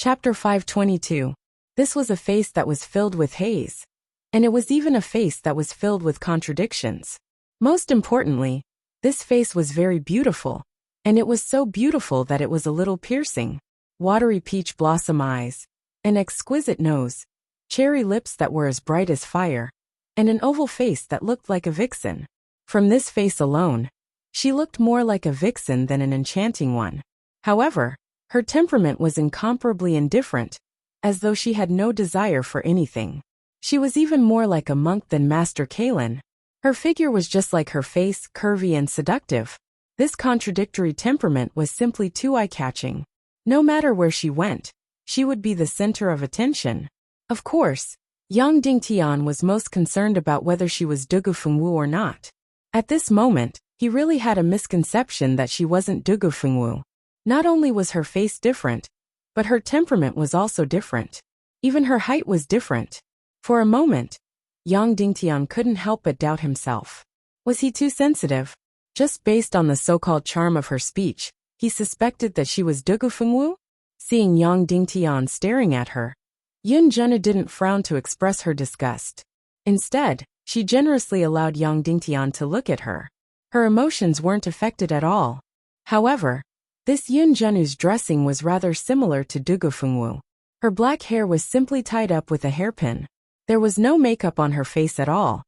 Chapter 522. This was a face that was filled with haze. And it was even a face that was filled with contradictions. Most importantly, this face was very beautiful, and it was so beautiful that it was a little piercing. Watery peach blossom eyes, an exquisite nose, cherry lips that were as bright as fire, and an oval face that looked like a vixen. From this face alone, she looked more like a vixen than an enchanting one. However, her temperament was incomparably indifferent, as though she had no desire for anything. She was even more like a monk than Master Kalen. Her figure was just like her face, curvy and seductive. This contradictory temperament was simply too eye-catching. No matter where she went, she would be the center of attention. Of course, Yang Dingtian was most concerned about whether she was Dugu Fengwu or not. At this moment, he really had a misconception that she wasn't Dugu Fengwu. Not only was her face different, but her temperament was also different. Even her height was different. For a moment, Yang Dingtian couldn't help but doubt himself. Was he too sensitive? Just based on the so-called charm of her speech, he suspected that she was Dugu Fengwu? Seeing Yang Dingtian staring at her, Yun Zhenu didn't frown to express her disgust. Instead, she generously allowed Yang Dingtian to look at her. Her emotions weren't affected at all. However, this Yun Zhenu's dressing was rather similar to Dugu Fengwu. Her black hair was simply tied up with a hairpin. There was no makeup on her face at all,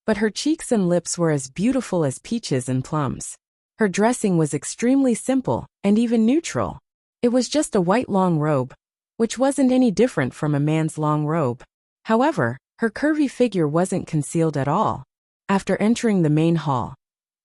but her cheeks and lips were as beautiful as peaches and plums. Her dressing was extremely simple and even neutral. It was just a white long robe, which wasn't any different from a man's long robe. However, her curvy figure wasn't concealed at all. After entering the main hall,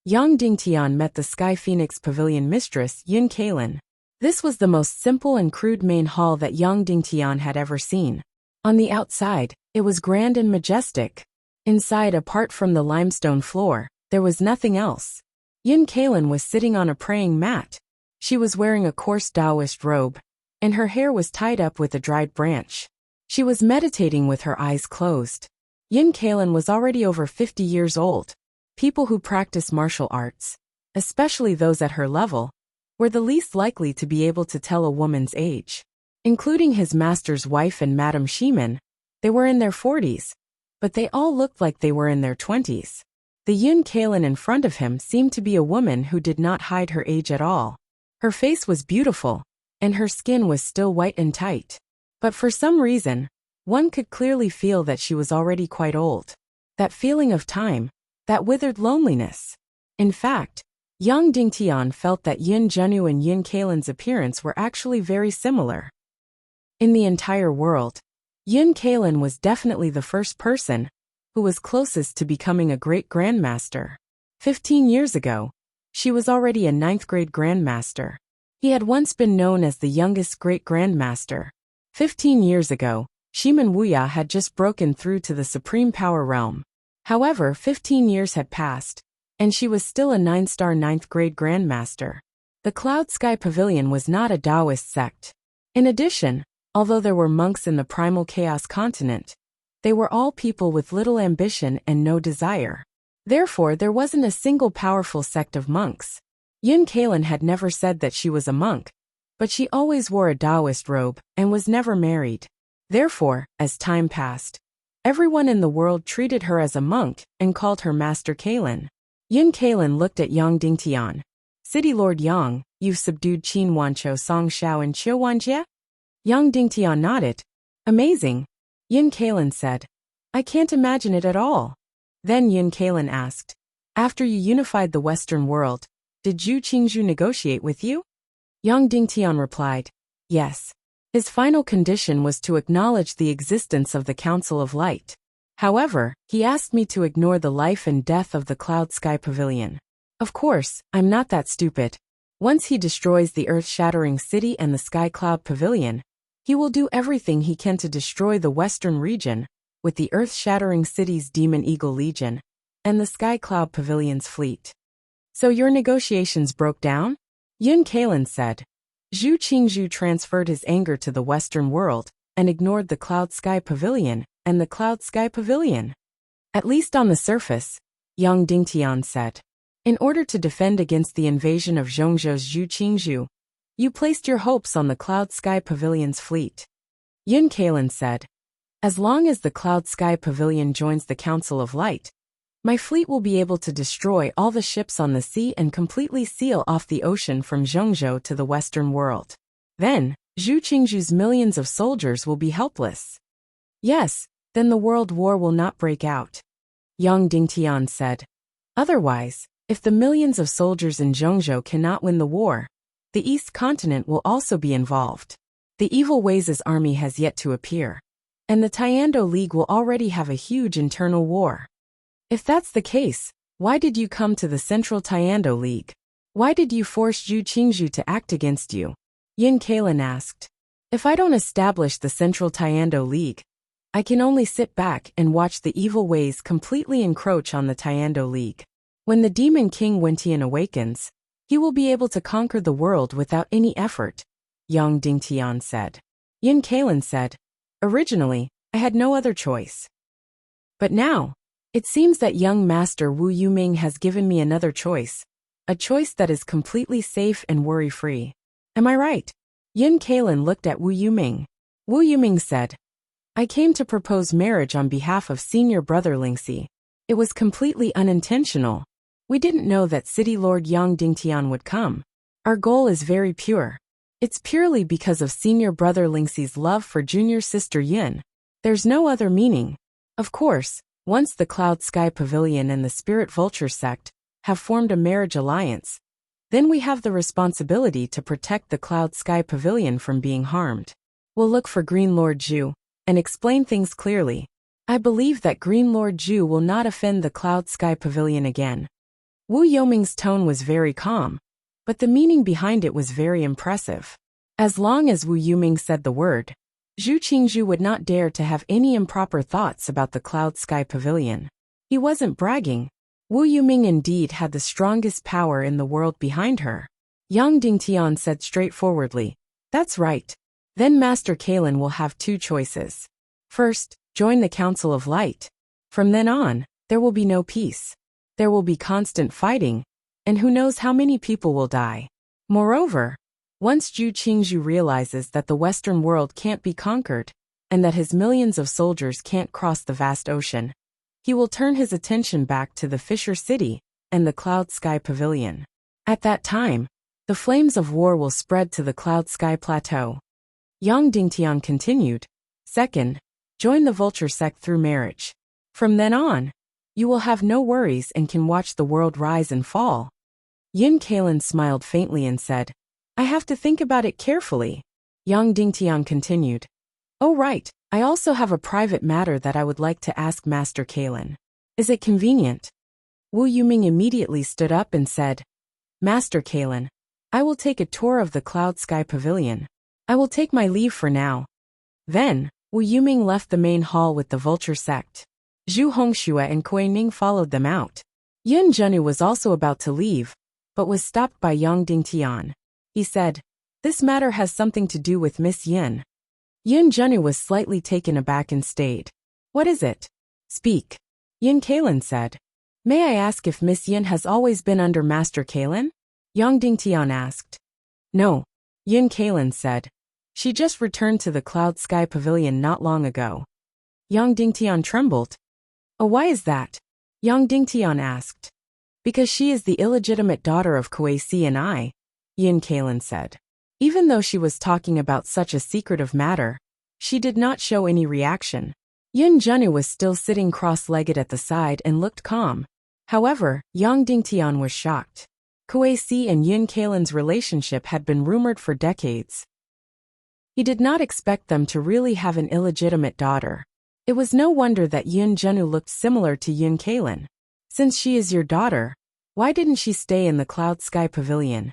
Yang Dingtian met the Sky Phoenix Pavilion mistress Yun Kalen. This was the most simple and crude main hall that Yang Dingtian had ever seen. On the outside, it was grand and majestic. Inside, apart from the limestone floor, there was nothing else. Yun Kalen was sitting on a praying mat. She was wearing a coarse Taoist robe, and her hair was tied up with a dried branch. She was meditating with her eyes closed. Yun Kalen was already over 50 years old. People who practice martial arts, especially those at her level, were the least likely to be able to tell a woman's age. Including his master's wife and Madame Shimen, they were in their 40s, but they all looked like they were in their 20s. The Yun Kalen in front of him seemed to be a woman who did not hide her age at all. Her face was beautiful, and her skin was still white and tight. But for some reason, one could clearly feel that she was already quite old. That feeling of time, that withered loneliness. In fact, Yang Dingtian felt that Yun Zhenu and Yun Kalen's appearance were actually very similar. In the entire world, Yun Kalen was definitely the first person who was closest to becoming a great grandmaster. 15 years ago, she was already a 9th grade grandmaster. He had once been known as the youngest great grandmaster. 15 years ago, Shimen Wuya had just broken through to the supreme power realm. However, 15 years had passed, and she was still a 9-star 9th grade grandmaster. The Cloud Sky Pavilion was not a Taoist sect. In addition, although there were monks in the primal chaos continent, they were all people with little ambition and no desire. Therefore, there wasn't a single powerful sect of monks. Yun Kalen had never said that she was a monk, but she always wore a Taoist robe and was never married. Therefore, as time passed, everyone in the world treated her as a monk and called her Master Kalen. Yun Kalen looked at Yang Dingtian. City Lord Yang, you've subdued Qin Wancho Song Shao and Qiu Wanjie? Yang Dingtian nodded. Amazing. Yun Kalen said. I can't imagine it at all. Then Yun Kalen asked. After you unified the Western world, did Zhu Qingzhu negotiate with you? Yang Dingtian replied. Yes. His final condition was to acknowledge the existence of the Council of Light. However, he asked me to ignore the life and death of the Cloud Sky Pavilion. Of course, I'm not that stupid. Once he destroys the earth-shattering city and the Sky Cloud Pavilion, he will do everything he can to destroy the Western region, with the earth-shattering city's Demon Eagle Legion, and the Sky Cloud Pavilion's fleet. So your negotiations broke down? Yun Kalen said. Zhu Qingzhu transferred his anger to the Western world, and ignored the Cloud Sky Pavilion, and the Cloud Sky Pavilion. At least on the surface, Yang Dingtian said. In order to defend against the invasion of Zhongzhou's Zhu Qingzhu, You placed your hopes on the Cloud Sky Pavilion's fleet. Yun Kalen said, as long as the Cloud Sky Pavilion joins the Council of Light, my fleet will be able to destroy all the ships on the sea and completely seal off the ocean from Zhengzhou to the Western world. Then, Zhu Qingzhu's millions of soldiers will be helpless. Yes, then the world war will not break out. Yang Dingtian said. Otherwise, if the millions of soldiers in Zhengzhou cannot win the war, the East continent will also be involved. The Evil Ways' army has yet to appear, and the Tiando League will already have a huge internal war. If that's the case, why did you come to the Central Tiando League? Why did you force Zhu Qingzhu to act against you? Yin Kalen asked. If I don't establish the Central Tiando League, I can only sit back and watch the Evil Ways completely encroach on the Tiando League. When the Demon King Wentian awakens, he will be able to conquer the world without any effort, Yang Dingtian said. Yin Kalen said, originally, I had no other choice. But now, it seems that young Master Wu Yuming has given me another choice, a choice that is completely safe and worry-free. Am I right? Yin Kalen looked at Wu Yuming. Wu Yuming said, I came to propose marriage on behalf of senior brother Lingxi. It was completely unintentional. We didn't know that City Lord Yang Dingtian would come. Our goal is very pure. It's purely because of senior brother Lingxi's love for junior sister Yin. There's no other meaning. Of course, once the Cloud Sky Pavilion and the Spirit Vulture sect have formed a marriage alliance, then we have the responsibility to protect the Cloud Sky Pavilion from being harmed. We'll look for Green Lord Zhu and explain things clearly. I believe that Green Lord Zhu will not offend the Cloud Sky Pavilion again. Wu Yoming's tone was very calm, but the meaning behind it was very impressive. As long as Wu Yuming said the word, Zhu Qingzhu would not dare to have any improper thoughts about the Cloud Sky Pavilion. He wasn't bragging. Wu Yuming indeed had the strongest power in the world behind her. Yang Dingtian said straightforwardly, that's right. Then Master Kalen will have two choices. First, join the Council of Light. From then on, there will be no peace. There will be constant fighting, and who knows how many people will die. Moreover, once Zhu Qingzhu realizes that the Western world can't be conquered, and that his millions of soldiers can't cross the vast ocean, he will turn his attention back to the Fisher City and the Cloud Sky Pavilion. At that time, the flames of war will spread to the Cloud Sky Plateau. Yang Dingtian continued, second, join the Vulture sect through marriage. From then on, you will have no worries and can watch the world rise and fall. Yin Kalen smiled faintly and said, I have to think about it carefully. Yang Dingtian continued, oh right, I also have a private matter that I would like to ask Master Kalen. Is it convenient? Wu Yuming immediately stood up and said, Master Kalen, I will take a tour of the Cloud Sky Pavilion. I will take my leave for now. Then, Wu Yuming left the main hall with the Vulture sect. Zhu Hongxue and Kuei Ning followed them out. Yun Zhenu was also about to leave, but was stopped by Yang Dingtian. He said, this matter has something to do with Miss Yin. Yun Zhenu was slightly taken aback and stayed. What is it? Speak. Yin Kalen said. May I ask if Miss Yin has always been under Master Kalen? Yang Dingtian asked. No. Yin Kalen said. She just returned to the Cloud Sky Pavilion not long ago. Yang Dingtian trembled. Oh, why is that? Yang Dingtian asked. Because she is the illegitimate daughter of Kuei Si and I, Yin Kalen said. Even though she was talking about such a secretive matter, she did not show any reaction. Yun Zhenu was still sitting cross-legged at the side and looked calm. However, Yang Dingtian was shocked. Kuei Si and Yin Kalen's relationship had been rumored for decades. He did not expect them to really have an illegitimate daughter. It was no wonder that Yun Zhenu looked similar to Yin Kalen. Since she is your daughter, why didn't she stay in the Cloud Sky Pavilion?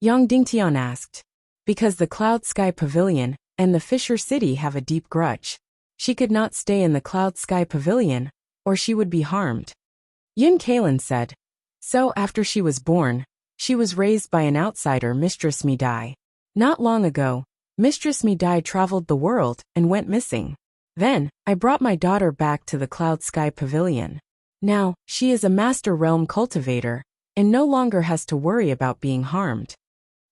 Yang Dingtian asked. Because the Cloud Sky Pavilion and the Fisher City have a deep grudge. She could not stay in the Cloud Sky Pavilion, or she would be harmed. Yin Kalen said. So after she was born, she was raised by an outsider, Mistress Midai. Not long ago, Mistress Midai traveled the world and went missing. Then, I brought my daughter back to the Cloud Sky Pavilion. Now, she is a Master Realm cultivator, and no longer has to worry about being harmed.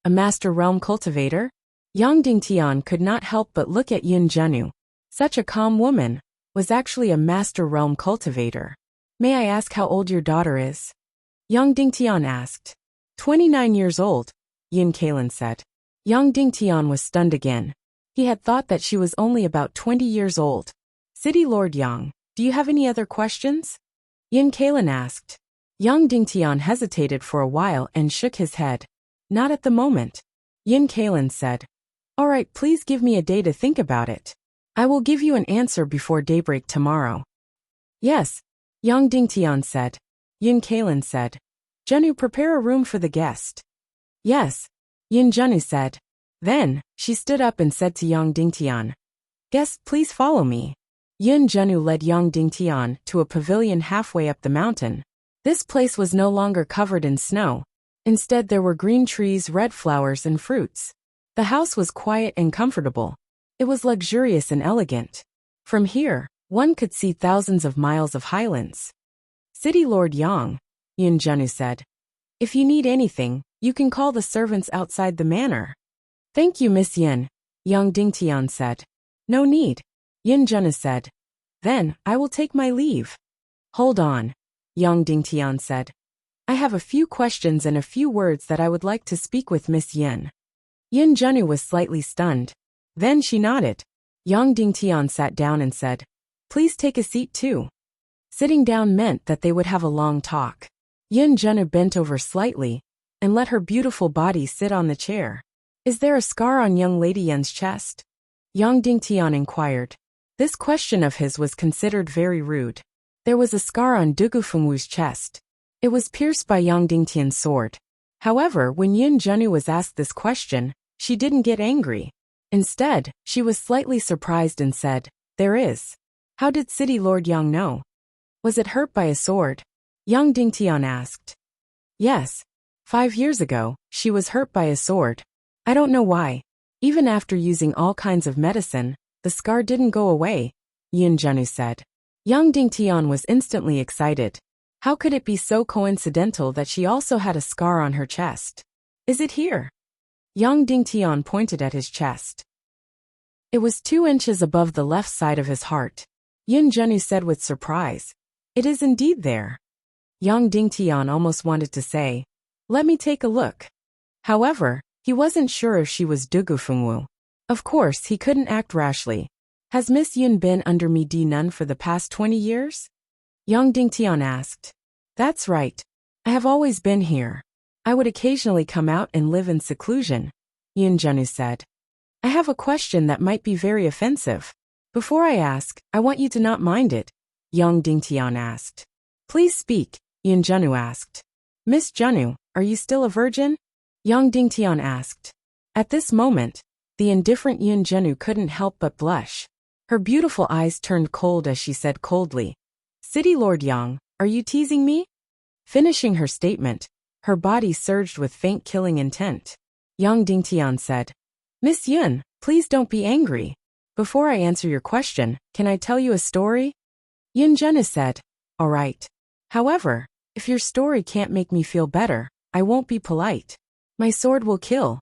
A master realm cultivator? Yang Dingtian could not help but look at Yin Zhenyu. Such a calm woman was actually a master realm cultivator. May I ask how old your daughter is? Yang Dingtian asked. 29 years old, Yin Kailan said. Yang Dingtian was stunned again. He had thought that she was only about 20 years old. City Lord Yang, do you have any other questions? Yin Kailan asked. Yang Dingtian hesitated for a while and shook his head. Not at the moment. Yin Kailan said. All right, please give me a day to think about it. I will give you an answer before daybreak tomorrow. Yes, Yang Dingtian said. Yin Kailan said. Zhenyu, prepare a room for the guest. Yes, Yin Zhenyu said. Then, she stood up and said to Yang Dingtian. Guest, please follow me. Yin Zhenyu led Yang Dingtian to a pavilion halfway up the mountain. This place was no longer covered in snow. Instead, there were green trees, red flowers, and fruits. The house was quiet and comfortable. It was luxurious and elegant. From here, one could see thousands of miles of highlands. City Lord Yang, Yin Zhenyu said. If you need anything, you can call the servants outside the manor. Thank you, Miss Yin, Yang Dingtian said. No need, Yin Zhenyu said. Then, I will take my leave. Hold on, Yang Dingtian said. I have a few questions and a few words that I would like to speak with Miss Yin. Yin Zhenyu was slightly stunned. Then she nodded. Yang Dingtian sat down and said, Please take a seat too. Sitting down meant that they would have a long talk. Yin Zhenyu bent over slightly and let her beautiful body sit on the chair. Is there a scar on young Lady Yin's chest? Yang Dingtian inquired. This question of his was considered very rude. There was a scar on Dugu Fengwu's chest. It was pierced by Yang Dingtian's sword. However, when Yin Zhenyu was asked this question, she didn't get angry. Instead, she was slightly surprised and said, There is. How did City Lord Yang know? Was it hurt by a sword? Yang Dingtian asked. Yes. 5 years ago, she was hurt by a sword. I don't know why. Even after using all kinds of medicine, the scar didn't go away, Yin Zhenyu said. Yang Dingtian was instantly excited. How could it be so coincidental that she also had a scar on her chest? Is it here? Yang Dingtian pointed at his chest. It was 2 inches above the left side of his heart. Yin Zhenyu said with surprise. It is indeed there. Yang Dingtian almost wanted to say, Let me take a look. However, he wasn't sure if she was Dugu Fengwu. Of course, he couldn't act rashly. Has Miss Yin been under me D nun for the past 20 years? Yang Dingtian asked. That's right. I have always been here. I would occasionally come out and live in seclusion, Yin Zhenyu said. I have a question that might be very offensive. Before I ask, I want you to not mind it, Yang Dingtian asked. Please speak, Yin Zhenyu asked. Miss Zhenyu, are you still a virgin? Yang Dingtian asked. At this moment, the indifferent Yin Zhenyu couldn't help but blush. Her beautiful eyes turned cold as she said coldly, City Lord Yang, are you teasing me? Finishing her statement, her body surged with faint killing intent. Yang Dingtian said, Miss Yin, please don't be angry. Before I answer your question, can I tell you a story? Yin Zhenyu said, All right. However, if your story can't make me feel better, I won't be polite. My sword will kill.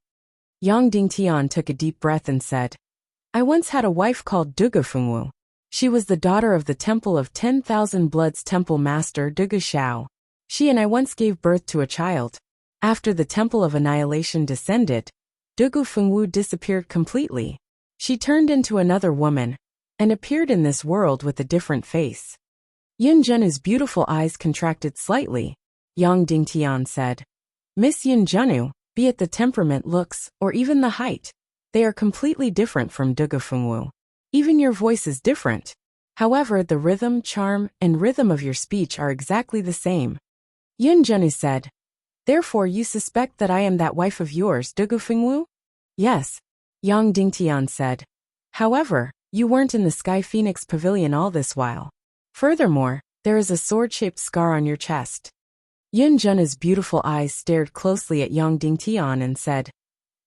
Yang Dingtian took a deep breath and said, I once had a wife called Dugu Fengwu. She was the daughter of the Temple of 10,000 Bloods Temple Master Dugu Shao. She and I once gave birth to a child. After the Temple of Annihilation descended, Dugu Fengwu disappeared completely. She turned into another woman and appeared in this world with a different face. Yin Zhenyu's beautiful eyes contracted slightly. Yang Dingtian said, Miss Yin Zhenyu, be it the temperament, looks, or even the height, they are completely different from Dugu Fengwu. Even your voice is different. However, the rhythm, charm, and rhythm of your speech are exactly the same. Yin Zhenyu said, Therefore you suspect that I am that wife of yours, Dugu Fengwu? Yes, Yang Dingtian said. However, you weren't in the Sky Phoenix Pavilion all this while. Furthermore, there is a sword-shaped scar on your chest. Yin Zhenyu's beautiful eyes stared closely at Yang Dingtian and said,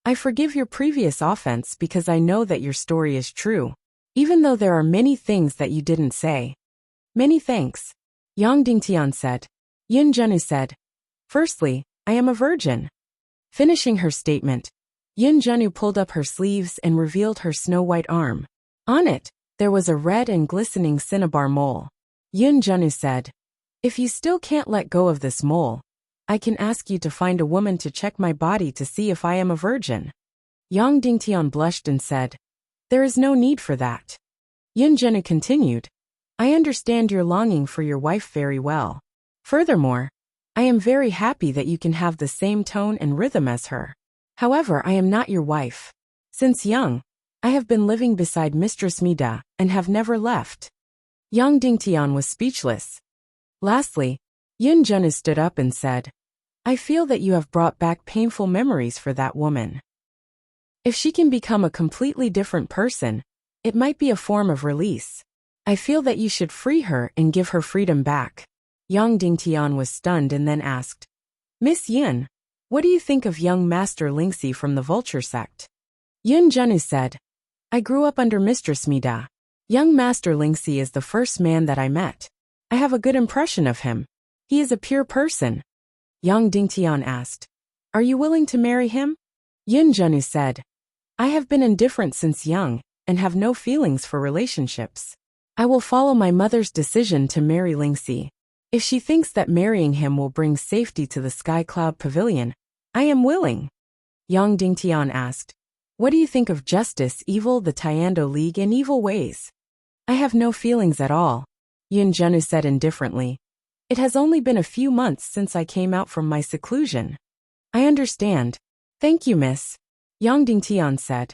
I forgive your previous offense because I know that your story is true, even though there are many things that you didn't say. Many thanks, Yang Dingtian said. Yin Zhenyu said, Firstly, I am a virgin. Finishing her statement, Yin Zhenyu pulled up her sleeves and revealed her snow-white arm. On it, there was a red and glistening cinnabar mole. Yin Zhenyu said, "If you still can't let go of this mole, I can ask you to find a woman to check my body to see if I am a virgin." Yang Dingtian blushed and said, "There is no need for that." Yin Zhenyu continued, "I understand your longing for your wife very well. Furthermore, I am very happy that you can have the same tone and rhythm as her. However, I am not your wife. Since young, I have been living beside Mistress Mida and have never left." Yang Dingtian was speechless. Lastly, Yin Zhenyu stood up and said, "I feel that you have brought back painful memories for that woman. If she can become a completely different person, it might be a form of release. I feel that you should free her and give her freedom back." Yang Dingtian was stunned and then asked, "Miss Yin, what do you think of young Master Lingxi from the Vulture sect?" Yin Zhenyu said, "I grew up under Mistress Mida. Young Master Lingxi is the first man that I met. I have a good impression of him. He is a pure person." Yang Dingtian asked, "Are you willing to marry him?" Yin Zhenyu said, "I have been indifferent since young and have no feelings for relationships. I will follow my mother's decision to marry Lingxi. If she thinks that marrying him will bring safety to the Sky Cloud Pavilion, I am willing." Yang Dingtian asked, "What do you think of justice, evil, the Tiando League, and evil ways?" "I have no feelings at all," Yin Zhenyu said indifferently. "It has only been a few months since I came out from my seclusion." "I understand. Thank you, miss," Yang Dingtian said.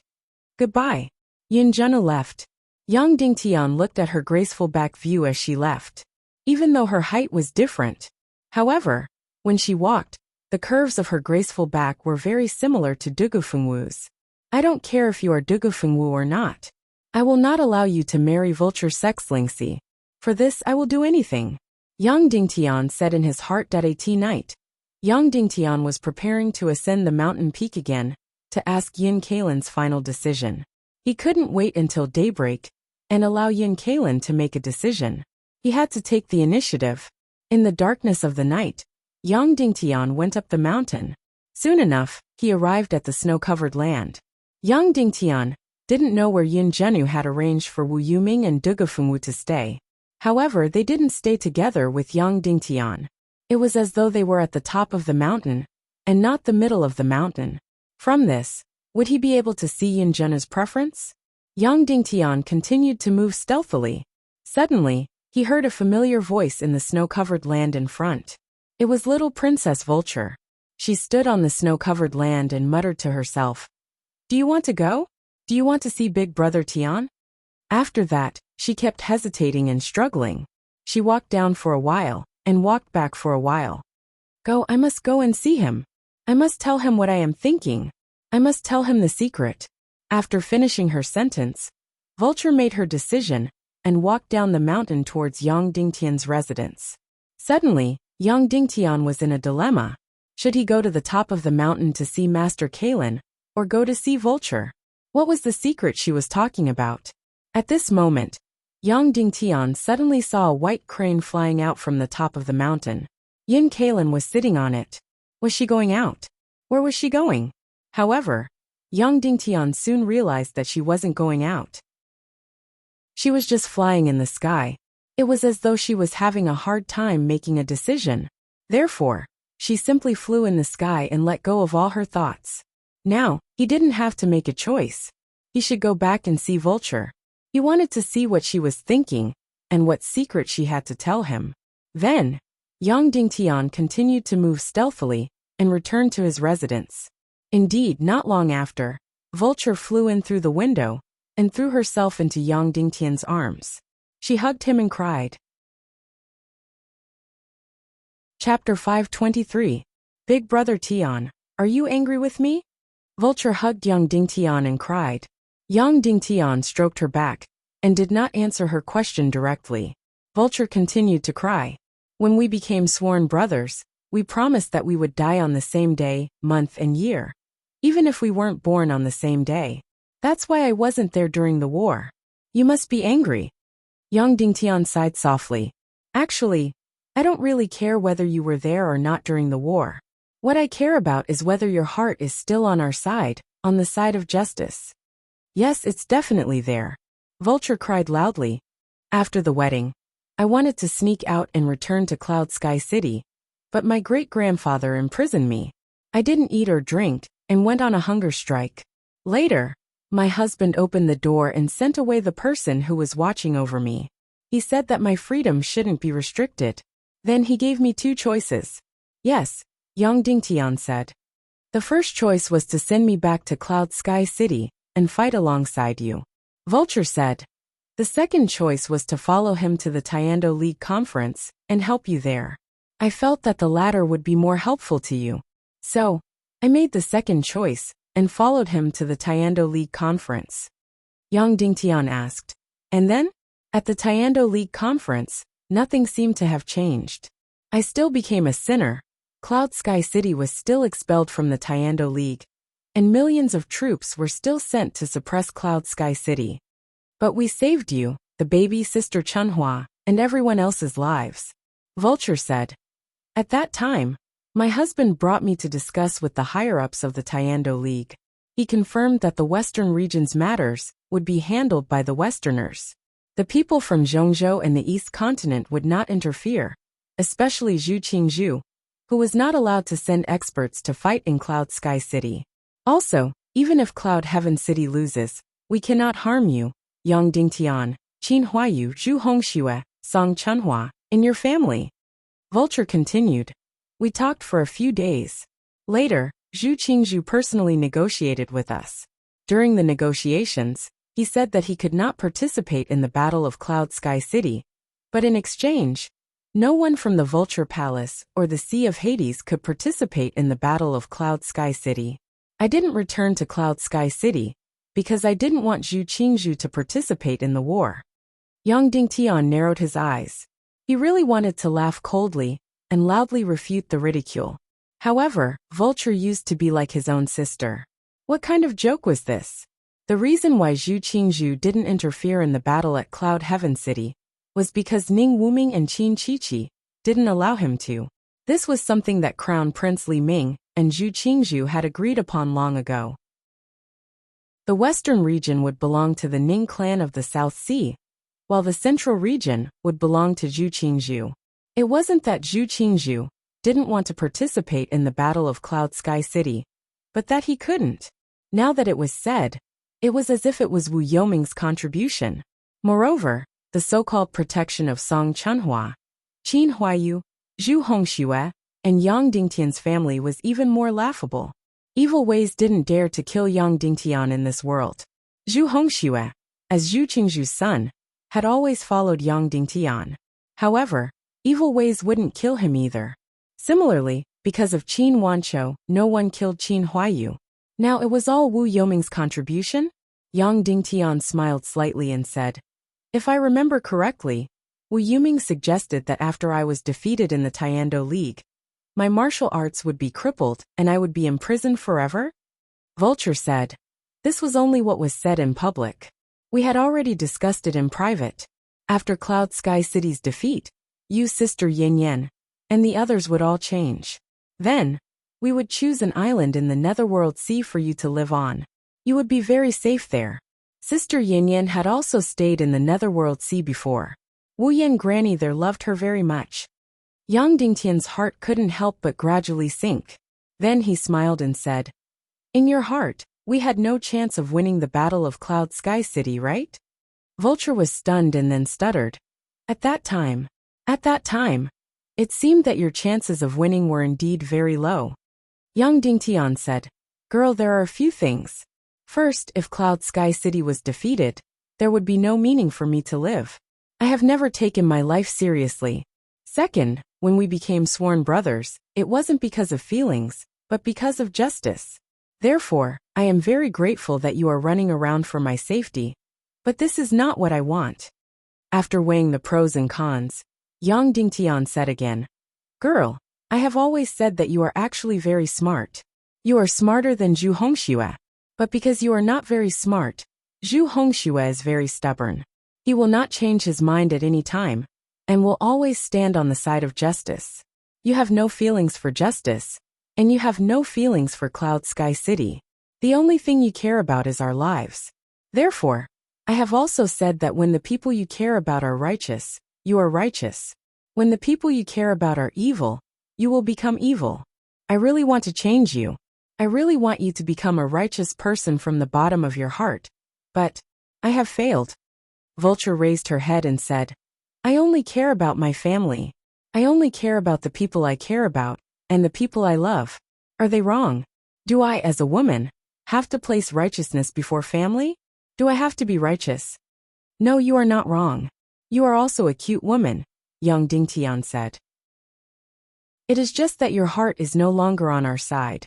"Goodbye." Yin Zhenyu left. Yang Dingtian looked at her graceful back view as she left. Even though her height was different, however, when she walked, the curves of her graceful back were very similar to Dugufengwu's. "I don't care if you are Dugufengwu or not. I will not allow you to marry Vulture Sex Lingxi. For this I will do anything," Yang Dingtian said in his heart. At night, Yang Dingtian was preparing to ascend the mountain peak again to ask Yin Kalin's final decision. He couldn't wait until daybreak and allow Yin Kalin to make a decision. He had to take the initiative. In the darkness of the night, Yang Dingtian went up the mountain. Soon enough, he arrived at the snow-covered land. Yang Dingtian didn't know where Yin Zhenyu had arranged for Wu Yuming and Dugufengwu to stay. However, they didn't stay together with Yang Dingtian. It was as though they were at the top of the mountain, and not the middle of the mountain. From this, would he be able to see Yin Zhenyu's preference? Yang Dingtian continued to move stealthily. Suddenly, he heard a familiar voice in the snow-covered land in front. It was little Princess Vulture. She stood on the snow-covered land and muttered to herself, "Do you want to go? Do you want to see Big Brother Tian?" After that, she kept hesitating and struggling. She walked down for a while, and walked back for a while. I must go and see him. I must tell him what I am thinking. I must tell him the secret." After finishing her sentence, Vulture made her decision and walked down the mountain towards Yang Dingtian's residence. Suddenly, Yang Dingtian was in a dilemma. Should he go to the top of the mountain to see Master Kalin, or go to see Vulture? What was the secret she was talking about? At this moment, Yang Dingtian suddenly saw a white crane flying out from the top of the mountain. Yin Kalin was sitting on it. Was she going out? Where was she going? However, Yang Dingtian soon realized that she wasn't going out. She was just flying in the sky. It was as though she was having a hard time making a decision. Therefore, she simply flew in the sky and let go of all her thoughts. Now, he didn't have to make a choice. He should go back and see Vulture. He wanted to see what she was thinking, and what secret she had to tell him. Then, Yang Dingtian continued to move stealthily, and returned to his residence. Indeed, not long after, Vulture flew in through the window, and threw herself into Yang Dingtian's arms. She hugged him and cried. Chapter 523. Big Brother Tian, are you angry with me? Vulture hugged Yang Dingtian and cried. Yang Dingtian stroked her back, and did not answer her question directly. Vulture continued to cry. When we became sworn brothers, we promised that we would die on the same day, month and year. Even if we weren't born on the same day. That's why I wasn't there during the war. You must be angry. Yang Dingtian sighed softly. Actually, I don't really care whether you were there or not during the war. What I care about is whether your heart is still on our side, on the side of justice. Yes, it's definitely there. Vulture cried loudly. After the wedding, I wanted to sneak out and return to Cloud Sky City, but my great-grandfather imprisoned me. I didn't eat or drink, and went on a hunger strike. Later, my husband opened the door and sent away the person who was watching over me. He said that my freedom shouldn't be restricted. Then he gave me two choices. Yes, Yang Dingtian said. The first choice was to send me back to Cloud Sky City and fight alongside you. Vulture said. The second choice was to follow him to the Taekwondo League conference and help you there. I felt that the latter would be more helpful to you. So, I made the second choice and followed him to the Taekwondo League conference. Yang Dingtian asked. And then? At the Taekwondo League conference, nothing seemed to have changed. I still became a sinner. Cloud Sky City was still expelled from the Taekwondo League, and millions of troops were still sent to suppress Cloud Sky City. But we saved you, the baby sister Chunhua, and everyone else's lives. Vulture said. At that time, my husband brought me to discuss with the higher-ups of the Taekwondo League. He confirmed that the Western region's matters would be handled by the Westerners. The people from Zhongzhou and the East Continent would not interfere, especially Zhu Qingzhu, who was not allowed to send experts to fight in Cloud Sky City. Also, even if Cloud Heaven City loses, we cannot harm you, Yang Dingtian, Qin Huayu, Zhu Hongxue, Song Chunhua, and your family. Vulture continued. We talked for a few days. Later, Zhu Qingzhu personally negotiated with us. During the negotiations, he said that he could not participate in the Battle of Cloud Sky City, but in exchange, no one from the Vulture Palace or the Sea of Hades could participate in the Battle of Cloud Sky City. I didn't return to Cloud Sky City because I didn't want Zhu Qingzhu to participate in the war. Yang Dingtian narrowed his eyes. He really wanted to laugh coldly and loudly refute the ridicule. However, Vulture used to be like his own sister. What kind of joke was this? The reason why Zhu Qingzhu didn't interfere in the battle at Cloud Heaven City was because Ning Wuming and Qin Chichi didn't allow him to. This was something that Crown Prince Li Ming and Zhu Qingzhu had agreed upon long ago. The western region would belong to the Ning clan of the South Sea, while the central region would belong to Zhu Qingzhu. It wasn't that Zhu Qingzhu didn't want to participate in the Battle of Cloud Sky City, but that he couldn't. Now that it was said, it was as if it was Wu Yoming's contribution. Moreover, the so-called protection of Song Chunhua, Qin Huayu, Zhu Hongxue, and Yang Dingtian's family was even more laughable. Evil ways didn't dare to kill Yang Dingtian in this world. Zhu Hongxue, as Zhu Qingzhu's son, had always followed Yang Dingtian. However, evil ways wouldn't kill him either. Similarly, because of Qin Wanchou, no one killed Qin Huayu. Now it was all Wu Yoming's contribution? Yang Dingtian smiled slightly and said, If I remember correctly, Wu Yoming suggested that after I was defeated in the Taekwondo League, my martial arts would be crippled and I would be imprisoned forever? Vulture said. This was only what was said in public. We had already discussed it in private. After Cloud Sky City's defeat, you, Sister Yin Yen, and the others would all change. Then, we would choose an island in the Netherworld Sea for you to live on. You would be very safe there. Sister Yin Yen had also stayed in the Netherworld Sea before. Wu Yan Granny there loved her very much. Yang Dingtian's heart couldn't help but gradually sink. Then he smiled and said, In your heart, we had no chance of winning the Battle of Cloud Sky City, right? Vulture was stunned and then stuttered. At that time, it seemed that your chances of winning were indeed very low. Yang Dingtian said, Girl, there are a few things. First, if Cloud Sky City was defeated, there would be no meaning for me to live. I have never taken my life seriously. Second, when we became sworn brothers, it wasn't because of feelings, but because of justice. Therefore, I am very grateful that you are running around for my safety, but this is not what I want. After weighing the pros and cons, Yang Dingtian said again, Girl, I have always said that you are actually very smart. You are smarter than Zhu Hongxue. But because you are not very smart, Zhu Hongxue is very stubborn. He will not change his mind at any time, and will always stand on the side of justice. You have no feelings for justice, And you have no feelings for Cloud Sky City. The only thing you care about is our lives. Therefore, I have also said that when the people you care about are righteous, you are righteous. When the people you care about are evil, you will become evil. I really want to change you. I really want you to become a righteous person from the bottom of your heart. But I have failed. Vulture raised her head and said, I only care about my family. I only care about the people I care about, and the people I love. Are they wrong? Do I, as a woman, have to place righteousness before family? Do I have to be righteous? No, you are not wrong. You are also a cute woman, young Dingtian said. It is just that your heart is no longer on our side.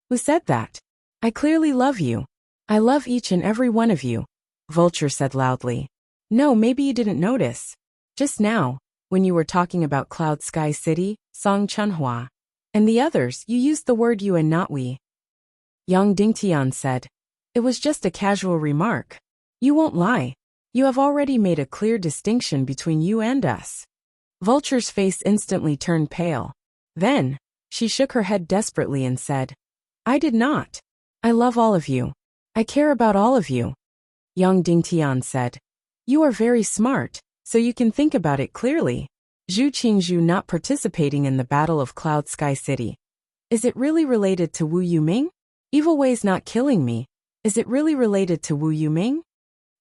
Who said that? I clearly love you. I love each and every one of you, Vulture said loudly. No, maybe you didn't notice. Just now, when you were talking about Cloud Sky City, Song Chunhua, and the others, you used the word you and not we. Young Dingtian said, it was just a casual remark. You won't lie. You have already made a clear distinction between you and us. Vulture's face instantly turned pale. Then, she shook her head desperately and said, I did not. I love all of you. I care about all of you. Young Dingtian said, you are very smart, so you can think about it clearly. Zhu Qingzhu not participating in the Battle of Cloud Sky City. Is it really related to Wu Yuming? Evil Way's not killing me. Is it really related to Wu Yuming?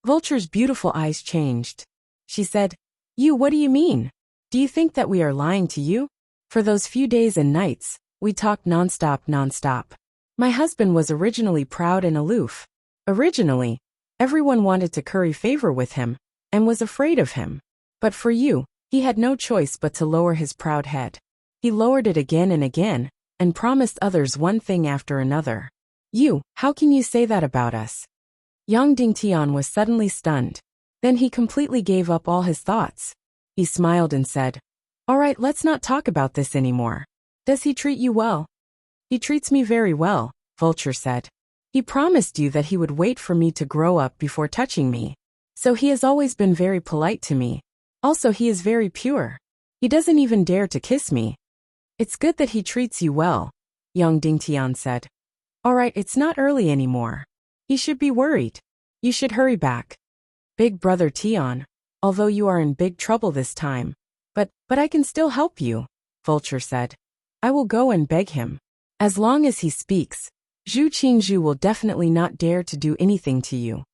Vulture's beautiful eyes changed. She said, what do you mean? Do you think that we are lying to you? For those few days and nights, we talked nonstop. My husband was originally proud and aloof. Originally, everyone wanted to curry favor with him, and was afraid of him. But for you, he had no choice but to lower his proud head. He lowered it again and again, and promised others one thing after another. How can you say that about us? Yang Dingtian was suddenly stunned. Then he completely gave up all his thoughts. He smiled and said, all right, let's not talk about this anymore. Does he treat you well? He treats me very well, Vulture said. He promised you that he would wait for me to grow up before touching me. So he has always been very polite to me. Also, he is very pure. He doesn't even dare to kiss me. It's good that he treats you well, young Dingtian said. All right, it's not early anymore. He should be worried. You should hurry back. Big brother Tian, although you are in big trouble this time. But I can still help you, Vulture said. I will go and beg him. As long as he speaks, Zhu Qingzhu will definitely not dare to do anything to you.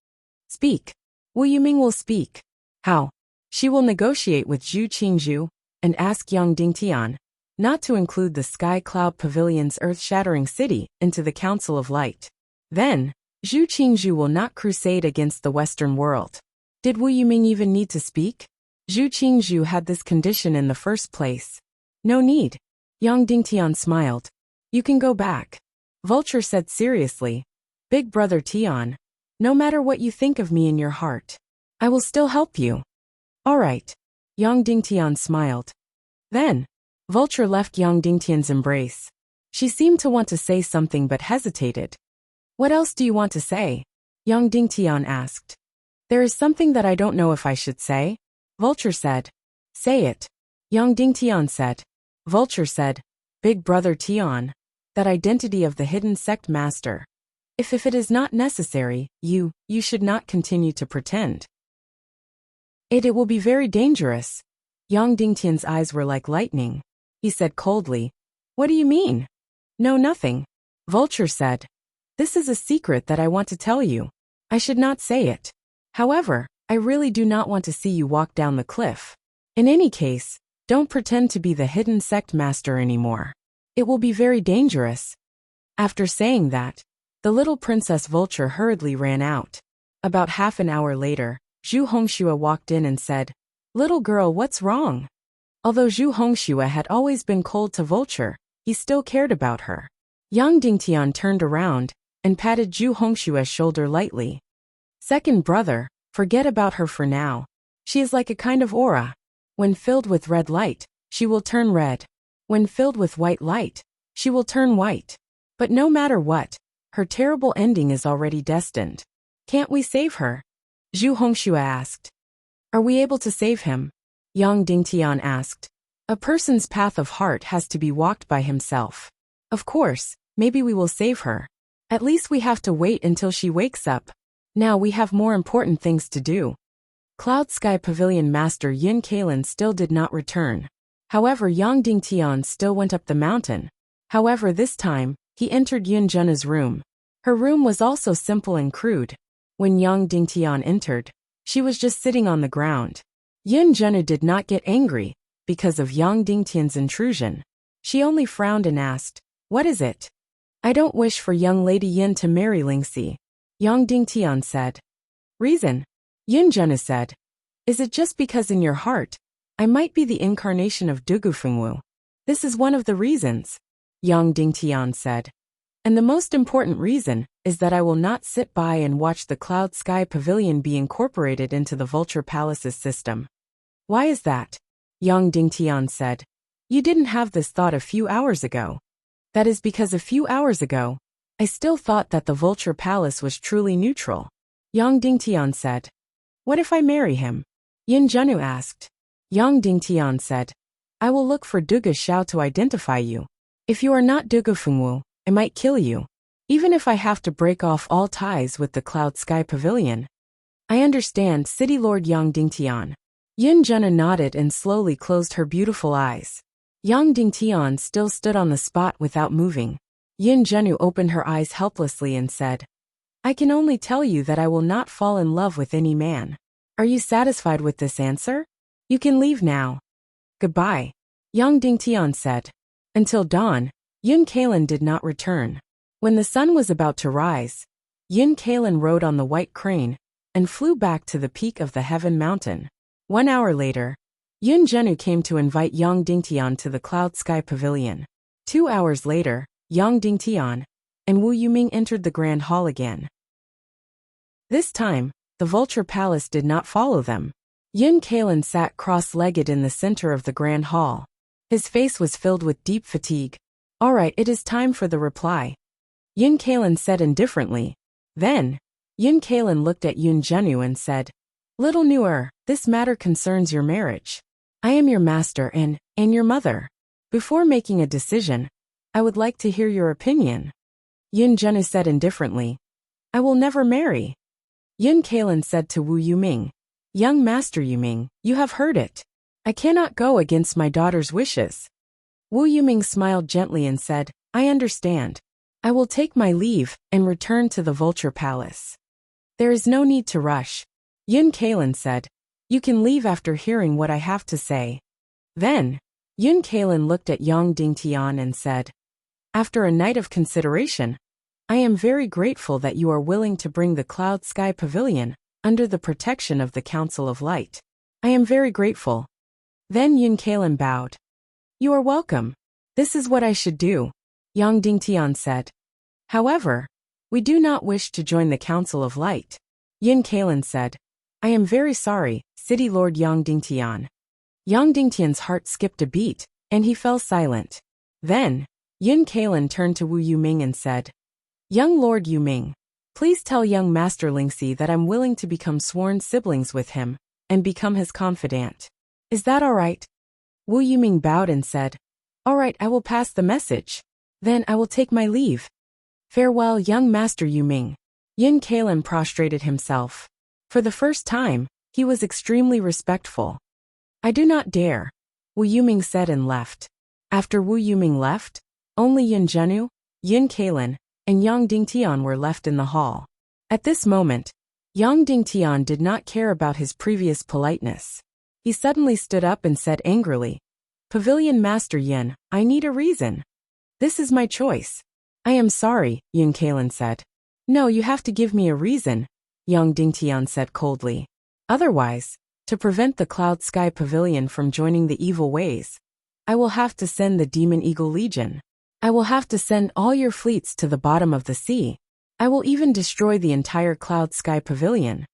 Speak. Wu Yuming will speak. How? She will negotiate with Zhu Qingzhu and ask Yang Dingtian not to include the Sky Cloud Pavilion's earth-shattering city into the Council of Light. Then, Zhu Qingzhu will not crusade against the Western world. Did Wu Yuming even need to speak? Zhu Qingzhu had this condition in the first place. No need. Yang Dingtian smiled. You can go back. Vulture said seriously. Big brother Tian, no matter what you think of me in your heart, I will still help you. All right. Yang Dingtian smiled. Then, Vulture left Yang Dingtian's embrace. She seemed to want to say something but hesitated. What else do you want to say? Yang Dingtian asked. There is something that I don't know if I should say. Vulture said. Say it. Yang Dingtian said. Vulture said. Big brother Tian, that identity of the hidden sect master. If it is not necessary, you should not continue to pretend. It will be very dangerous. Yang Dingtian's eyes were like lightning. He said coldly. What do you mean? No, nothing. Vulture said. This is a secret that I want to tell you. I should not say it. However, I really do not want to see you walk down the cliff. In any case, don't pretend to be the hidden sect master anymore. It will be very dangerous. After saying that, the little Princess Vulture hurriedly ran out. About half an hour later, Zhu Hongxue walked in and said, Little girl, what's wrong? Although Zhu Hongxue had always been cold to Vulture, he still cared about her. Yang Dingtian turned around and patted Zhu Hongshue's shoulder lightly. Second brother, forget about her for now. She is like a kind of aura. When filled with red light, she will turn red. When filled with white light, she will turn white. But no matter what, her terrible ending is already destined. Can't we save her? Zhu Hongxue asked. Are we able to save him? Yang Dingtian asked. A person's path of heart has to be walked by himself. Of course, maybe we will save her. At least we have to wait until she wakes up. Now we have more important things to do. Cloud Sky Pavilion Master Yin Kailan still did not return. However, Yang Dingtian still went up the mountain. However, this time, he entered Yun Zhen's room. Her room was also simple and crude. When Yang Dingtian entered, she was just sitting on the ground. Yun Zhen did not get angry because of Yang Dingtian's intrusion. She only frowned and asked, "What is it?" "I don't wish for young Lady Yin to marry Lingxi," Yang Dingtian said. "Reason?" Yun Zhen said. "Is it just because in your heart, I might be the incarnation of Dugufengwu? This is one of the reasons," Yang Dingtian said. "And the most important reason is that I will not sit by and watch the Cloud Sky Pavilion be incorporated into the Vulture Palace's system." "Why is that?" Yang Dingtian said. "You didn't have this thought a few hours ago." "That is because a few hours ago, I still thought that the Vulture Palace was truly neutral," Yang Dingtian said. "What if I marry him?" Yin Zhenu asked. Yang Dingtian said, "I will look for Duga Xiao to identify you. If you are not Duga Fengwu, I might kill you, even if I have to break off all ties with the Cloud Sky Pavilion." "I understand, City Lord Yang Dingtian." Yin Zhenu nodded and slowly closed her beautiful eyes. Yang Dingtian still stood on the spot without moving. Yin Zhenu opened her eyes helplessly and said, "I can only tell you that I will not fall in love with any man. Are you satisfied with this answer? You can leave now." "Goodbye," Yang Dingtian said. Until dawn, Yin Kailan did not return. When the sun was about to rise, Yin Kailan rode on the white crane and flew back to the peak of the Heaven Mountain. 1 hour later, Yun Zhenu came to invite Yang Dingtian to the Cloud Sky Pavilion. 2 hours later, Yang Dingtian and Wu Yuming entered the Grand Hall again. This time, the Vulture Palace did not follow them. Yin Kailan sat cross-legged in the center of the Grand Hall. His face was filled with deep fatigue. "All right, it is time for the reply," Yin Kailan said indifferently. Then, Yin Kailan looked at Yun Zhenu and said, "Little Newer, this matter concerns your marriage. I am your master and your mother. Before making a decision, I would like to hear your opinion." Yun Zhenu said indifferently, "I will never marry." Yin Kailan said to Wu Yuming, "Young Master Yuming, you have heard it. I cannot go against my daughter's wishes." Wu Yuming smiled gently and said, "I understand. I will take my leave and return to the Vulture Palace." "There is no need to rush," Yin Kailan said. "You can leave after hearing what I have to say." Then, Yin Kailan looked at Yang Dingtian and said, "After a night of consideration, I am very grateful that you are willing to bring the Cloud Sky Pavilion under the protection of the Council of Light. I am very grateful." Then Yin Kailan bowed. "You are welcome. This is what I should do," Yang Dingtian said. "However, we do not wish to join the Council of Light," Yin Kailan said. "I am very sorry, City Lord Yang Dingtian." Yang Dingtian's heart skipped a beat, and he fell silent. Then, Yin Kailan turned to Wu Yuming and said, "Young Lord Yuming, please tell young Master Lingxi that I'm willing to become sworn siblings with him and become his confidant. Is that all right?" Wu Yuming bowed and said, "All right, I will pass the message. Then I will take my leave." "Farewell, young Master Yuming." Yin Kailan prostrated himself. For the first time, he was extremely respectful. "I do not dare," Wu Yuming said and left. After Wu Yuming left, only Yin Zhenu, Yin Kailan, and Yang Dingtian were left in the hall. At this moment, Yang Dingtian did not care about his previous politeness. He suddenly stood up and said angrily, "Pavilion Master Yin, I need a reason. This is my choice." "I am sorry," Yin Kailan said. "No, you have to give me a reason," Yang Dingtian said coldly. "Otherwise, to prevent the Cloud Sky Pavilion from joining the evil ways, I will have to send the Demon Eagle Legion. I will have to send all your fleets to the bottom of the sea. I will even destroy the entire Cloud Sky Pavilion."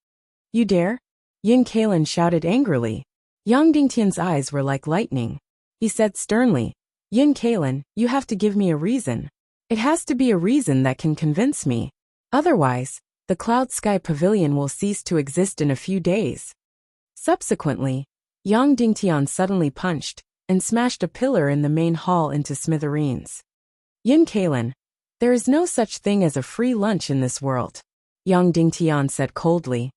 "You dare?" Yin Kailan shouted angrily. Yang Dingtian's eyes were like lightning. He said sternly, "Yin Kailan, you have to give me a reason. It has to be a reason that can convince me. Otherwise, the Cloud Sky Pavilion will cease to exist in a few days." Subsequently, Yang Dingtian suddenly punched and smashed a pillar in the main hall into smithereens. Yin Kalin, there is no such thing as a free lunch in this world. Yang Dingtian said coldly.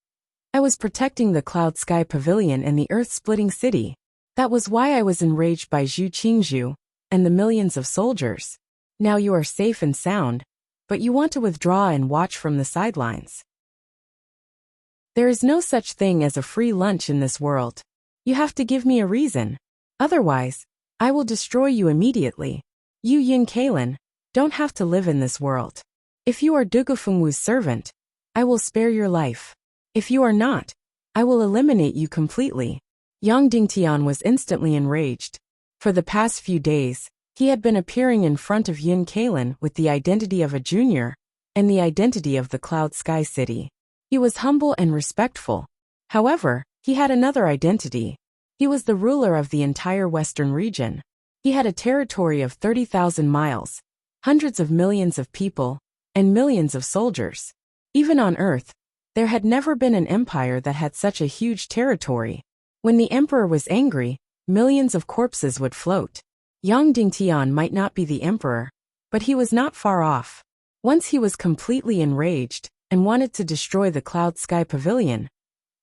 I was protecting the Cloud Sky Pavilion and the earth-splitting city. That was why I was enraged by Zhu Qingzhu and the millions of soldiers. Now you are safe and sound, but you want to withdraw and watch from the sidelines. There is no such thing as a free lunch in this world. You have to give me a reason. Otherwise, I will destroy you immediately. You Yin Kalin, don't have to live in this world. If you are Dugufengwu's servant, I will spare your life. If you are not, I will eliminate you completely. Yang Dingtian was instantly enraged. For the past few days, he had been appearing in front of Yin Kalin with the identity of a junior and the identity of the Cloud Sky City. He was humble and respectful. However, he had another identity. He was the ruler of the entire Western region. He had a territory of 30,000 miles, hundreds of millions of people, and millions of soldiers. Even on Earth, there had never been an empire that had such a huge territory. When the emperor was angry, millions of corpses would float. Yang Dingtian might not be the emperor, but he was not far off. Once he was completely enraged and wanted to destroy the Cloud Sky Pavilion.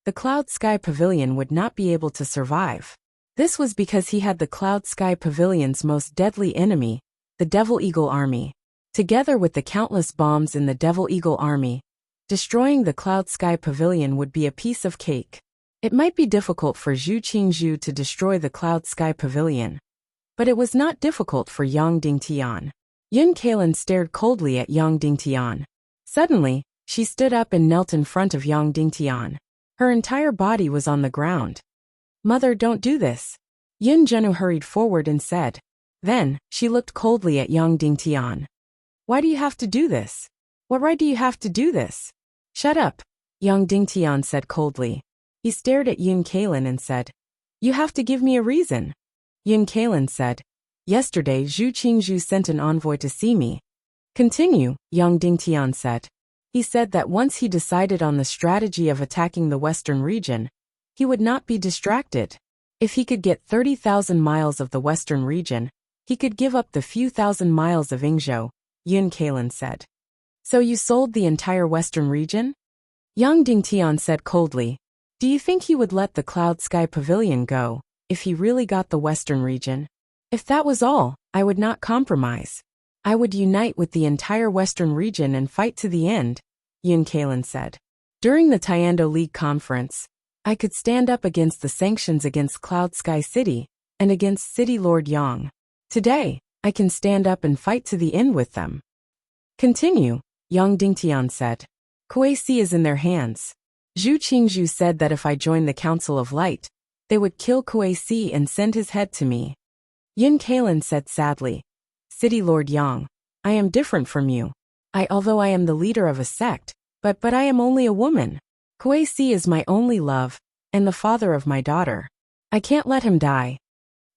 The Cloud Sky Pavilion would not be able to survive. This was because he had the Cloud Sky Pavilion's most deadly enemy, the Devil Eagle Army. Together with the countless bombs in the Devil Eagle Army, destroying the Cloud Sky Pavilion would be a piece of cake. It might be difficult for Zhu Qingzhu to destroy the Cloud Sky Pavilion, but it was not difficult for Yang Dingtian. Yin Kalin stared coldly at Yang Dingtian. Suddenly, she stood up and knelt in front of Yang Dingtian. Her entire body was on the ground. Mother, don't do this. Yin Zhenu hurried forward and said. Then, she looked coldly at Yang Dingtian. Why do you have to do this? What right do you have to do this? Shut up, Yang Dingtian said coldly. He stared at Yin Kalin and said, You have to give me a reason. Yin Kalin said, Yesterday Zhu Qingzhu sent an envoy to see me. Continue, Yang Dingtian said. He said that once he decided on the strategy of attacking the Western region, he would not be distracted. If he could get 30,000 miles of the Western region, he could give up the few thousand miles of Yingzhou, Yin Kalin said. So you sold the entire Western region? Yang Dingtian said coldly. Do you think he would let the Cloud Sky Pavilion go, if he really got the Western region? If that was all, I would not compromise. I would unite with the entire Western region and fight to the end, Yin Kalin said. During the Tiando League conference, I could stand up against the sanctions against Cloud Sky City and against City Lord Yang. Today, I can stand up and fight to the end with them. Continue, Yang Dingtian said. Kuei-Si is in their hands. Zhu Qingzhu said that if I joined the Council of Light, they would kill Kuei-Si and send his head to me. Yin Kalin said sadly. City Lord Yang, I am different from you. Although I am the leader of a sect, but I am only a woman. Kuei-Si is my only love, and the father of my daughter. I can't let him die.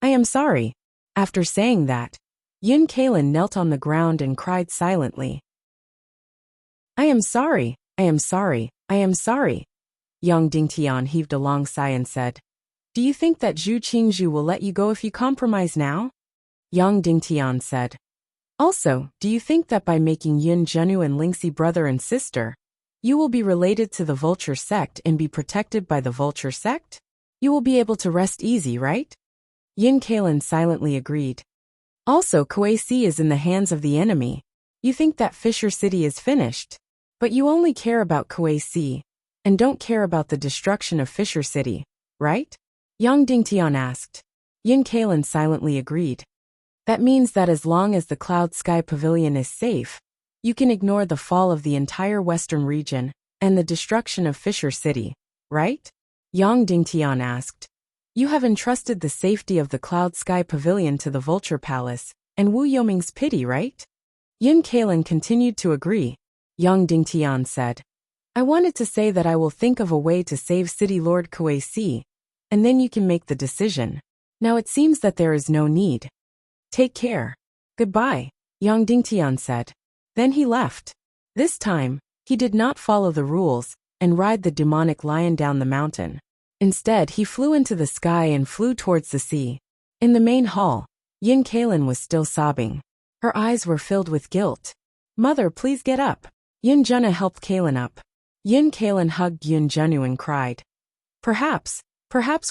I am sorry. After saying that, Yin Kalin knelt on the ground and cried silently. I am sorry, I am sorry, I am sorry. Yang Dingtian heaved a long sigh and said, Do you think that Zhu Qingzhu will let you go if you compromise now? Yang Dingtian said. Also, do you think that by making Yin Zhenu and Lingxi brother and sister, you will be related to the Vulture sect and be protected by the Vulture sect? You will be able to rest easy, right? Yin Kalin silently agreed. Also, Kuei-Si is in the hands of the enemy. You think that Fisher City is finished, but you only care about Kuei-Si, and don't care about the destruction of Fisher City, right? Yang Dingtian asked. Yin Kalin silently agreed. That means that as long as the Cloud Sky Pavilion is safe, you can ignore the fall of the entire Western region and the destruction of Fisher City, right? Yang Dingtian asked. You have entrusted the safety of the Cloud Sky Pavilion to the Vulture Palace and Wu Yoming's pity, right? Yin Kalin continued to agree. Yang Dingtian said. I wanted to say that I will think of a way to save City Lord Kuei-Si, and then you can make the decision. Now it seems that there is no need. Take care. Goodbye, Yang Dingtian said. Then he left. This time, he did not follow the rules and ride the demonic lion down the mountain. Instead, he flew into the sky and flew towards the sea. In the main hall, Yin Kalin was still sobbing. Her eyes were filled with guilt. Mother, please get up. Yun Junna helped Kaylin up. Yin Kaylin hugged Yun Junnu and cried. Perhaps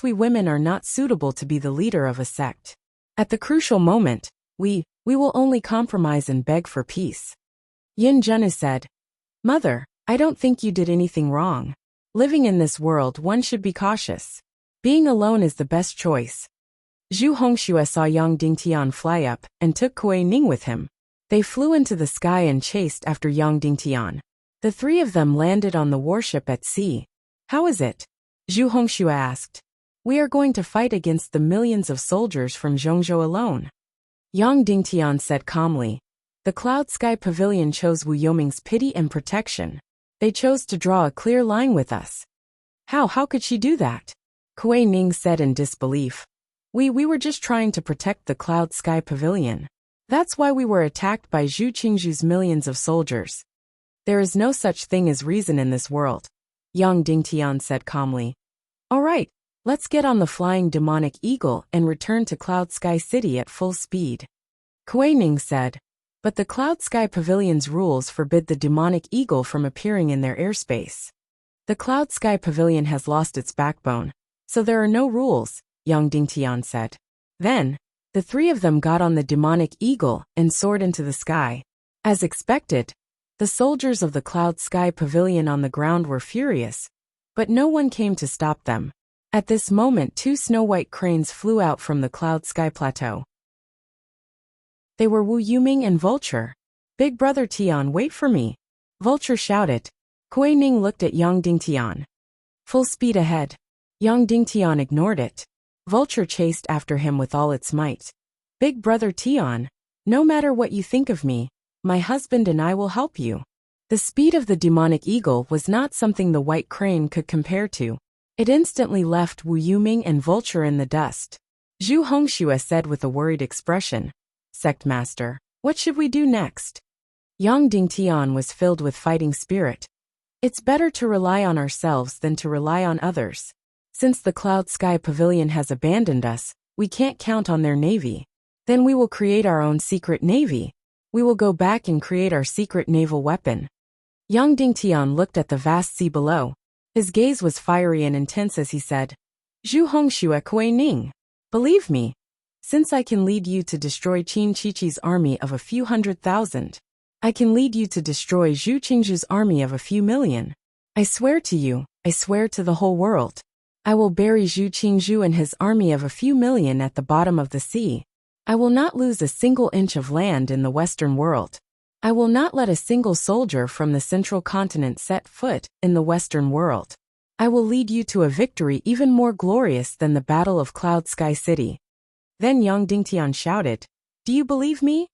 we women are not suitable to be the leader of a sect. At the crucial moment, we will only compromise and beg for peace. Yin Junna said, Mother, I don't think you did anything wrong. Living in this world, one should be cautious. Being alone is the best choice. Zhu Hongxue saw Yang Dingtian fly up and took Kuei Ning with him. They flew into the sky and chased after Yang Dingtian. The three of them landed on the warship at sea. How is it? Zhu Hongxue asked. We are going to fight against the millions of soldiers from Zhongzhou alone. Yang Dingtian said calmly. The Cloud Sky Pavilion chose Wu Yoming's pity and protection. They chose to draw a clear line with us. How could she do that? Kuei Ning said in disbelief. We were just trying to protect the Cloud Sky Pavilion. That's why we were attacked by Zhu Qingzhu's millions of soldiers. There is no such thing as reason in this world, Yang Dingtian said calmly. All right, let's get on the flying demonic eagle and return to Cloud Sky City at full speed. Kuei Ning said. But the Cloud Sky Pavilion's rules forbid the demonic eagle from appearing in their airspace. The Cloud Sky Pavilion has lost its backbone, so there are no rules, Yang Dingtian said. Then, the three of them got on the demonic eagle and soared into the sky. As expected, the soldiers of the Cloud Sky Pavilion on the ground were furious, but no one came to stop them. At this moment, two snow-white cranes flew out from the Cloud Sky Plateau. They were Wu Yuming and Vulture. Big brother Tian, wait for me. Vulture shouted. Kuei Ning looked at Yang Dingtian. Full speed ahead. Yang Dingtian ignored it. Vulture chased after him with all its might. Big brother Tian, no matter what you think of me, my husband and I will help you. The speed of the demonic eagle was not something the white crane could compare to. It instantly left Wu Yuming and Vulture in the dust. Zhu Hongxue said with a worried expression. Sect Master, what should we do next? Yang Dingtian was filled with fighting spirit. It's better to rely on ourselves than to rely on others. Since the Cloud Sky Pavilion has abandoned us, we can't count on their navy. Then we will create our own secret navy. We will go back and create our secret naval weapon. Yang Dingtian looked at the vast sea below. His gaze was fiery and intense as he said, Zhu Hongxue Kuei Ning, believe me. Since I can lead you to destroy Qin Chichi's army of a few 100,000, I can lead you to destroy Zhu Qingzhu's army of a few million. I swear to you, I swear to the whole world. I will bury Zhu Qingzhu and his army of a few million at the bottom of the sea. I will not lose a single inch of land in the Western world. I will not let a single soldier from the central continent set foot in the Western world. I will lead you to a victory even more glorious than the Battle of Cloud Sky City. Then Yang Dingtian shouted, Do you believe me?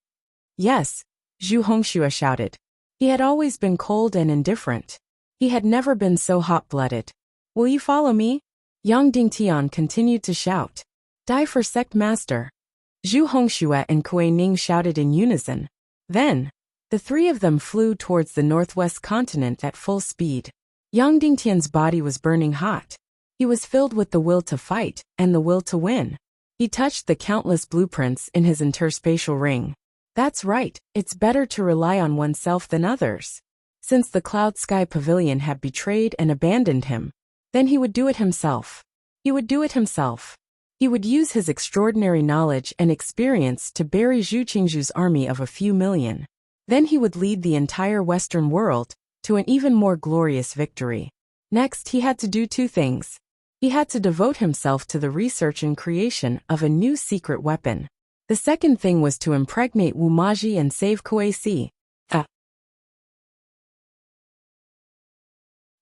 Yes, Zhu Hongxue shouted. He had always been cold and indifferent. He had never been so hot-blooded. Will you follow me? Yang Dingtian continued to shout. Die for Sect Master. Zhu Hongxue and Kuei Ning shouted in unison. Then, the three of them flew towards the northwest continent at full speed. Yang Dingtian's body was burning hot. He was filled with the will to fight and the will to win. He touched the countless blueprints in his interspatial ring. That's right, it's better to rely on oneself than others. Since the Cloud Sky Pavilion had betrayed and abandoned him, then he would do it himself. He would do it himself. He would use his extraordinary knowledge and experience to bury Zhu Qingzhu's army of a few million. Then he would lead the entire Western world to an even more glorious victory. Next, he had to do two things. He had to devote himself to the research and creation of a new secret weapon. The second thing was to impregnate Wu Maji and save Kuei Si.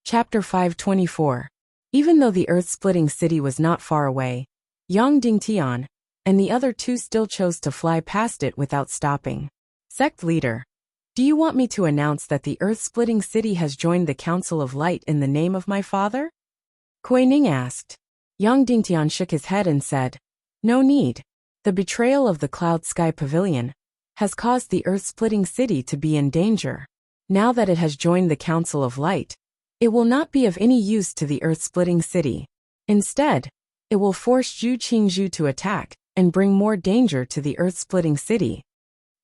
Chapter 524. Even though the earth-splitting city was not far away, Yang Dingtian and the other two still chose to fly past it without stopping. Sect Leader, do you want me to announce that the earth-splitting city has joined the Council of Light in the name of my father? Kuei Ning asked. Yang Dingtian shook his head and said, No need. The betrayal of the Cloud Sky Pavilion has caused the earth-splitting city to be in danger. Now that it has joined the Council of Light, it will not be of any use to the earth-splitting city. Instead, it will force Zhu Qingzhu to attack and bring more danger to the earth-splitting city.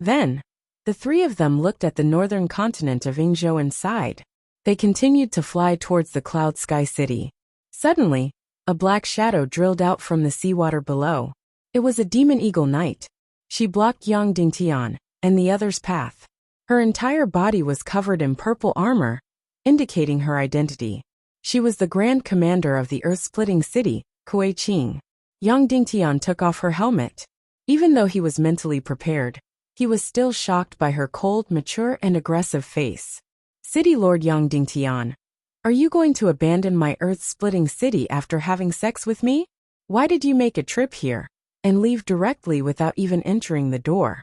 Then, the three of them looked at the northern continent of Yingzhou and sighed. They continued to fly towards the cloud sky city. Suddenly, a black shadow drilled out from the seawater below. It was a demon eagle knight. She blocked Yang Dingtian and the other's path. Her entire body was covered in purple armor, indicating her identity. She was the Grand Commander of the Earth-splitting city, Kuei Qing. Yang Dingtian took off her helmet. Even though he was mentally prepared, he was still shocked by her cold, mature, and aggressive face. City Lord Yang Dingtian, are you going to abandon my Earth-splitting city after having sex with me? Why did you make a trip here and leave directly without even entering the door?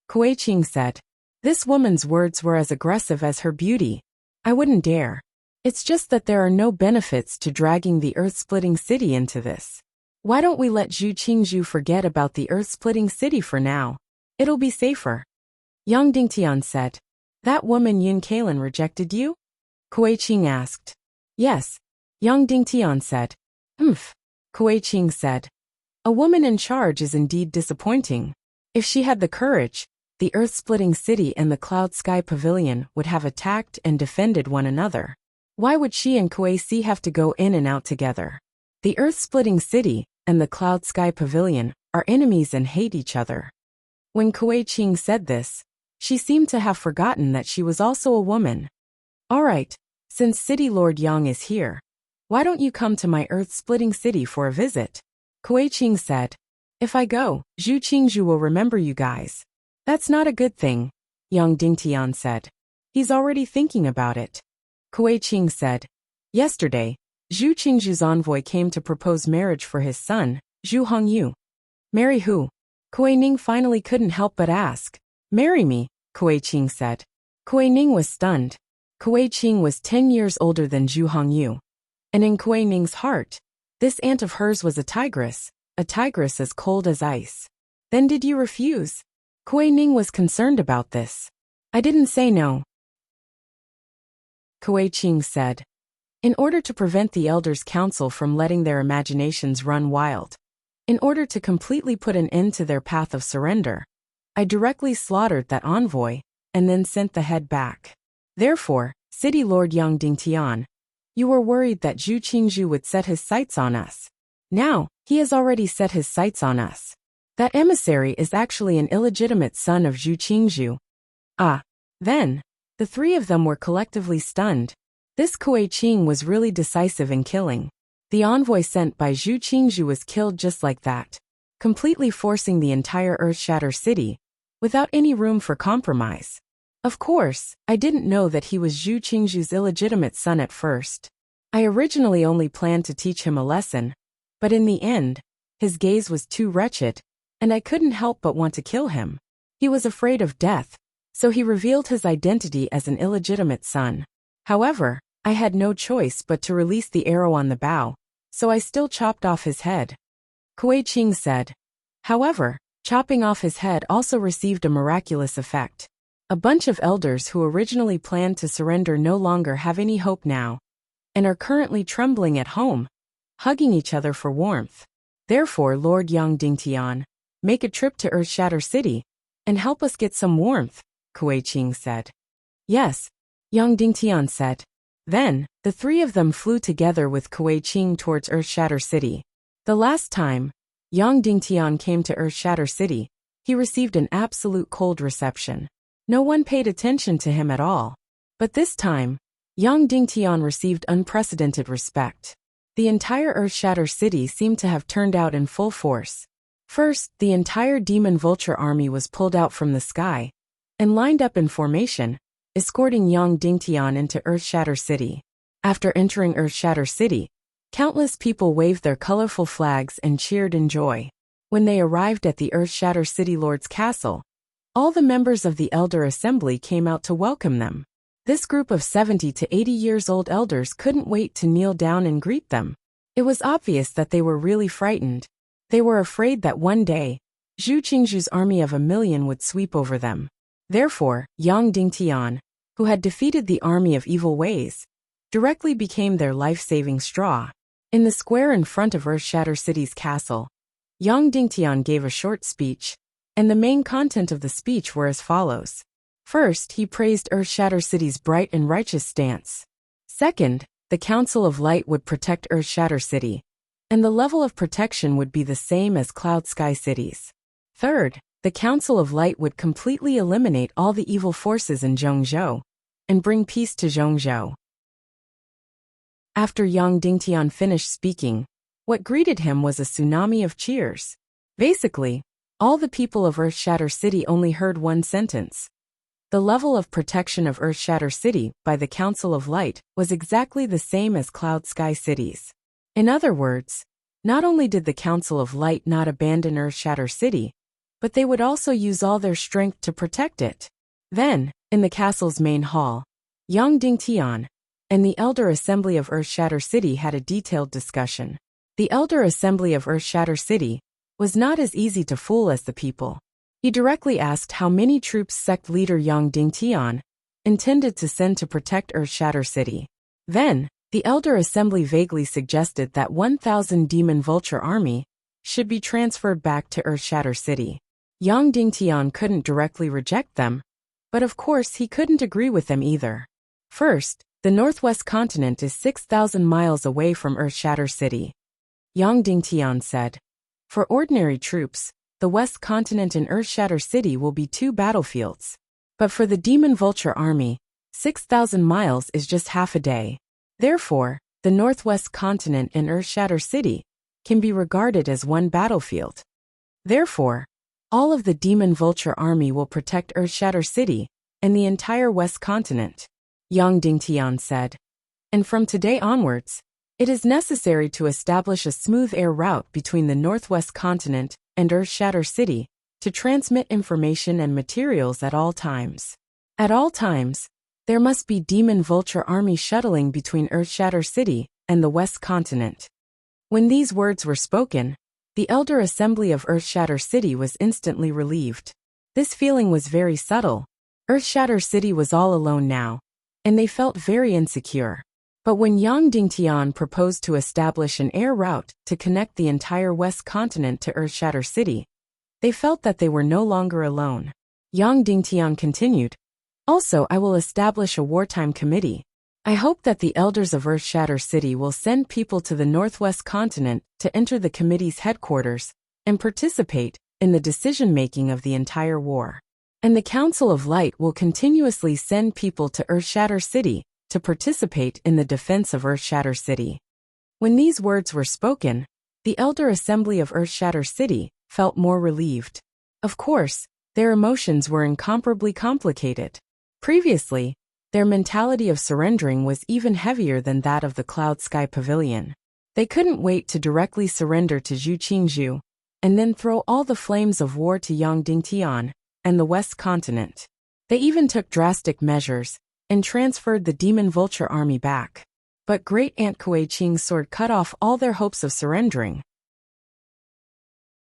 Kuei Qing said. This woman's words were as aggressive as her beauty. I wouldn't dare. It's just that there are no benefits to dragging the Earth-splitting city into this. Why don't we let Zhu Qingzhu forget about the Earth-splitting city for now? It'll be safer. Yang Dingtian said. That woman Yin Kailan rejected you? Kuei Qing asked. Yes. Yang Dingtian said. Kuei Qing said. A woman in charge is indeed disappointing. If she had the courage, the Earth-splitting city and the Cloud Sky Pavilion would have attacked and defended one another. Why would she and Kuei Si have to go in and out together? The Earth-splitting city and the Cloud Sky Pavilion are enemies and hate each other. When Kuei Qing said this, she seemed to have forgotten that she was also a woman. All right, since City Lord Yang is here, why don't you come to my Earth-splitting city for a visit? Kuei Qing said. If I go, Zhu Qingzhu will remember you guys. That's not a good thing, Yang Dingtian said. He's already thinking about it. Kuei Qing said. Yesterday, Zhu Qingzhu's envoy came to propose marriage for his son, Zhu Hongyu. Marry who? Kuei Ning finally couldn't help but ask. Marry me, Kuei Qing said. Kuei Ning was stunned. Kuei Qing was 10 years older than Zhu Hongyu. And in Kuei Ning's heart, this aunt of hers was a tigress as cold as ice. Then did you refuse? Kuei Ning was concerned about this. I didn't say no, Kuei Qing said. In order to prevent the Elders' Council from letting their imaginations run wild, in order to completely put an end to their path of surrender, I directly slaughtered that envoy and then sent the head back. Therefore, City Lord Yang Dingtian, you were worried that Zhu Qingzhu would set his sights on us. Now, he has already set his sights on us. That emissary is actually an illegitimate son of Zhu Qingzhu. Then, the three of them were collectively stunned. This Kuei Qing was really decisive in killing. The envoy sent by Zhu Qingzhu was killed just like that, completely forcing the entire Earthshatter city, without any room for compromise. Of course, I didn't know that he was Zhu Qingzhu's illegitimate son at first. I originally only planned to teach him a lesson, but in the end, his gaze was too wretched, and I couldn't help but want to kill him. He was afraid of death, so he revealed his identity as an illegitimate son. However, I had no choice but to release the arrow on the bow, so I still chopped off his head. Kuei Qing said. However, chopping off his head also received a miraculous effect. A bunch of elders who originally planned to surrender no longer have any hope now, and are currently trembling at home, hugging each other for warmth. Therefore, Lord Yang Dingtian, make a trip to Earthshatter City, and help us get some warmth, Kuei Qing said. Yes, Yang Dingtian said. Then, the three of them flew together with Kuei Qing towards Earthshatter City. The last time Yang Dingtian came to Earthshatter City, he received an absolute cold reception. No one paid attention to him at all. But this time, Yang Dingtian received unprecedented respect. The entire Earthshatter City seemed to have turned out in full force. First, the entire Demon Vulture army was pulled out from the sky and lined up in formation, escorting Yang Dingtian into Earthshatter City. After entering Earthshatter City, countless people waved their colorful flags and cheered in joy. When they arrived at the Earthshatter City Lord's castle, all the members of the Elder Assembly came out to welcome them. This group of 70 to 80 years old elders couldn't wait to kneel down and greet them. It was obvious that they were really frightened. They were afraid that one day, Zhu Qingzhu's army of 1,000,000 would sweep over them. Therefore, Yang Dingtian, who had defeated the army of evil ways, directly became their life-saving straw. In the square in front of Earthshatter City's castle, Yang Dingtian gave a short speech, and the main content of the speech were as follows. First, he praised Earthshatter City's bright and righteous stance. Second, the Council of Light would protect Earthshatter City, and the level of protection would be the same as Cloud Sky Cities. Third, the Council of Light would completely eliminate all the evil forces in Zhongzhou and bring peace to Zhongzhou. After Yang Dingtian finished speaking, what greeted him was a tsunami of cheers. Basically, all the people of Earthshatter City only heard one sentence. The level of protection of Earthshatter City by the Council of Light was exactly the same as Cloud Sky Cities. In other words, not only did the Council of Light not abandon Earthshatter City, but they would also use all their strength to protect it. Then, in the castle's main hall, Yang Dingtian and the Elder Assembly of Earthshatter City had a detailed discussion. The Elder Assembly of Earthshatter City was not as easy to fool as the people. He directly asked how many troops sect leader Yang Dingtian intended to send to protect Earthshatter City. Then, the Elder Assembly vaguely suggested that 1,000 Demon Vulture army should be transferred back to Earthshatter City. Yang Dingtian couldn't directly reject them, but of course he couldn't agree with them either. First, the Northwest continent is 6,000 miles away from Earthshatter City. Yang Dingtian said, for ordinary troops, the West continent and Earthshatter City will be 2 battlefields. But for the Demon Vulture army, 6,000 miles is just half a day. Therefore, the Northwest continent and Earthshatter City can be regarded as one battlefield. Therefore, all of the Demon Vulture army will protect Earthshatter City and the entire West continent, Yang Dingtian said. And from today onwards, it is necessary to establish a smooth air route between the Northwest continent and Earthshatter City to transmit information and materials at all times. At all times, there must be Demon Vulture army shuttling between Earthshatter City and the West continent. When these words were spoken, the Elder Assembly of Earthshatter City was instantly relieved. This feeling was very subtle. Earthshatter City was all alone now, and they felt very insecure. But when Yang Dingtian proposed to establish an air route to connect the entire West continent to Earthshatter City, they felt that they were no longer alone. Yang Dingtian continued, also, I will establish a wartime committee. I hope that the elders of Earthshatter City will send people to the Northwest continent to enter the committee's headquarters and participate in the decision-making of the entire war. And the Council of Light will continuously send people to Earthshatter City to participate in the defense of Earthshatter City. When these words were spoken, the Elder Assembly of Earthshatter City felt more relieved. Of course, their emotions were incomparably complicated. Previously, their mentality of surrendering was even heavier than that of the Cloud Sky Pavilion. They couldn't wait to directly surrender to Zhu Qingzhu, and then throw all the flames of war to Yang Dingtian and the West continent. They even took drastic measures and transferred the Demon Vulture army back. But Great Aunt Kuei Qing's sword cut off all their hopes of surrendering.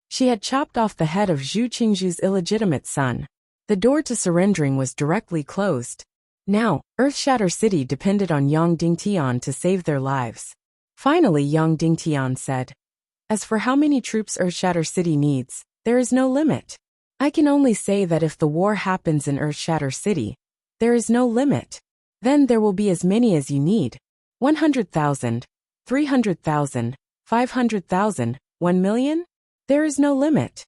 She had chopped off the head of Zhu Qingzhu's illegitimate son. The door to surrendering was directly closed. Now, Earthshatter City depended on Yang Dingtian to save their lives. Finally, Yang Dingtian said, as for how many troops Earthshatter City needs, there is no limit. I can only say that if the war happens in Earthshatter City, there is no limit. Then there will be as many as you need. 100,000, 300,000, 500,000, 1 million? There is no limit.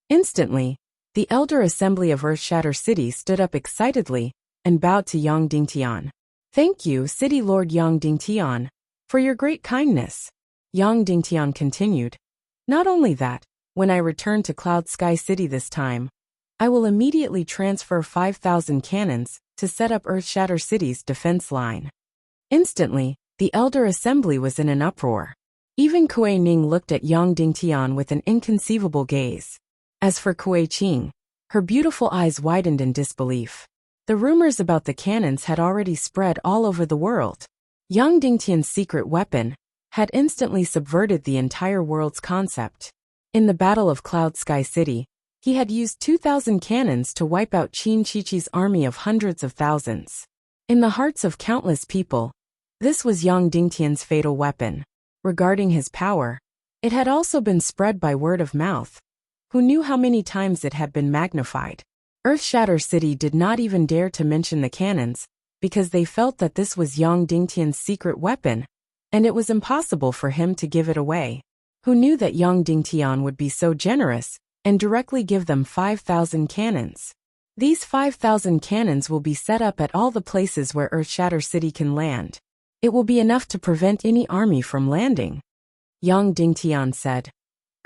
Instantly, the Elder Assembly of Earthshatter City stood up excitedly and bowed to Yang Dingtian. Thank you, City Lord Yang Dingtian, for your great kindness. Yang Dingtian continued. Not only that, when I return to Cloud Sky City this time, I will immediately transfer 5,000 cannons to set up Earthshatter City's defense line. Instantly, the Elder Assembly was in an uproar. Even Kuei Ning looked at Yang Dingtian with an inconceivable gaze. As for Kuei Qing, her beautiful eyes widened in disbelief. The rumors about the cannons had already spread all over the world. Yang Dingtian's secret weapon had instantly subverted the entire world's concept. In the Battle of Cloud Sky City, he had used 2,000 cannons to wipe out Qin Chichi's army of hundreds of thousands. In the hearts of countless people, this was Yang Dingtian's fatal weapon. Regarding his power, it had also been spread by word of mouth. Who knew how many times it had been magnified? Earthshatter City did not even dare to mention the cannons, because they felt that this was Yang Dingtian's secret weapon, and it was impossible for him to give it away. Who knew that Yang Dingtian would be so generous, and directly give them 5,000 cannons? These 5,000 cannons will be set up at all the places where Earthshatter City can land. It will be enough to prevent any army from landing. Yang Dingtian said.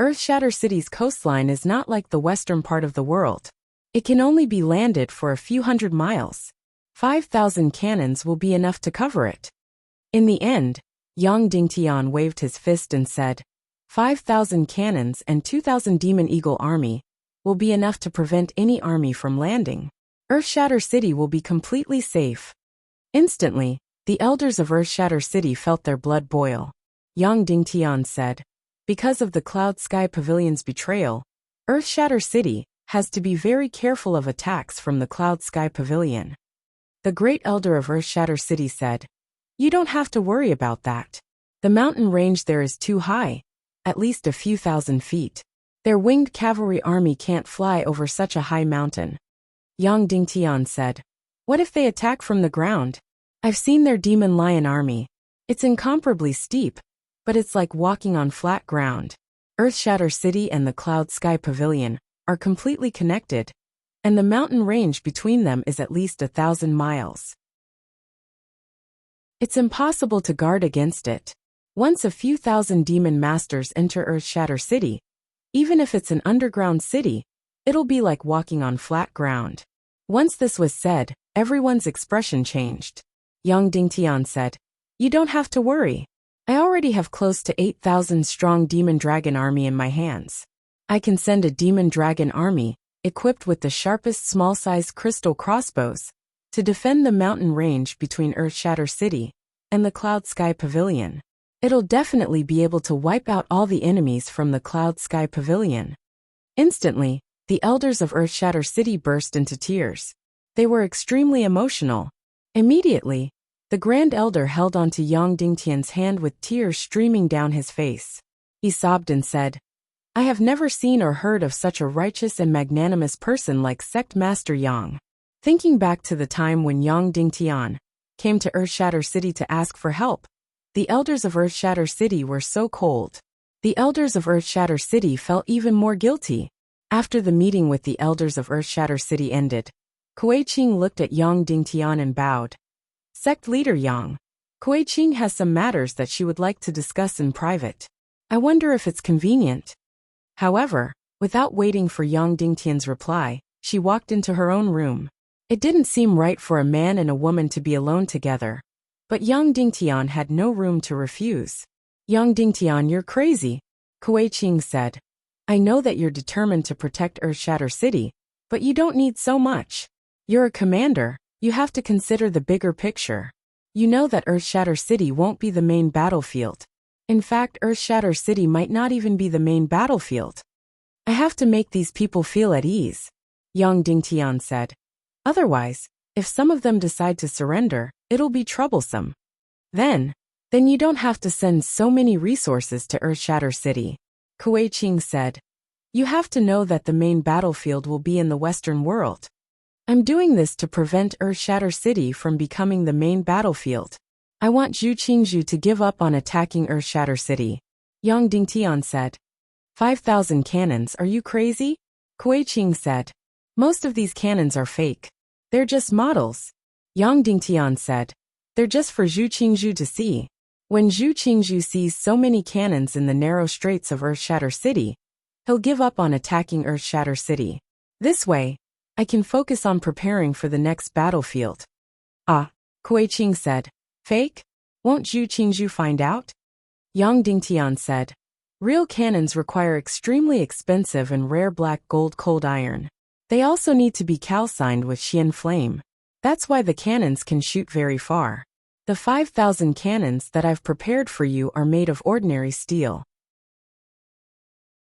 Earthshatter City's coastline is not like the western part of the world. It can only be landed for a few hundred miles. 5,000 cannons will be enough to cover it. In the end, Yang Dingtian waved his fist and said, 5,000 cannons and 2,000 Demon Eagle army will be enough to prevent any army from landing. Earthshatter City will be completely safe. Instantly, the elders of Earthshatter City felt their blood boil. Yang Dingtian said, because of the Cloud Sky Pavilion's betrayal, Earthshatter City has to be very careful of attacks from the Cloud Sky Pavilion. The great elder of Earthshatter City said, you don't have to worry about that. The mountain range there is too high, at least a few thousand feet. Their winged cavalry army can't fly over such a high mountain. Yang Dingtian said, what if they attack from the ground? I've seen their demon lion army. It's incomparably steep, but it's like walking on flat ground. Earthshatter City and the Cloud Sky Pavilion are completely connected, and the mountain range between them is at least 1,000 miles. It's impossible to guard against it. Once a few thousand demon masters enter Earthshatter City, even if it's an underground city, it'll be like walking on flat ground. Once this was said, everyone's expression changed. Yang Dingtian said, you don't have to worry. I already have close to 8,000 strong demon dragon army in my hands. I can send a demon dragon army, equipped with the sharpest small-sized crystal crossbows, to defend the mountain range between Earthshatter City and the Cloud Sky Pavilion. It'll definitely be able to wipe out all the enemies from the Cloud Sky Pavilion. Instantly, the elders of Earthshatter City burst into tears. They were extremely emotional. Immediately, the Grand Elder held onto Yang Dingtian's hand with tears streaming down his face. He sobbed and said, I have never seen or heard of such a righteous and magnanimous person like Sect Master Yang. Thinking back to the time when Yang Dingtian came to Earthshatter City to ask for help, the elders of Earthshatter City were so cold. The elders of Earthshatter City felt even more guilty. After the meeting with the elders of Earthshatter City ended, Kuei-Ching looked at Yang Dingtian and bowed. Sect leader Yang, Kuei-Ching has some matters that she would like to discuss in private. I wonder if it's convenient. However, without waiting for Yang Dingtian's reply, she walked into her own room. It didn't seem right for a man and a woman to be alone together. But Yang Dingtian had no room to refuse. Yang Dingtian, you're crazy, Kuei-Ching said. I know that you're determined to protect Earthshatter City, but you don't need so much. You're a commander, you have to consider the bigger picture. You know that Earthshatter City won't be the main battlefield. In fact, Earthshatter City might not even be the main battlefield. I have to make these people feel at ease, Yang Dingtian said. Otherwise, if some of them decide to surrender, it'll be troublesome. Then you don't have to send so many resources to Earthshatter City, Kuei-Ching said. You have to know that the main battlefield will be in the Western world. I'm doing this to prevent Earthshatter City from becoming the main battlefield. I want Zhu Qingzhu to give up on attacking Earthshatter City, Yang Dingtian said. 5,000 cannons, are you crazy? Kuei-Ching said. Most of these cannons are fake. They're just models. Yang Dingtian said. They're just for Zhu Qingzhu to see. When Zhu Qingzhu sees so many cannons in the narrow straits of Earthshatter City, he'll give up on attacking Earthshatter City. This way, I can focus on preparing for the next battlefield. Ah, Kuei-Ching said. Fake? Won't Zhu Qingzhu find out? Yang Dingtian said. Real cannons require extremely expensive and rare black gold cold iron. They also need to be calcined with Xian flame. That's why the cannons can shoot very far. The 5,000 cannons that I've prepared for you are made of ordinary steel.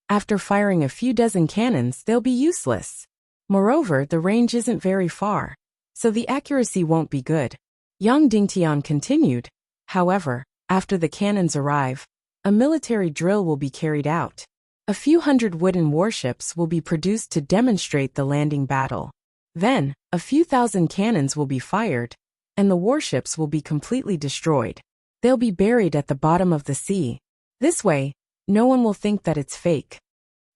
After firing a few dozen cannons, they'll be useless. Moreover, the range isn't very far, so the accuracy won't be good. Yang Dingtian continued. However, after the cannons arrive, a military drill will be carried out. A few hundred wooden warships will be produced to demonstrate the landing battle. Then, a few thousand cannons will be fired, and the warships will be completely destroyed. They'll be buried at the bottom of the sea. This way, no one will think that it's fake.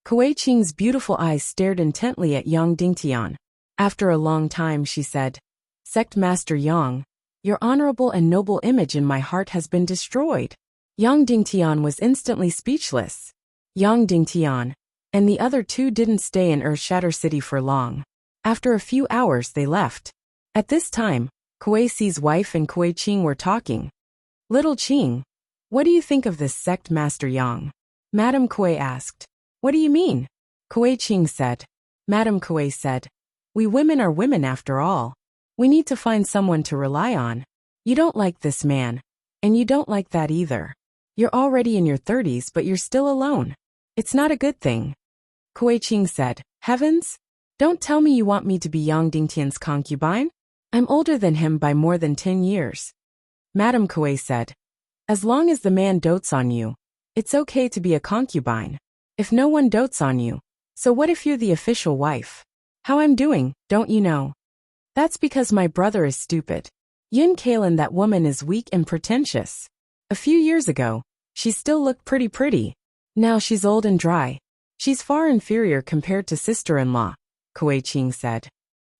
Kuei Qing's beautiful eyes stared intently at Yang Dingtian. After a long time she said, "Sect Master Yang, your honorable and noble image in my heart has been destroyed." Yang Dingtian was instantly speechless. Yang Dingtian and the other two didn't stay in Earthshatter City for long. After a few hours they left. At this time, Kuei Ci's wife and Kuei Qing were talking. "Little Qing, what do you think of this sect, Master Yang?" Madame Kuei asked. "What do you mean?" Kuei Qing said. Madame Kuei said, "We women are women after all. We need to find someone to rely on. You don't like this man, and you don't like that either. You're already in your 30s but you're still alone. It's not a good thing." Kuei Qing said, "Heavens? Don't tell me you want me to be Yang Dingtian's concubine? I'm older than him by more than 10 years. Madame Kuei said, "As long as the man dotes on you, it's okay to be a concubine. If no one dotes on you, so what if you're the official wife? How I'm doing, don't you know? That's because my brother is stupid. Yin Kalen, that woman is weak and pretentious. A few years ago, she still looked pretty. Now she's old and dry. She's far inferior compared to sister-in-law," Kuei Qing said.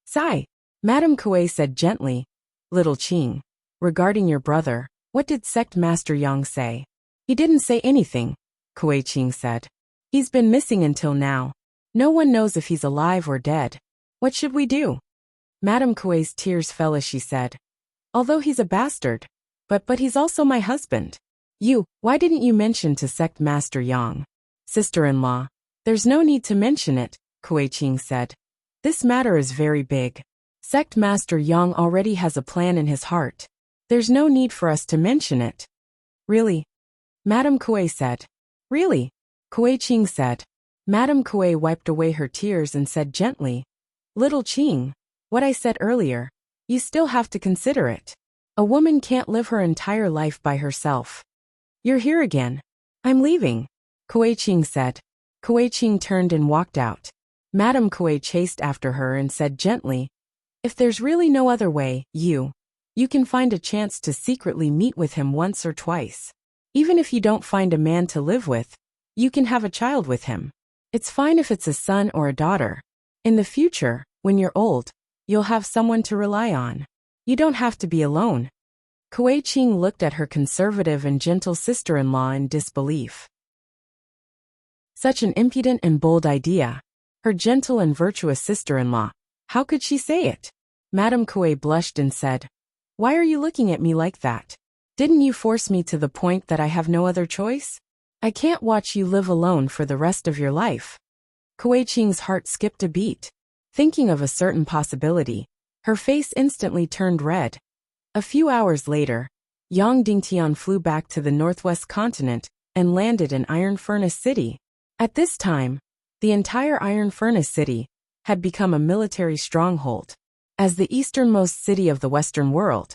"Sigh." Madame Kuei said gently, "Little Qing, regarding your brother, what did Sect Master Yang say?" "He didn't say anything," Kuei Qing said. "He's been missing until now. No one knows if he's alive or dead. What should we do?" Madame Kuei's tears fell as she said, "Although he's a bastard, but he's also my husband. Why didn't you mention to Sect Master Yang?" "Sister-in-law, there's no need to mention it," Kuei Qing said. "This matter is very big. Sect Master Yang already has a plan in his heart. There's no need for us to mention it." "Really?" Madame Kuei said. "Really?" Kuei Qing said. Madame Kuei wiped away her tears and said gently, "Little Qing, what I said earlier, you still have to consider it. A woman can't live her entire life by herself." "You're here again. I'm leaving," Kuei Qing said. Kuei Qing turned and walked out. Madame Kuei chased after her and said gently, "If there's really no other way, you can find a chance to secretly meet with him once or twice. Even if you don't find a man to live with, you can have a child with him. It's fine if it's a son or a daughter. In the future, when you're old, you'll have someone to rely on. You don't have to be alone." Kuei Qing looked at her conservative and gentle sister-in-law in disbelief. Such an impudent and bold idea. Her gentle and virtuous sister-in-law. How could she say it? Madame Kuei blushed and said, "Why are you looking at me like that? Didn't you force me to the point that I have no other choice? I can't watch you live alone for the rest of your life." Kuei Qing's heart skipped a beat. Thinking of a certain possibility, her face instantly turned red. A few hours later, Yang Dingtian flew back to the northwest continent and landed in Iron Furnace City. At this time, the entire Iron Furnace City had become a military stronghold. As the easternmost city of the Western world,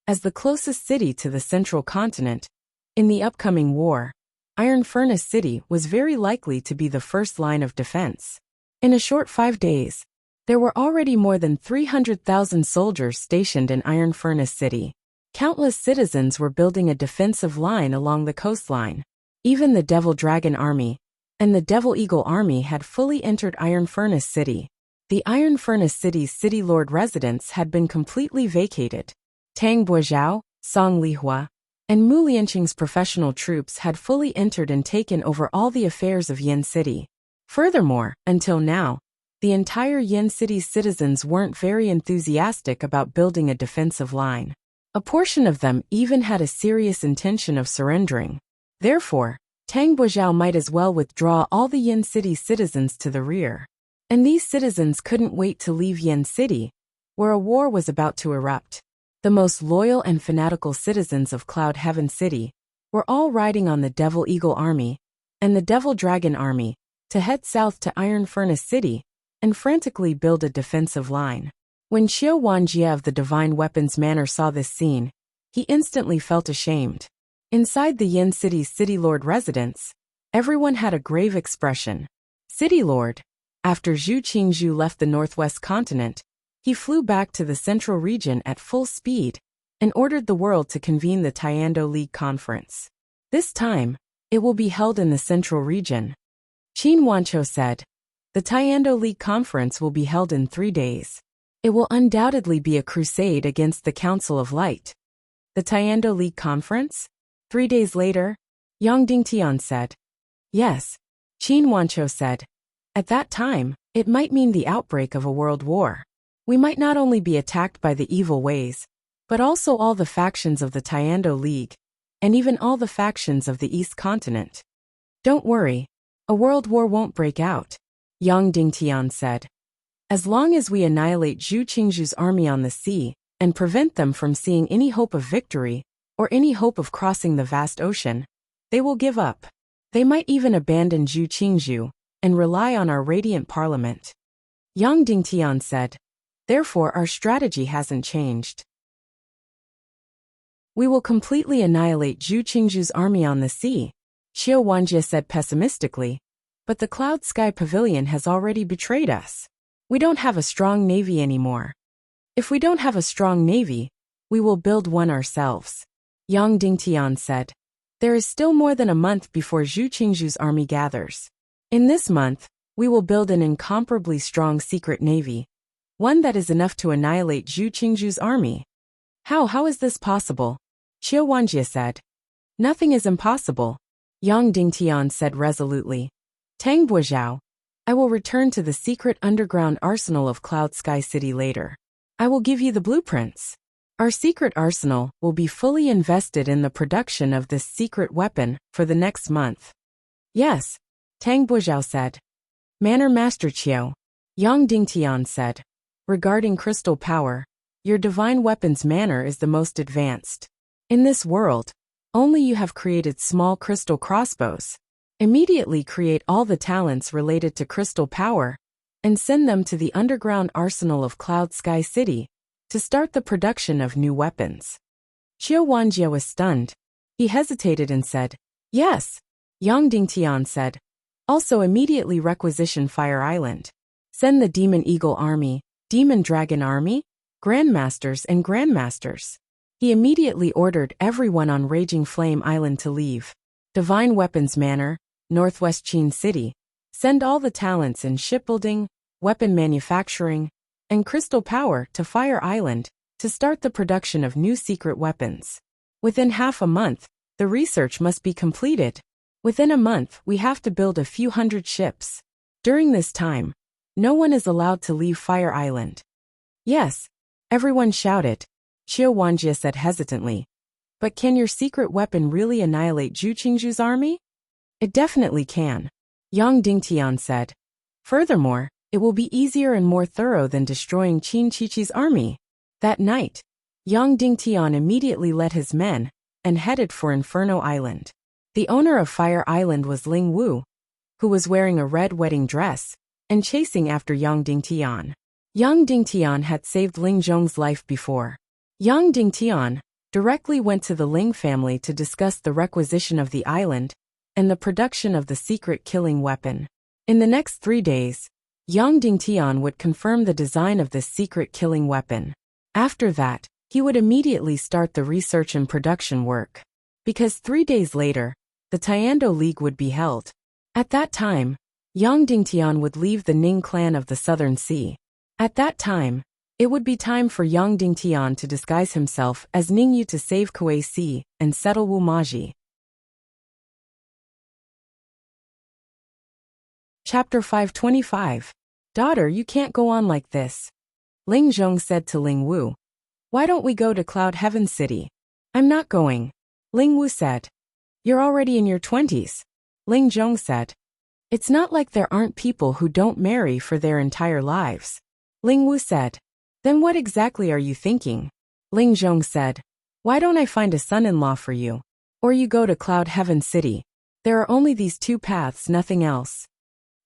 as the closest city to the central continent, in the upcoming war, Iron Furnace City was very likely to be the first line of defense. In a short 5 days, there were already more than 300,000 soldiers stationed in Iron Furnace City. Countless citizens were building a defensive line along the coastline. Even the Devil Dragon Army and the Devil Eagle Army had fully entered Iron Furnace City. The Iron Furnace City's city lord residence had been completely vacated. Tang Buozhao, Song Lihua, and Mu Lianqing's professional troops had fully entered and taken over all the affairs of Yin City. Furthermore, until now, the entire Yin City's citizens weren't very enthusiastic about building a defensive line. A portion of them even had a serious intention of surrendering. Therefore, Tang Buozhao might as well withdraw all the Yin City citizens to the rear. And these citizens couldn't wait to leave Yin City, where a war was about to erupt. The most loyal and fanatical citizens of Cloud Heaven City were all riding on the Devil Eagle Army and the Devil Dragon Army to head south to Iron Furnace City and frantically build a defensive line. When Xiao Wanjie of the Divine Weapons Manor saw this scene, he instantly felt ashamed. Inside the Yin City's city lord residence, Everyone had a grave expression. City Lord. After Zhu Qingzhu left the northwest continent, he flew back to the central region at full speed and ordered the world to convene the Taekwondo League Conference. This time, it will be held in the central region. Qin Wanqiu said, the Taekwondo League Conference will be held in 3 days. It will undoubtedly be a crusade against the Council of Light. The Taekwondo League Conference? 3 days later, Yang Dingtian said. Yes, Qin Wanqiu said. At that time, it might mean the outbreak of a world war. We might not only be attacked by the evil ways, but also all the factions of the Taekwondo League, and even all the factions of the East Continent. Don't worry, a world war won't break out, Yang Dingtian said. As long as we annihilate Zhu Qingzhu's army on the sea, and prevent them from seeing any hope of victory, or any hope of crossing the vast ocean, they will give up. They might even abandon Zhu Qingzhu, and rely on our radiant parliament. Yang Dingtian said. Therefore our strategy hasn't changed. We will completely annihilate Zhu Qingzhu's army on the sea, Xiao Wanjie said pessimistically. But the Cloud Sky Pavilion has already betrayed us. We don't have a strong navy anymore. If we don't have a strong navy, we will build one ourselves, Yang Dingtian said. There is still more than a month before Zhu Qingzhu's army gathers. In this month, we will build an incomparably strong secret navy, one that is enough to annihilate Zhu Qingzhu's army. How is this possible? Xiao Wanjie said. Nothing is impossible, Yang Dingtian said resolutely. Tang Buozhao, I will return to the secret underground arsenal of Cloud Sky City later. I will give you the blueprints. Our secret arsenal will be fully invested in the production of this secret weapon for the next month. Yes, Tang Buozhao said. Manor Master Qiao, Yang Dingtian said. Regarding crystal power, your divine weapon's manner is the most advanced. In this world, only you have created small crystal crossbows. Immediately create all the talents related to crystal power, and send them to the underground arsenal of Cloud Sky City, to start the production of new weapons. Xiao Wanjie was stunned. He hesitated and said, Yes. Yang Dingtian said. Also immediately requisition Fire Island. Send the Demon Eagle Army, Demon Dragon Army, Grandmasters and Grandmasters. He immediately ordered everyone on Raging Flame Island to leave. Divine Weapons Manor, Northwest Qin City. Send all the talents in shipbuilding, weapon manufacturing, and crystal power to Fire Island to start the production of new secret weapons. Within half a month, the research must be completed. Within a month, we have to build a few hundred ships. During this time, no one is allowed to leave Fire Island. Yes, everyone shouted. Xiao Wanjie said hesitantly. But can your secret weapon really annihilate Zhu Qingzhu's army? It definitely can, Yang Dingtian said. Furthermore, it will be easier and more thorough than destroying Qin Chichi's army. That night, Yang Dingtian immediately led his men and headed for Inferno Island. The owner of Fire Island was Ling Wu, who was wearing a red wedding dress and chasing after Yang Dingtian. Yang Dingtian had saved Ling Zhong's life before. Yang Dingtian directly went to the Ling family to discuss the requisition of the island and the production of the secret killing weapon. In the next 3 days, Yang Dingtian would confirm the design of this secret killing weapon. After that, he would immediately start the research and production work. Because 3 days later, the Taekwondo League would be held. At that time, Yang Dingtian would leave the Ning clan of the Southern Sea. At that time, it would be time for Yang Dingtian to disguise himself as Ningyu to save Kuei Sea and settle Wumaji. Chapter 525. Daughter, you can't go on like this. Ling Zhong said to Ling Wu. Why don't we go to Cloud Heaven City? I'm not going. Ling Wu said. You're already in your 20s. Ling Zhong said. It's not like there aren't people who don't marry for their entire lives. Ling Wu said. Then what exactly are you thinking? Ling Zhong said. Why don't I find a son-in-law for you? Or you go to Cloud Heaven City. There are only these 2 paths, nothing else.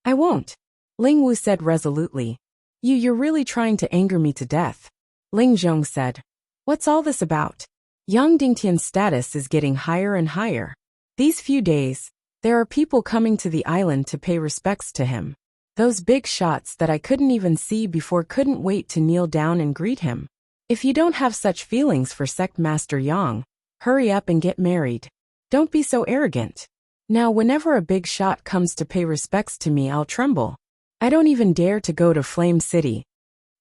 I won't. Ling Wu said resolutely. You're really trying to anger me to death. Ling Zhong said. What's all this about? Yang Dingtian's status is getting higher and higher. These few days, There are people coming to the island to pay respects to him. Those big shots that I couldn't even see before couldn't wait to kneel down and greet him. If you don't have such feelings for Sect Master Yang, hurry up and get married. Don't be so arrogant. Now whenever a big shot comes to pay respects to me, I'll tremble. I don't even dare to go to Flame City.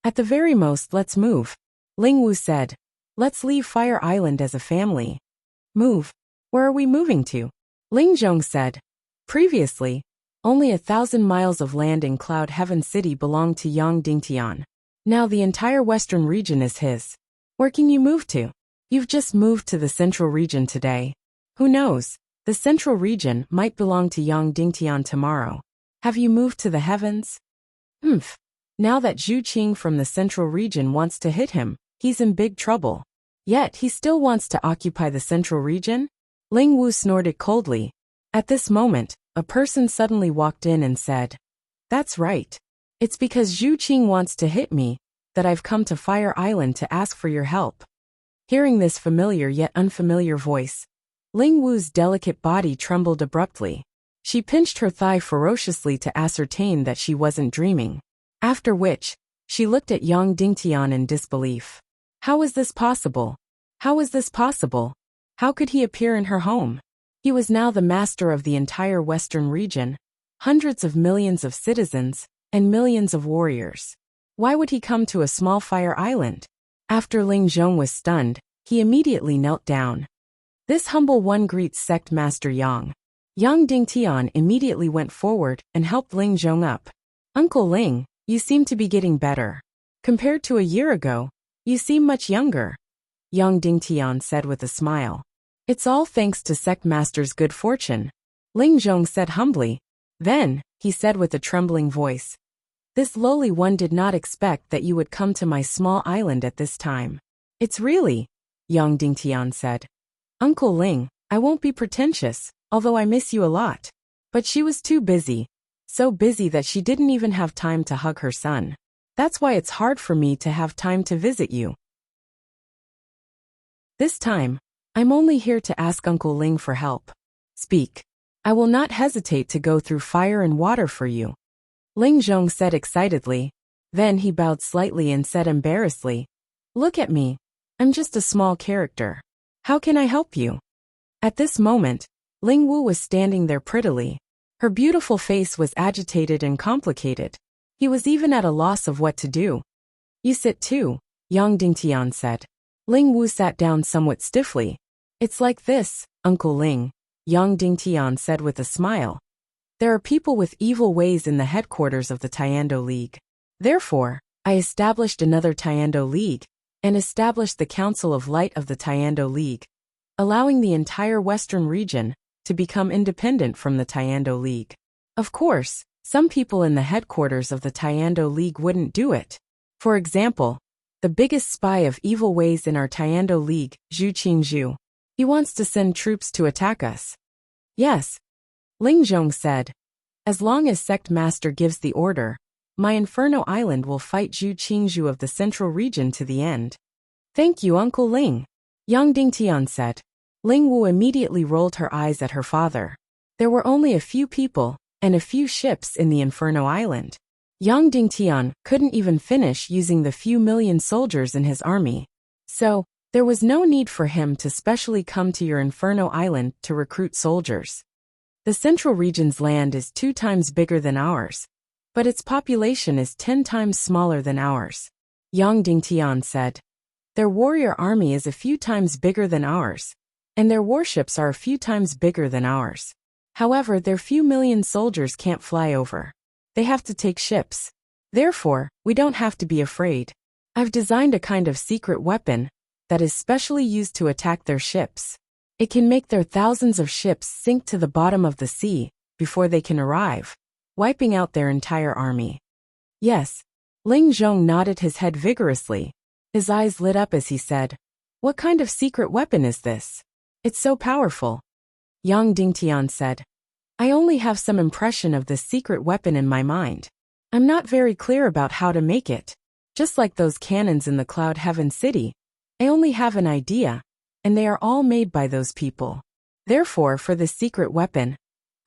At the very most, let's move. Ling Wu said. Let's leave Fire Island as a family. Move? Where are we moving to? Ling Zhong said. Previously, only 1,000 miles of land in Cloud Heaven City belonged to Yang Dingtian. Now the entire western region is his. Where can you move to? You've just moved to the central region today. Who knows? The central region might belong to Yang Dingtian tomorrow. Have you moved to the heavens? Now that Zhu Qing from the central region wants to hit him, he's in big trouble. Yet he still wants to occupy the central region? Ling Wu snorted coldly. At this moment, a person suddenly walked in and said, That's right. It's because Zhu Qing wants to hit me that I've come to Fire Island to ask for your help. Hearing this familiar yet unfamiliar voice, Ling Wu's delicate body trembled abruptly. She pinched her thigh ferociously to ascertain that she wasn't dreaming. After which, she looked at Yang Dingtian in disbelief. How was this possible? How was this possible? How could he appear in her home? He was now the master of the entire western region, hundreds of millions of citizens, and millions of warriors. Why would he come to a small fire island? After Ling Zhong was stunned, he immediately knelt down. This humble one greets Sect Master Yang. Yang Dingtian immediately went forward and helped Ling Zhong up. Uncle Ling, you seem to be getting better. Compared to a year ago, you seem much younger. Yang Dingtian said with a smile. It's all thanks to Sect Master's good fortune. Ling Zhong said humbly. Then, he said with a trembling voice. This lowly one did not expect that you would come to my small island at this time. It's really, Yang Dingtian said. Uncle Ling, I won't be pretentious, although I miss you a lot. But she was too busy. So busy that she didn't even have time to hug her son. That's why it's hard for me to have time to visit you. This time, I'm only here to ask Uncle Ling for help. Speak. I will not hesitate to go through fire and water for you. Ling Zhong said excitedly. Then he bowed slightly and said embarrassedly, Look at me. I'm just a small character. How can I help you? At this moment, Ling Wu was standing there prettily. Her beautiful face was agitated and complicated. He was even at a loss of what to do. You sit too, Yang Dingtian said. Ling Wu sat down somewhat stiffly. It's like this, Uncle Ling, Yang Dingtian said with a smile. There are people with evil ways in the headquarters of the Tiando League. Therefore, I established another Tiando League, and established the Council of Light of the Tiando League, allowing the entire western region to become independent from the Tiando League. Of course, some people in the headquarters of the Tiando League wouldn't do it. For example, the biggest spy of evil ways in our Tiando League, Zhu Qingzhu. He wants to send troops to attack us. Yes. Ling Zhong said. As long as Sect Master gives the order, my Inferno Island will fight Zhu Qingzhu of the central region to the end. Thank you, Uncle Ling, Yang Dingtian said. Ling Wu immediately rolled her eyes at her father. There were only a few people and a few ships in the Inferno Island. Yang Dingtian couldn't even finish using the few million soldiers in his army. So, there was no need for him to specially come to your Inferno Island to recruit soldiers. The central region's land is 2 times bigger than ours, but its population is 10 times smaller than ours. Yang Dingtian said. Their warrior army is a few times bigger than ours, and their warships are a few times bigger than ours. However, their few million soldiers can't fly over. They have to take ships. Therefore, we don't have to be afraid. I've designed a kind of secret weapon that is specially used to attack their ships. It can make their thousands of ships sink to the bottom of the sea before they can arrive, wiping out their entire army. Yes. Ling Zhong nodded his head vigorously. His eyes lit up as he said, What kind of secret weapon is this? It's so powerful. Yang Dingtian said. I only have some impression of this secret weapon in my mind. I'm not very clear about how to make it. Just like those cannons in the Cloud Heaven City, I only have an idea, and they are all made by those people. Therefore, for this secret weapon,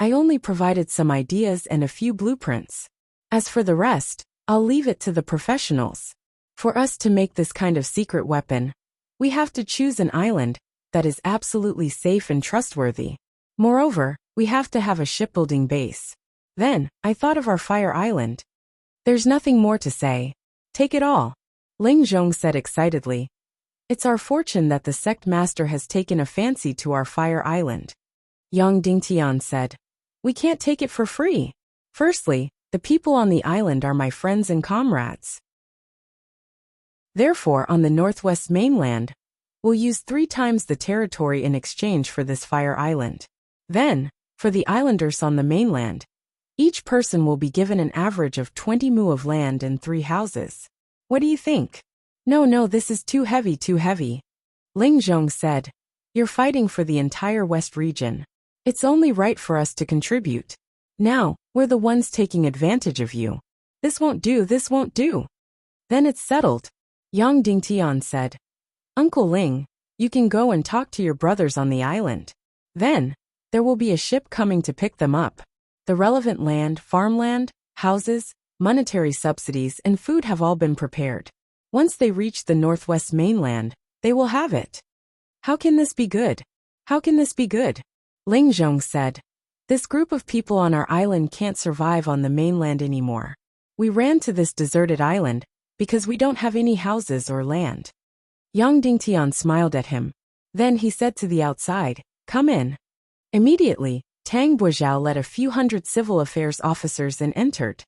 I only provided some ideas and a few blueprints. As for the rest, I'll leave it to the professionals. For us to make this kind of secret weapon, we have to choose an island that is absolutely safe and trustworthy. Moreover, we have to have a shipbuilding base. Then, I thought of our fire island. There's nothing more to say. Take it all. Ling Zhong said excitedly. It's our fortune that the sect master has taken a fancy to our fire island. Yang Dingtian said. We can't take it for free. Firstly, the people on the island are my friends and comrades. Therefore, on the northwest mainland, we'll use 3 times the territory in exchange for this fire island. Then, for the islanders on the mainland, each person will be given an average of 20 mu of land and 3 houses. What do you think? No, this is too heavy. Ling Zhong said. You're fighting for the entire west region. It's only right for us to contribute. Now, we're the ones taking advantage of you. This won't do. Then it's settled. Yang Dingtian said. Uncle Ling, you can go and talk to your brothers on the island. Then, there will be a ship coming to pick them up. The relevant land, farmland, houses, monetary subsidies, and food have all been prepared. Once they reach the northwest mainland, they will have it. How can this be good? Ling Zhong said. This group of people on our island can't survive on the mainland anymore. We ran to this deserted island because we don't have any houses or land. Yang Dingtian smiled at him. Then he said to the outside, Come in. Immediately, Tang Buizhao led a few hundred civil affairs officers and entered.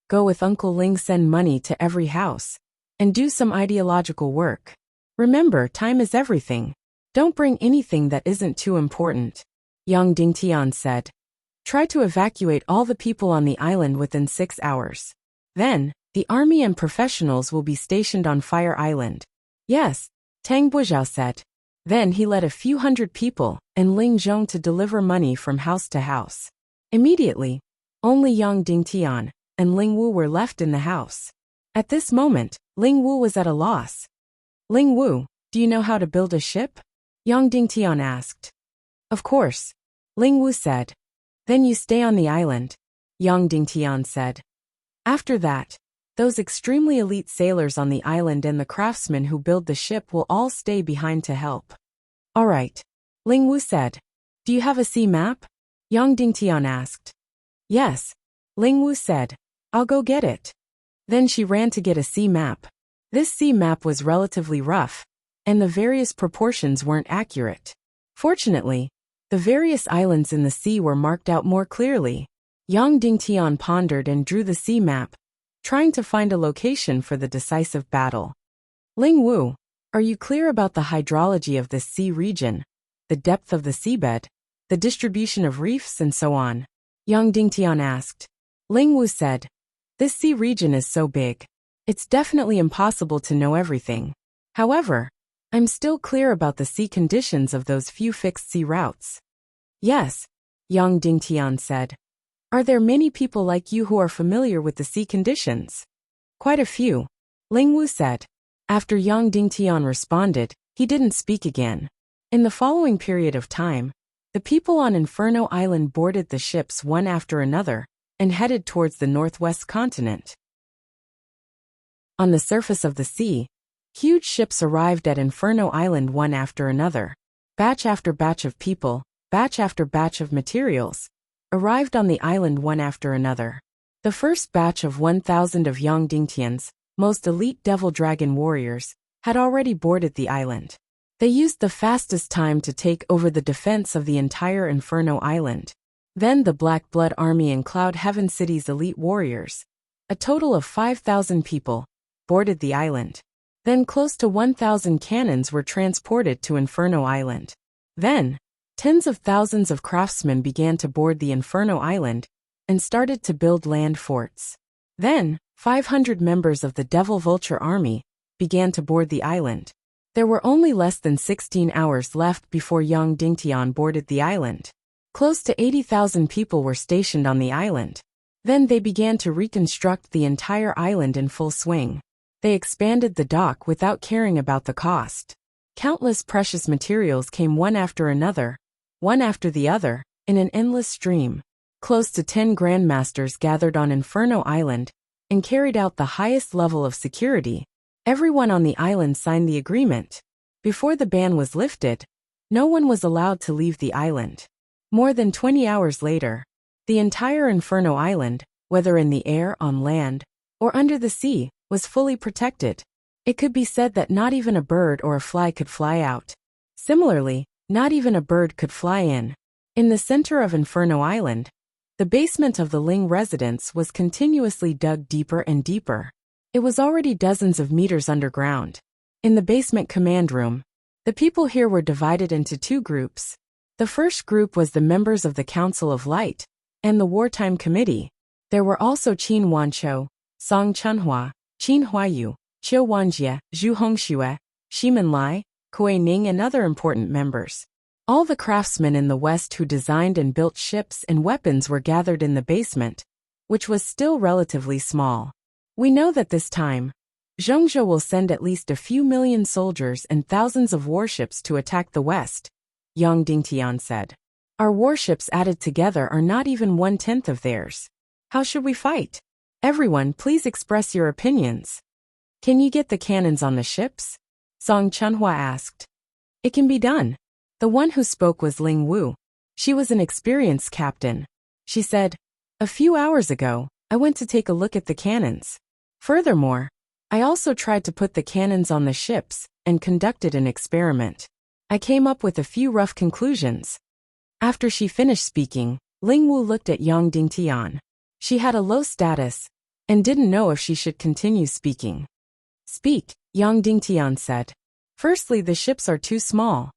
Go with Uncle Ling, send money to every house. And do some ideological work. Remember, time is everything. Don't bring anything that isn't too important. Yang Dingtian said. Try to evacuate all the people on the island within 6 hours. Then, the army and professionals will be stationed on Fire Island. Yes, Tang Buizhao said. Then he led a few hundred people and Ling Zhong to deliver money from house to house. Immediately, only Yang Dingtian and Ling Wu were left in the house. At this moment, Ling Wu was at a loss. Ling Wu, do you know how to build a ship? Yang Dingtian asked. Of course. Ling Wu said. Then you stay on the island. Yang Dingtian said. After that, those extremely elite sailors on the island and the craftsmen who build the ship will all stay behind to help. All right. Ling Wu said. Do you have a sea map? Yang Dingtian asked. Yes. Ling Wu said. I'll go get it. Then she ran to get a sea map. This sea map was relatively rough, and the various proportions weren't accurate. Fortunately, the various islands in the sea were marked out more clearly. Yang Dingtian pondered and drew the sea map, trying to find a location for the decisive battle. Ling Wu, are you clear about the hydrology of this sea region, the depth of the seabed, the distribution of reefs and so on? Yang Dingtian asked. Ling Wu said, this sea region is so big. It's definitely impossible to know everything. However, I'm still clear about the sea conditions of those few fixed sea routes. Yes, Yang Dingtian said. Are there many people like you who are familiar with the sea conditions? Quite a few, Ling Wu said. After Yang Dingtian responded, he didn't speak again. In the following period of time, the people on Inferno Island boarded the ships one after another and headed towards the northwest continent. On the surface of the sea, huge ships arrived at Inferno Island one after another. Batch after batch of people, batch after batch of materials, arrived on the island one after another. The first batch of 1,000 of Yang Dingtian's most elite devil dragon warriors had already boarded the island. They used the fastest time to take over the defense of the entire Inferno Island. Then the Black Blood Army and Cloud Heaven City's elite warriors, a total of 5,000 people, boarded the island. Then close to 1,000 cannons were transported to Inferno Island. Then, tens of thousands of craftsmen began to board the Inferno Island and started to build land forts. Then, 500 members of the Devil Vulture Army began to board the island. There were only less than 16 hours left before Yang Dingtian boarded the island. Close to 80,000 people were stationed on the island. Then they began to reconstruct the entire island in full swing. They expanded the dock without caring about the cost. Countless precious materials came one after the other, in an endless stream. Close to 10 grandmasters gathered on Inferno Island and carried out the highest level of security. Everyone on the island signed the agreement. Before the ban was lifted, no one was allowed to leave the island. More than 20 hours later, the entire Inferno Island, whether in the air, on land, or under the sea, was fully protected. It could be said that not even a bird or a fly could fly out. Similarly, not even a bird could fly in. In the center of Inferno Island, the basement of the Ling residence was continuously dug deeper and deeper. It was already dozens of meters underground. In the basement command room, the people here were divided into two groups. The first group was the members of the Council of Light and the Wartime Committee. There were also Qin Wanqiu, Song Chunhua, Qin Huayu, Qiu Wanjie, Zhu Hongxue, Ximen Lai, Kuei Ning and other important members. All the craftsmen in the West who designed and built ships and weapons were gathered in the basement, which was still relatively small. We know that this time, Zhengzhou will send at least a few million soldiers and thousands of warships to attack the West, Yang Dingtian said. Our warships added together are not even 1/10 of theirs. How should we fight? Everyone, please express your opinions. Can you get the cannons on the ships? Song Chunhua asked. It can be done. The one who spoke was Ling Wu. She was an experienced captain. She said, a few hours ago, I went to take a look at the cannons. Furthermore, I also tried to put the cannons on the ships and conducted an experiment. I came up with a few rough conclusions. After she finished speaking, Ling Wu looked at Yang Dingtian. She had a low status and didn't know if she should continue speaking. Speak, Yang Dingtian said. Firstly, the ships are too small.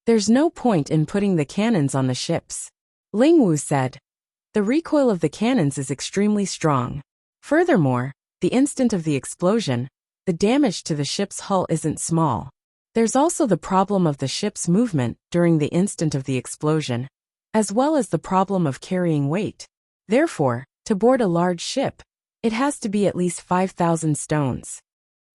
There's no point in putting the cannons on the ships. Ling Wu said. The recoil of the cannons is extremely strong. Furthermore, the instant of the explosion, the damage to the ship's hull isn't small. There's also the problem of the ship's movement during the instant of the explosion, as well as the problem of carrying weight. Therefore, to board a large ship, it has to be at least 5,000 stones.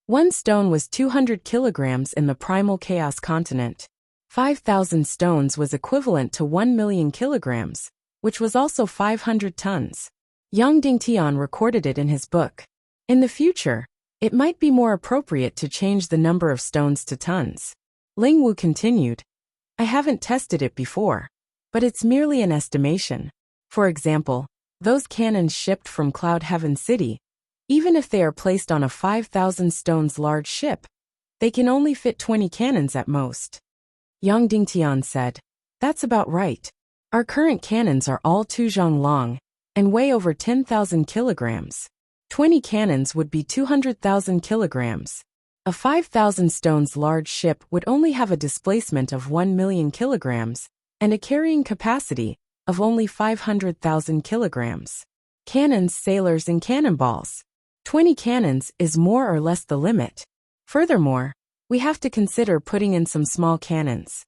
One stone was 200 kilograms in the primal chaos continent. 5,000 stones was equivalent to 1 million kilograms, which was also 500 tons. Yang Dingtian recorded it in his book. In the future, it might be more appropriate to change the number of stones to tons. Ling Wu continued. I haven't tested it before, but it's merely an estimation. For example, those cannons shipped from Cloud Heaven City, even if they are placed on a 5,000 stones large ship, they can only fit 20 cannons at most. Yang Dingtian said, that's about right. Our current cannons are all 2 zhang long and weigh over 10,000 kilograms. 20 cannons would be 200,000 kilograms. A 5,000 stones large ship would only have a displacement of 1 million kilograms and a carrying capacity of only 500,000 kilograms. Cannons, sailors, and cannonballs. 20 cannons is more or less the limit. Furthermore, we have to consider putting in some small cannons.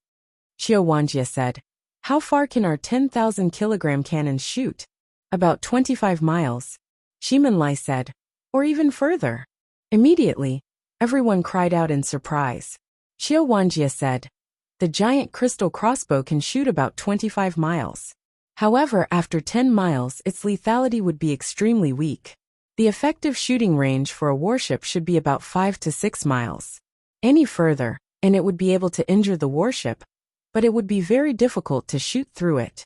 Qiu Wanjie said, how far can our 10,000 kilogram cannons shoot? About 25 miles. Ximen Lai said, or even further. Immediately, everyone cried out in surprise. Qiu Wanjie said, the giant crystal crossbow can shoot about 25 miles. However, after 10 miles, its lethality would be extremely weak. The effective shooting range for a warship should be about 5 to 6 miles. Any further, and it would be able to injure the warship, but it would be very difficult to shoot through it.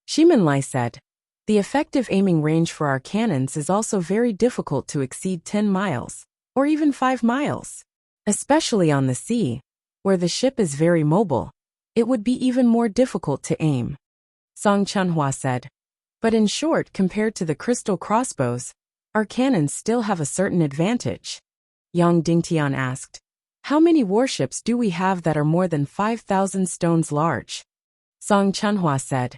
Ximen Lai said, the effective aiming range for our cannons is also very difficult to exceed 10 miles, or even 5 miles. Especially on the sea, where the ship is very mobile, it would be even more difficult to aim. Song Chunhua said, but in short, compared to the crystal crossbows, our cannons still have a certain advantage. Yang Dingtian asked, how many warships do we have that are more than 5,000 stones large? Song Chunhua said,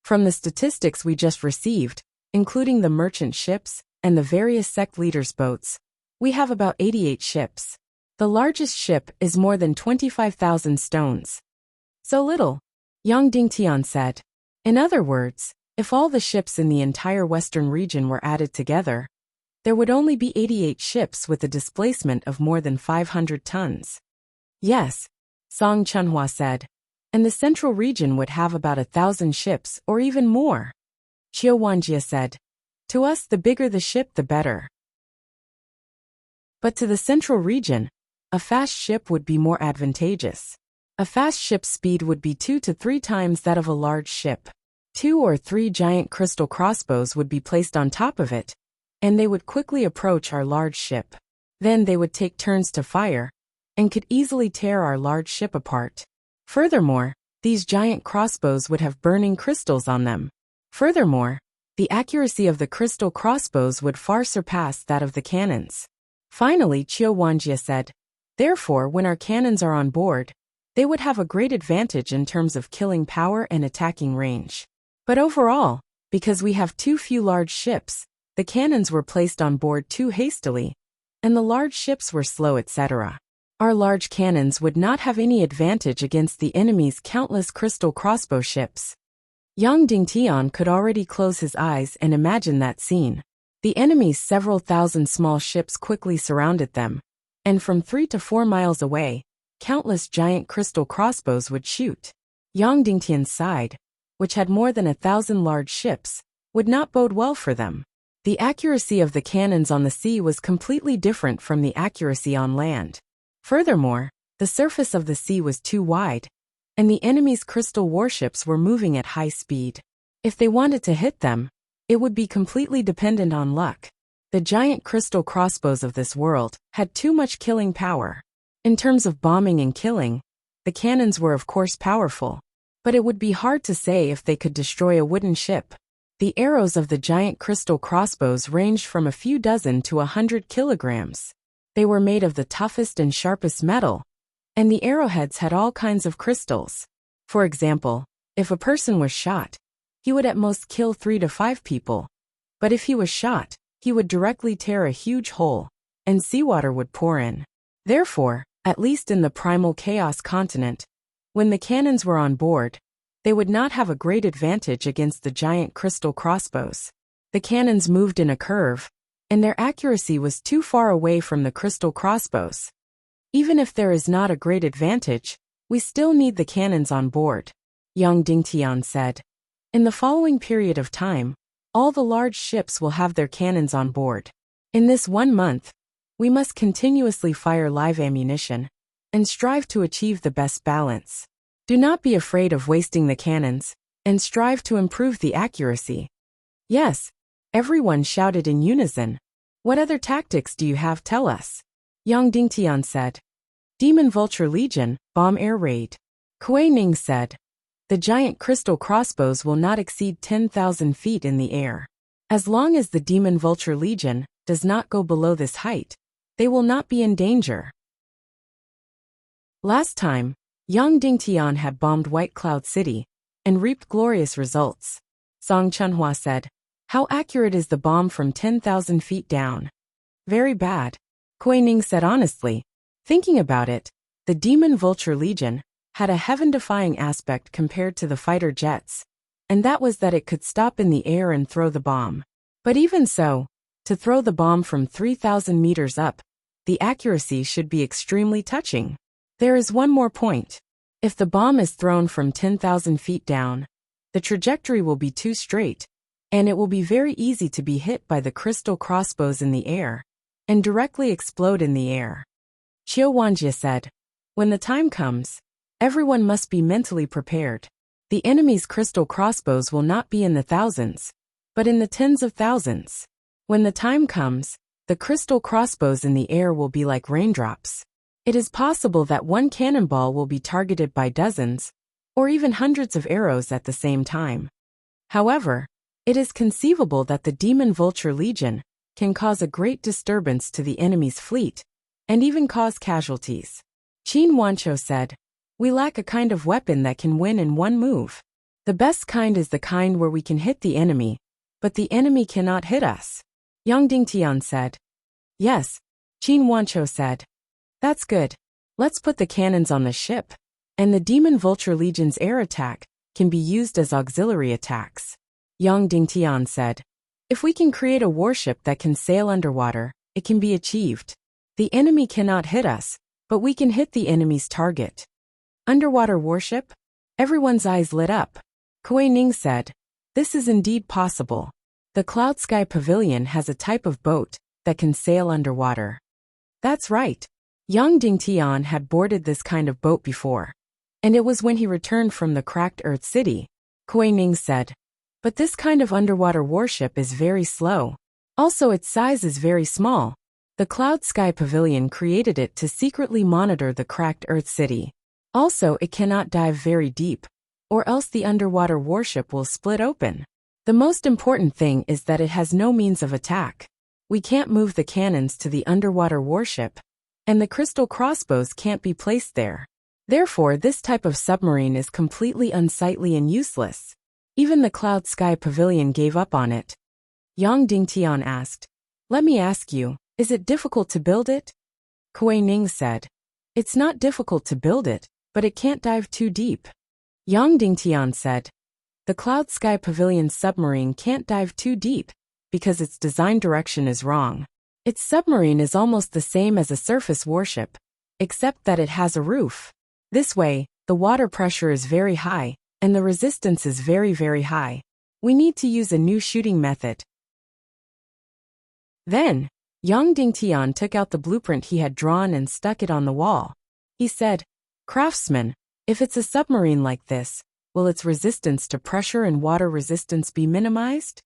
from the statistics we just received, including the merchant ships and the various sect leaders' boats, we have about 88 ships. The largest ship is more than 25,000 stones. So little, Yang Dingtian said. In other words, if all the ships in the entire western region were added together, there would only be 88 ships with a displacement of more than 500 tons. Yes, Song Chunhua said. and the central region would have about 1,000 ships or even more. Wuxia said, "To us, the bigger the ship, the better. But to the central region, a fast ship would be more advantageous. A fast ship's speed would be 2 to 3 times that of a large ship. 2 or 3 giant crystal crossbows would be placed on top of it, and they would quickly approach our large ship. Then they would take turns to fire, and could easily tear our large ship apart. Furthermore, these giant crossbows would have burning crystals on them. Furthermore, the accuracy of the crystal crossbows would far surpass that of the cannons." Finally, Wuxia said, "Therefore, when our cannons are on board, they would have a great advantage in terms of killing power and attacking range. But overall, because we have too few large ships, the cannons were placed on board too hastily, and the large ships were slow, etc. Our large cannons would not have any advantage against the enemy's countless crystal crossbow ships." Yang Dingtian could already close his eyes and imagine that scene. The enemy's several thousand small ships quickly surrounded them, and from 3 to 4 miles away, countless giant crystal crossbows would shoot. Yang Dingtian's side, which had more than 1,000 large ships, would not bode well for them. The accuracy of the cannons on the sea was completely different from the accuracy on land. Furthermore, the surface of the sea was too wide, and the enemy's crystal warships were moving at high speed. If they wanted to hit them, it would be completely dependent on luck. The giant crystal crossbows of this world had too much killing power. In terms of bombing and killing, the cannons were of course powerful, but it would be hard to say if they could destroy a wooden ship. The arrows of the giant crystal crossbows ranged from a few dozen to 100 kilograms. They were made of the toughest and sharpest metal, and the arrowheads had all kinds of crystals. For example, if a person was shot, he would at most kill 3 to 5 people. But if he was shot, he would directly tear a huge hole, and seawater would pour in. Therefore, at least in the primal chaos continent, when the cannons were on board, they would not have a great advantage against the giant crystal crossbows. The cannons moved in a curve, and their accuracy was too far away from the crystal crossbows. Even if there is not a great advantage, we still need the cannons on board, Yang Dingtian said. In the following period of time, all the large ships will have their cannons on board. In this 1 month, we must continuously fire live ammunition and strive to achieve the best balance. Do not be afraid of wasting the cannons, and strive to improve the accuracy. Yes, everyone shouted in unison. What other tactics do you have? Tell us. Yang Dingtian said. Demon Vulture Legion, Bomb Air Raid. Kuei Ning said. The giant crystal crossbows will not exceed 10,000 feet in the air. As long as the Demon Vulture Legion does not go below this height, they will not be in danger. Last time, Yang Dingtian had bombed White Cloud City and reaped glorious results. Song Chunhua said, "How accurate is the bomb from 10,000 feet down?" "Very bad," Kuei Ning said honestly. Thinking about it, the Demon Vulture Legion had a heaven-defying aspect compared to the fighter jets, and that was that it could stop in the air and throw the bomb. But even so, to throw the bomb from 3,000 meters up, the accuracy should be extremely touching. There is one more point. If the bomb is thrown from 10,000 feet down, the trajectory will be too straight, and it will be very easy to be hit by the crystal crossbows in the air, and directly explode in the air. Wuxia said, "When the time comes, everyone must be mentally prepared. The enemy's crystal crossbows will not be in the thousands, but in the tens of thousands. When the time comes, the crystal crossbows in the air will be like raindrops. It is possible that one cannonball will be targeted by dozens, or even hundreds of arrows at the same time. However, it is conceivable that the Demon Vulture Legion can cause a great disturbance to the enemy's fleet, and even cause casualties." Qin Wancho said, "We lack a kind of weapon that can win in one move. The best kind is the kind where we can hit the enemy, but the enemy cannot hit us." Yang Dingtian said. "Yes," Qin Wancho said. "That's good. Let's put the cannons on the ship, and the Demon Vulture Legion's air attack can be used as auxiliary attacks." Yang Dingtian said, "If we can create a warship that can sail underwater, it can be achieved. The enemy cannot hit us, but we can hit the enemy's target." "Underwater warship?" Everyone's eyes lit up. Kuei Ning said, "This is indeed possible. The Cloud Sky Pavilion has a type of boat that can sail underwater." That's right. Yang Dingtian had boarded this kind of boat before. And it was when he returned from the cracked Earth City. Kuei Ning said, "But this kind of underwater warship is very slow. Also, its size is very small. The Cloud Sky Pavilion created it to secretly monitor the cracked Earth City. Also, it cannot dive very deep, or else the underwater warship will split open. The most important thing is that it has no means of attack. We can't move the cannons to the underwater warship, and the crystal crossbows can't be placed there. Therefore, this type of submarine is completely unsightly and useless. Even the Cloud Sky Pavilion gave up on it." Yang Dingtian asked, "Let me ask you, is it difficult to build it?" Kuei Ning said, "It's not difficult to build it, but it can't dive too deep." Yang Dingtian said, "The Cloud Sky Pavilion submarine can't dive too deep because its design direction is wrong. Its submarine is almost the same as a surface warship, except that it has a roof. This way, the water pressure is very high, and the resistance is very, very high. We need to use a new shooting method." Then, Yang Dingtian took out the blueprint he had drawn and stuck it on the wall. He said, "Craftsman, if it's a submarine like this, will its resistance to pressure and water resistance be minimized?"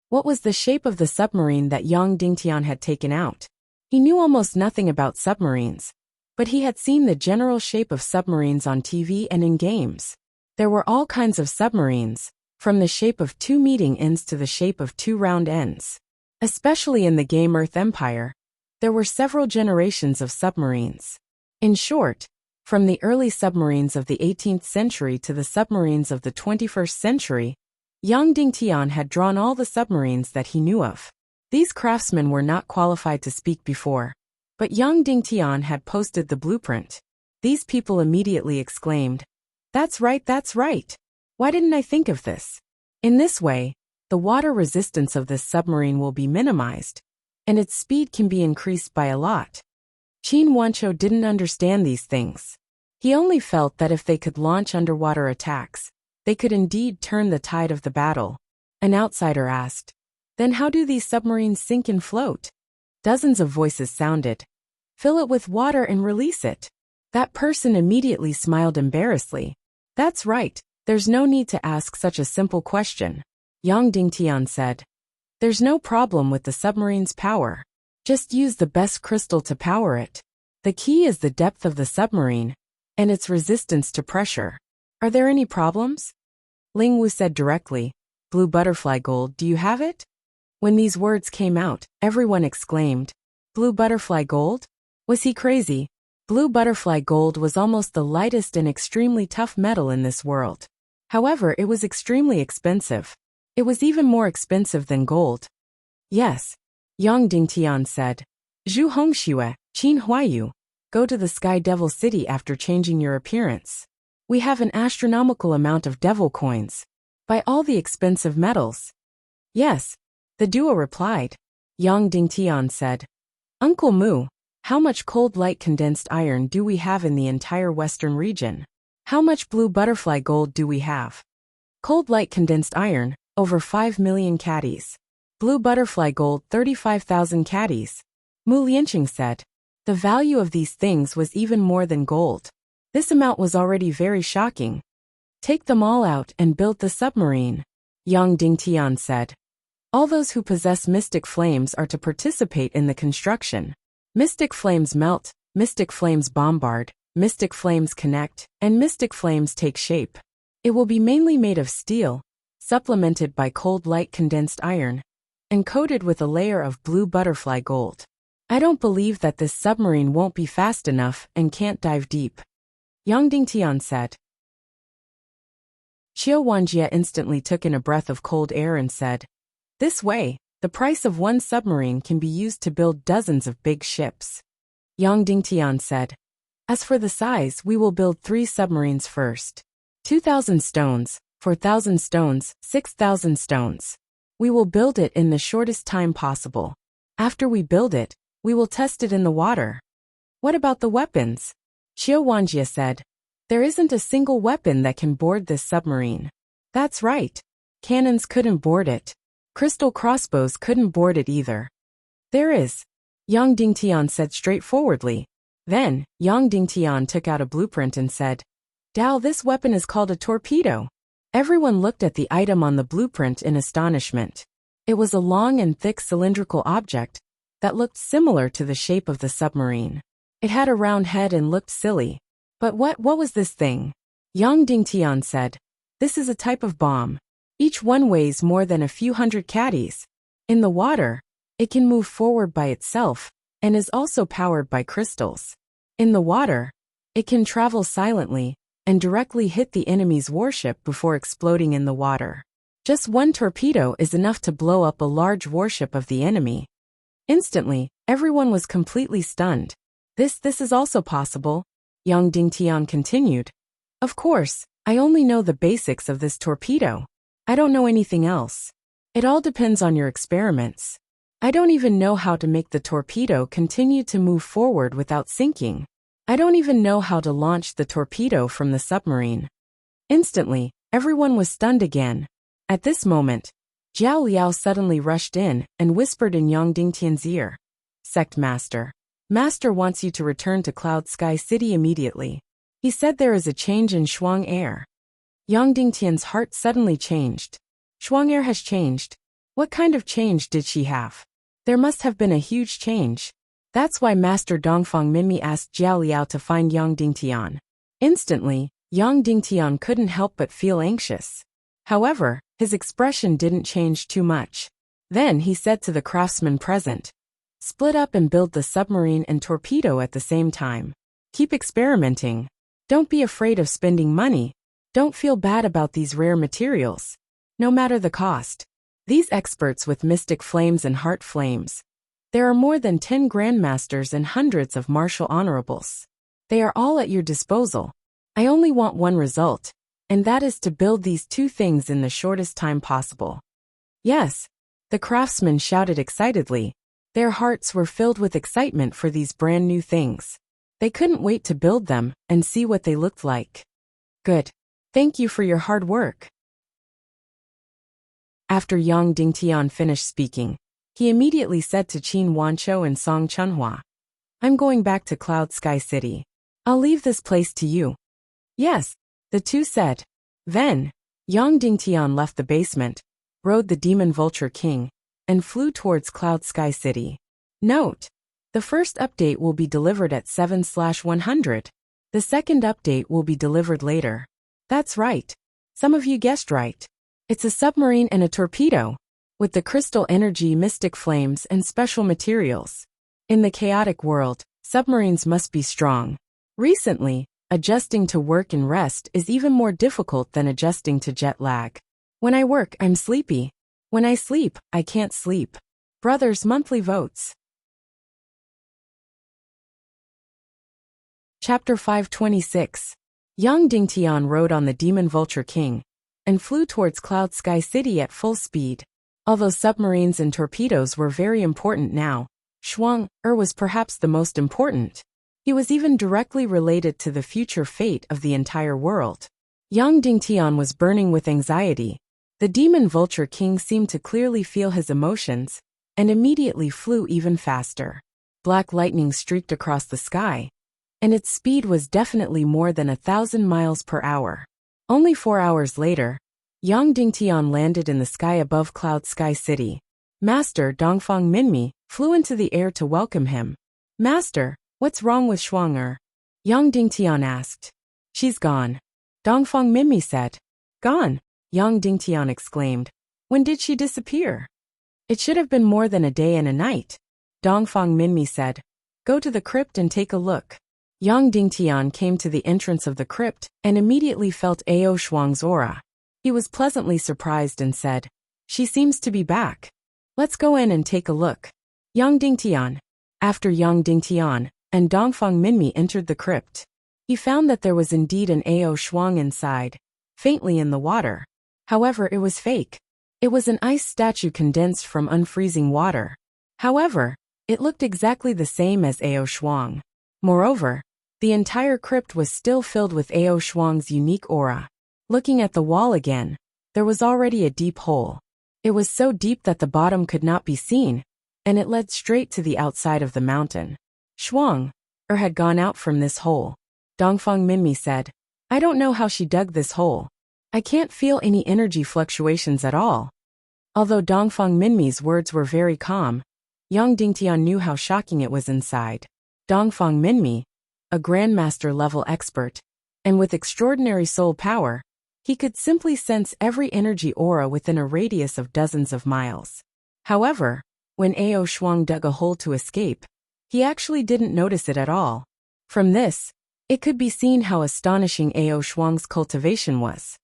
What was the shape of the submarine that Yang Dingtian had taken out? He knew almost nothing about submarines, but he had seen the general shape of submarines on TV and in games. There were all kinds of submarines, from the shape of 2 meeting ends to the shape of 2 round ends. Especially in the game Earth Empire, there were several generations of submarines. In short, from the early submarines of the 18th century to the submarines of the 21st century, Yang Dingtian had drawn all the submarines that he knew of. These craftsmen were not qualified to speak before, but Yang Dingtian had posted the blueprint. These people immediately exclaimed, "That's right, that's right! Why didn't I think of this?" In this way, the water resistance of this submarine will be minimized, and its speed can be increased by a lot. Qin Wancho didn't understand these things. He only felt that if they could launch underwater attacks, they could indeed turn the tide of the battle. An outsider asked, "Then how do these submarines sink and float?" Dozens of voices sounded. "Fill it with water and release it." That person immediately smiled embarrassedly. "That's right, there's no need to ask such a simple question." Yang Dingtian said, "There's no problem with the submarine's power. Just use the best crystal to power it. The key is the depth of the submarine and its resistance to pressure. Are there any problems?" Ling Wu said directly, "Blue butterfly gold, do you have it?" When these words came out, everyone exclaimed, "Blue butterfly gold? Was he crazy?" Blue butterfly gold was almost the lightest and extremely tough metal in this world. However, it was extremely expensive. It was even more expensive than gold. "Yes," Yang Dingtian said. "Zhu Hongxue, Qin Huayu, go to the Sky Devil City after changing your appearance. We have an astronomical amount of devil coins. Buy all the expensive metals." "Yes," the duo replied. Yang Dingtian said, "Uncle Mu, how much cold light condensed iron do we have in the entire western region? How much blue butterfly gold do we have?" "Cold light condensed iron, over 5 million caddies. Blue butterfly gold, 35,000 caddies." Mu Lianqing said. The value of these things was even more than gold. This amount was already very shocking. "Take them all out and build the submarine," Yang Dingtian said. "All those who possess mystic flames are to participate in the construction. Mystic flames melt, mystic flames bombard, mystic flames connect, and mystic flames take shape. It will be mainly made of steel, supplemented by cold light condensed iron, and coated with a layer of blue butterfly gold. I don't believe that this submarine won't be fast enough and can't dive deep," Yang Dingtian said. Qiu Wanjie instantly took in a breath of cold air and said, "This way, the price of one submarine can be used to build dozens of big ships." Yang Dingtian said, "As for the size, we will build 3 submarines first. 2,000 stones, 4,000 stones, 6,000 stones. We will build it in the shortest time possible. After we build it, we will test it in the water." "What about the weapons?" Qiu Wanjie said. There isn't a single weapon that can board this submarine. That's right. Cannons couldn't board it. Crystal crossbows couldn't board it either. There is, Yang Dingtian said straightforwardly. Then, Yang Dingtian took out a blueprint and said, Dao, this weapon is called a torpedo. Everyone looked at the item on the blueprint in astonishment. It was a long and thick cylindrical object that looked similar to the shape of the submarine. It had a round head and looked silly. But what was this thing? Yang Dingtian said, This is a type of bomb. Each one weighs more than a few hundred caddies. In the water, it can move forward by itself and is also powered by crystals. In the water, it can travel silently and directly hit the enemy's warship before exploding in the water. Just one torpedo is enough to blow up a large warship of the enemy. Instantly, everyone was completely stunned. This is also possible, Yang Dingtian continued. Of course, I only know the basics of this torpedo. I don't know anything else. It all depends on your experiments. I don't even know how to make the torpedo continue to move forward without sinking. I don't even know how to launch the torpedo from the submarine. Instantly, everyone was stunned again. At this moment, Jiao Liao suddenly rushed in and whispered in Yang Dingtian's ear. Sect Master. Master wants you to return to Cloud Sky City immediately. He said there is a change in Shuang Air. Yang Dingtian's heart suddenly changed. Shuang Air has changed. What kind of change did she have? There must have been a huge change. That's why Master Dongfang Minmi asked Jiao Liao to find Yang Dingtian. Instantly, Yang Dingtian couldn't help but feel anxious. However, his expression didn't change too much. Then he said to the craftsmen present, Split up and build the submarine and torpedo at the same time. Keep experimenting. Don't be afraid of spending money. Don't feel bad about these rare materials. No matter the cost. These experts with mystic flames and heart flames. There are more than 10 grandmasters and hundreds of martial honorables. They are all at your disposal. I only want one result, and that is to build these two things in the shortest time possible. Yes, the craftsmen shouted excitedly. Their hearts were filled with excitement for these brand new things. They couldn't wait to build them and see what they looked like. Good. Thank you for your hard work. After Yang Dingtian finished speaking, he immediately said to Qin Wanzhou and Song Chunhua, I'm going back to Cloud Sky City. I'll leave this place to you. Yes, the two said. Then, Yang Dingtian left the basement, rode the Demon Vulture King, and flew towards Cloud Sky City. Note: the first update will be delivered at 7/100. The second update will be delivered later. That's right. Some of you guessed right. It's a submarine and a torpedo, with the crystal energy, mystic flames, and special materials. In the chaotic world, submarines must be strong. Recently, adjusting to work and rest is even more difficult than adjusting to jet lag. When I work, I'm sleepy. When I sleep, I can't sleep. Brothers' monthly votes. Chapter 526. Yang Dingtian rode on the Demon Vulture King and flew towards Cloud Sky City at full speed. Although submarines and torpedoes were very important now, Shuang Er was perhaps the most important. He was even directly related to the future fate of the entire world. Yang Dingtian was burning with anxiety. The Demon Vulture King seemed to clearly feel his emotions and immediately flew even faster. Black lightning streaked across the sky, and its speed was definitely more than 1,000 miles per hour. Only 4 hours later, Yang Dingtian landed in the sky above Cloud Sky City. Master Dongfang Minmi flew into the air to welcome him. Master, what's wrong with Shuang Er? Yang Dingtian asked. She's gone. Dongfang Minmi said. Gone? Yang Dingtian exclaimed. When did she disappear? It should have been more than a day and a night. Dongfang Minmi said. Go to the crypt and take a look. Yang Dingtian came to the entrance of the crypt and immediately felt Ao Shuang's aura. He was pleasantly surprised and said, She seems to be back. Let's go in and take a look. Yang Dingtian. After Yang Dingtian and Dongfang Minmi entered the crypt, he found that there was indeed an Ao Shuang inside, faintly in the water. However, it was fake. It was an ice statue condensed from unfreezing water. However, it looked exactly the same as Ao Shuang. Moreover, The entire crypt was still filled with Ao Shuang's unique aura. Looking at the wall again, there was already a deep hole. It was so deep that the bottom could not be seen, and it led straight to the outside of the mountain. Shuang had gone out from this hole. Dongfang Minmi said, I don't know how she dug this hole. I can't feel any energy fluctuations at all. Although Dongfang Minmi's words were very calm, Yang Dingtian knew how shocking it was inside. Dongfang Minmi, a grandmaster-level expert, and with extraordinary soul power, he could simply sense every energy aura within a radius of dozens of miles. However, when Ao Shuang dug a hole to escape, he actually didn't notice it at all. From this, it could be seen how astonishing Ao Shuang's cultivation was.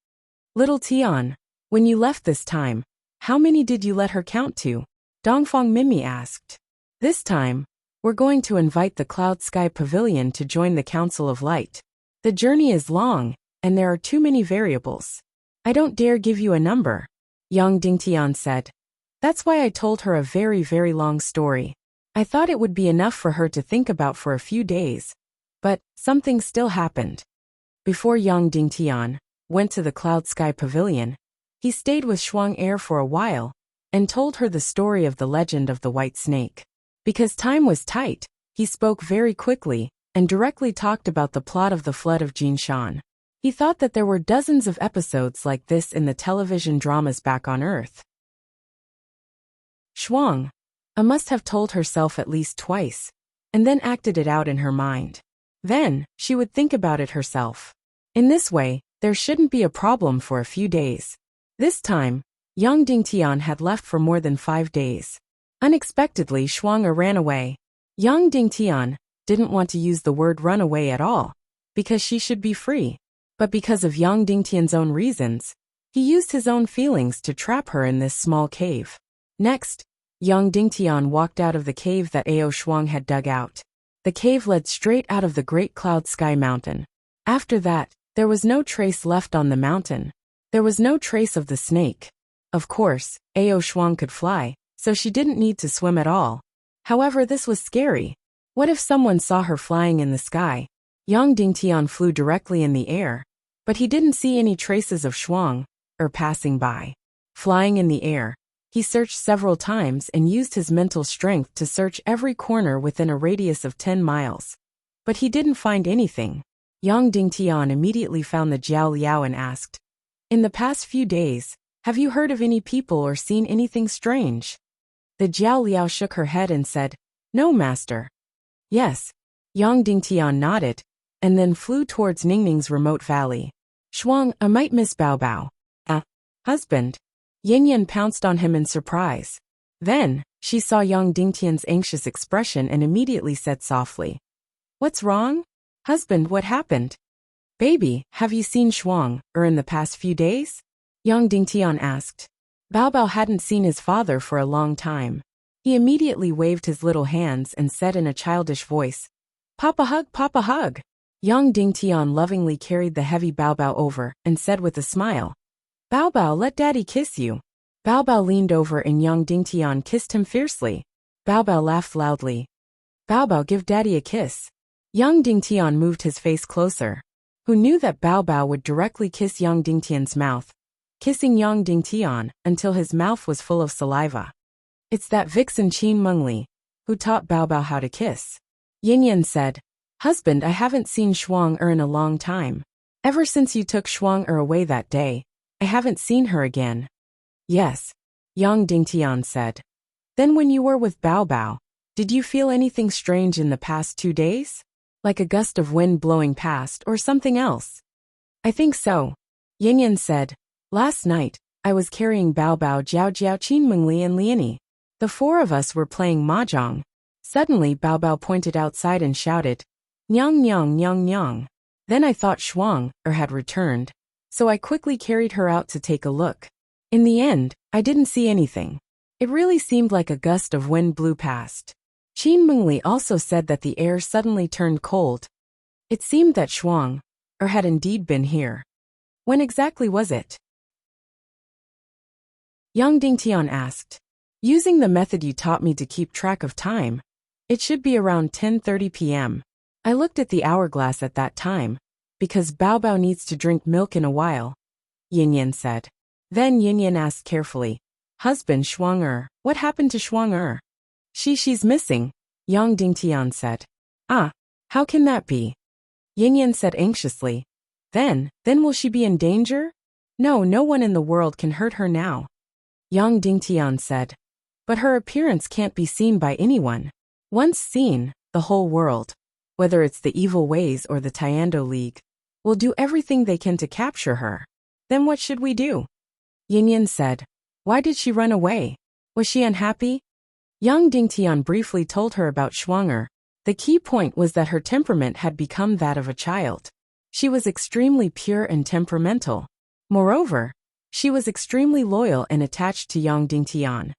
Little Tian, when you left this time, how many did you let her count to? Dongfang Minmi asked. This time, we're going to invite the Cloud Sky Pavilion to join the Council of Light. The journey is long, and there are too many variables. I don't dare give you a number, Yang Dingtian said. That's why I told her a very, very long story. I thought it would be enough for her to think about for a few days. But something still happened. Before Yang Dingtian went to the Cloud Sky Pavilion, he stayed with Shuang Er for a while and told her the story of the legend of the White Snake. Because time was tight, he spoke very quickly and directly talked about the plot of the Flood of Jinshan. He thought that there were dozens of episodes like this in the television dramas back on Earth. Shuang must have told herself at least twice, and then acted it out in her mind. Then, she would think about it herself. In this way, there shouldn't be a problem for a few days. This time, Yang Dingtian had left for more than 5 days. Unexpectedly, Shuang ran away. Yang Dingtian didn't want to use the word run away at all, because she should be free. But because of Yang Dingtian's own reasons, he used his own feelings to trap her in this small cave. Next, Yang Dingtian walked out of the cave that Ao Shuang had dug out. The cave led straight out of the Great Cloud Sky Mountain. After that, there was no trace left on the mountain. There was no trace of the snake. Of course, Ao Shuang could fly, so she didn't need to swim at all. However, this was scary. What if someone saw her flying in the sky? Yang Dingtian flew directly in the air, but he didn't see any traces of Shuang passing by. Flying in the air, he searched several times and used his mental strength to search every corner within a radius of 10 miles. But he didn't find anything. Yang Dingtian immediately found the Jiao Liao and asked, In the past few days, have you heard of any people or seen anything strange? The Jiao Liao shook her head and said, No, master. Yes. Yang Dingtian nodded, and then flew towards Ningning's remote valley. Shuang, I might miss Bao Bao. Husband. Yin Yan pounced on him in surprise. Then, she saw Yang Dingtian's anxious expression and immediately said softly, What's wrong? Husband, what happened? Baby, have you seen Shuang in the past few days? Yang Dingtian asked. Bao Bao hadn't seen his father for a long time. He immediately waved his little hands and said in a childish voice, Papa hug, Papa hug. Yang Dingtian lovingly carried the heavy Bao Bao over and said with a smile, Bao Bao, let Daddy kiss you. Bao Bao leaned over and Yang Dingtian kissed him fiercely. Bao Bao laughed loudly. Bao Bao, give Daddy a kiss. Yang Dingtian moved his face closer. Who knew that Bao Bao would directly kiss Yang Dingtian's mouth, kissing Yang Dingtian until his mouth was full of saliva. It's that vixen Qin Mengli, who taught Bao Bao how to kiss. Yin Yan said, Husband, I haven't seen Shuang in a long time. Ever since you took Shuang away that day, I haven't seen her again. Yes, Yang Dingtian said. Then when you were with Bao Bao, did you feel anything strange in the past 2 days? Like a gust of wind blowing past or something else? I think so. Yin Yan said. Last night, I was carrying Bao Bao, Jiao Jiao, Qin Mengli and Liani. The 4 of us were playing mahjong. Suddenly Bao Bao pointed outside and shouted, Nyang nyang nyang nyang. Then I thought Shuang had returned, so I quickly carried her out to take a look. In the end, I didn't see anything. It really seemed like a gust of wind blew past. Qin Mengli also said that the air suddenly turned cold. It seemed that Shuang had indeed been here. When exactly was it? Yang Dingtian asked. Using the method you taught me to keep track of time, it should be around 10:30 p.m. I looked at the hourglass at that time, because Bao Bao needs to drink milk in a while, Yin Yin said. Then Yin Yin asked carefully, Husband Shuang what happened to Shuang? She's missing, Yang Dingtian said. Ah, how can that be? Yin Yin said anxiously. Then will she be in danger? No one in the world can hurt her now. Yang Dingtian said. But her appearance can't be seen by anyone. Once seen, the whole world, whether it's the evil ways or the Tiando League, will do everything they can to capture her. Then what should we do? Yin Yin said. Why did she run away? Was she unhappy? Yang Dingtian briefly told her about Shuang. The key point was that her temperament had become that of a child. She was extremely pure and temperamental. Moreover, she was extremely loyal and attached to Yang Dingtian.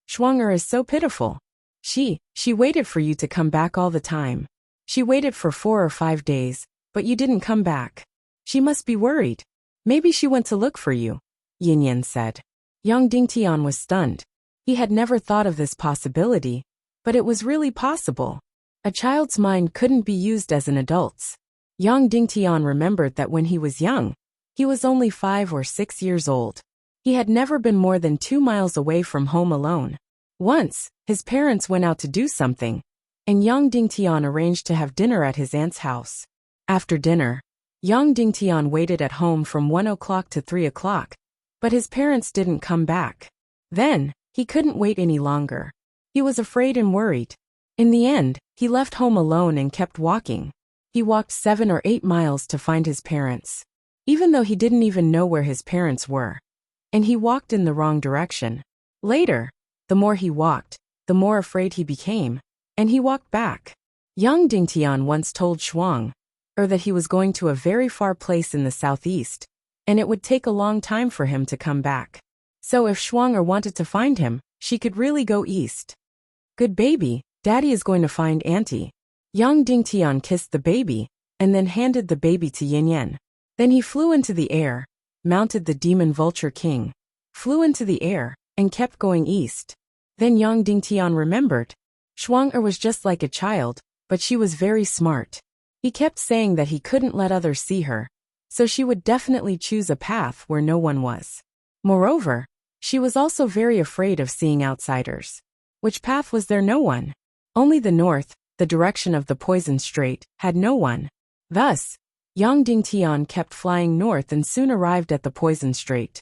Shuang is so pitiful. She waited for you to come back all the time. She waited for 4 or 5 days, but you didn't come back. She must be worried. Maybe she went to look for you, Yin Yin said. Yang Dingtian was stunned. He had never thought of this possibility, but it was really possible. A child's mind couldn't be used as an adult's. Yang Dingtian remembered that when he was young, he was only 5 or 6 years old. He had never been more than 2 miles away from home alone. Once, his parents went out to do something, and Yang Dingtian arranged to have dinner at his aunt's house. After dinner, Yang Dingtian waited at home from 1 o'clock to 3 o'clock, but his parents didn't come back. Then, he couldn't wait any longer. He was afraid and worried. In the end, he left home alone and kept walking. He walked 7 or 8 miles to find his parents, even though he didn't even know where his parents were. And he walked in the wrong direction. Later, the more he walked, the more afraid he became, and he walked back. Yang Dingtian once told Shuang that he was going to a very far place in the southeast, and it would take a long time for him to come back. So if Shuang wanted to find him, she could really go east. Good baby, Daddy is going to find Auntie. Yang Dingtian kissed the baby, and then handed the baby to Yin Yin. Then he flew into the air, mounted the demon vulture king, flew into the air, and kept going east. Then Yang Dingtian remembered. Shuang was just like a child, but she was very smart. He kept saying that he couldn't let others see her, so she would definitely choose a path where no one was. Moreover, she was also very afraid of seeing outsiders. Which path was there? No one. Only the north, the direction of the poison strait, had no one. Thus, Yang Dingtian kept flying north and soon arrived at the poison strait.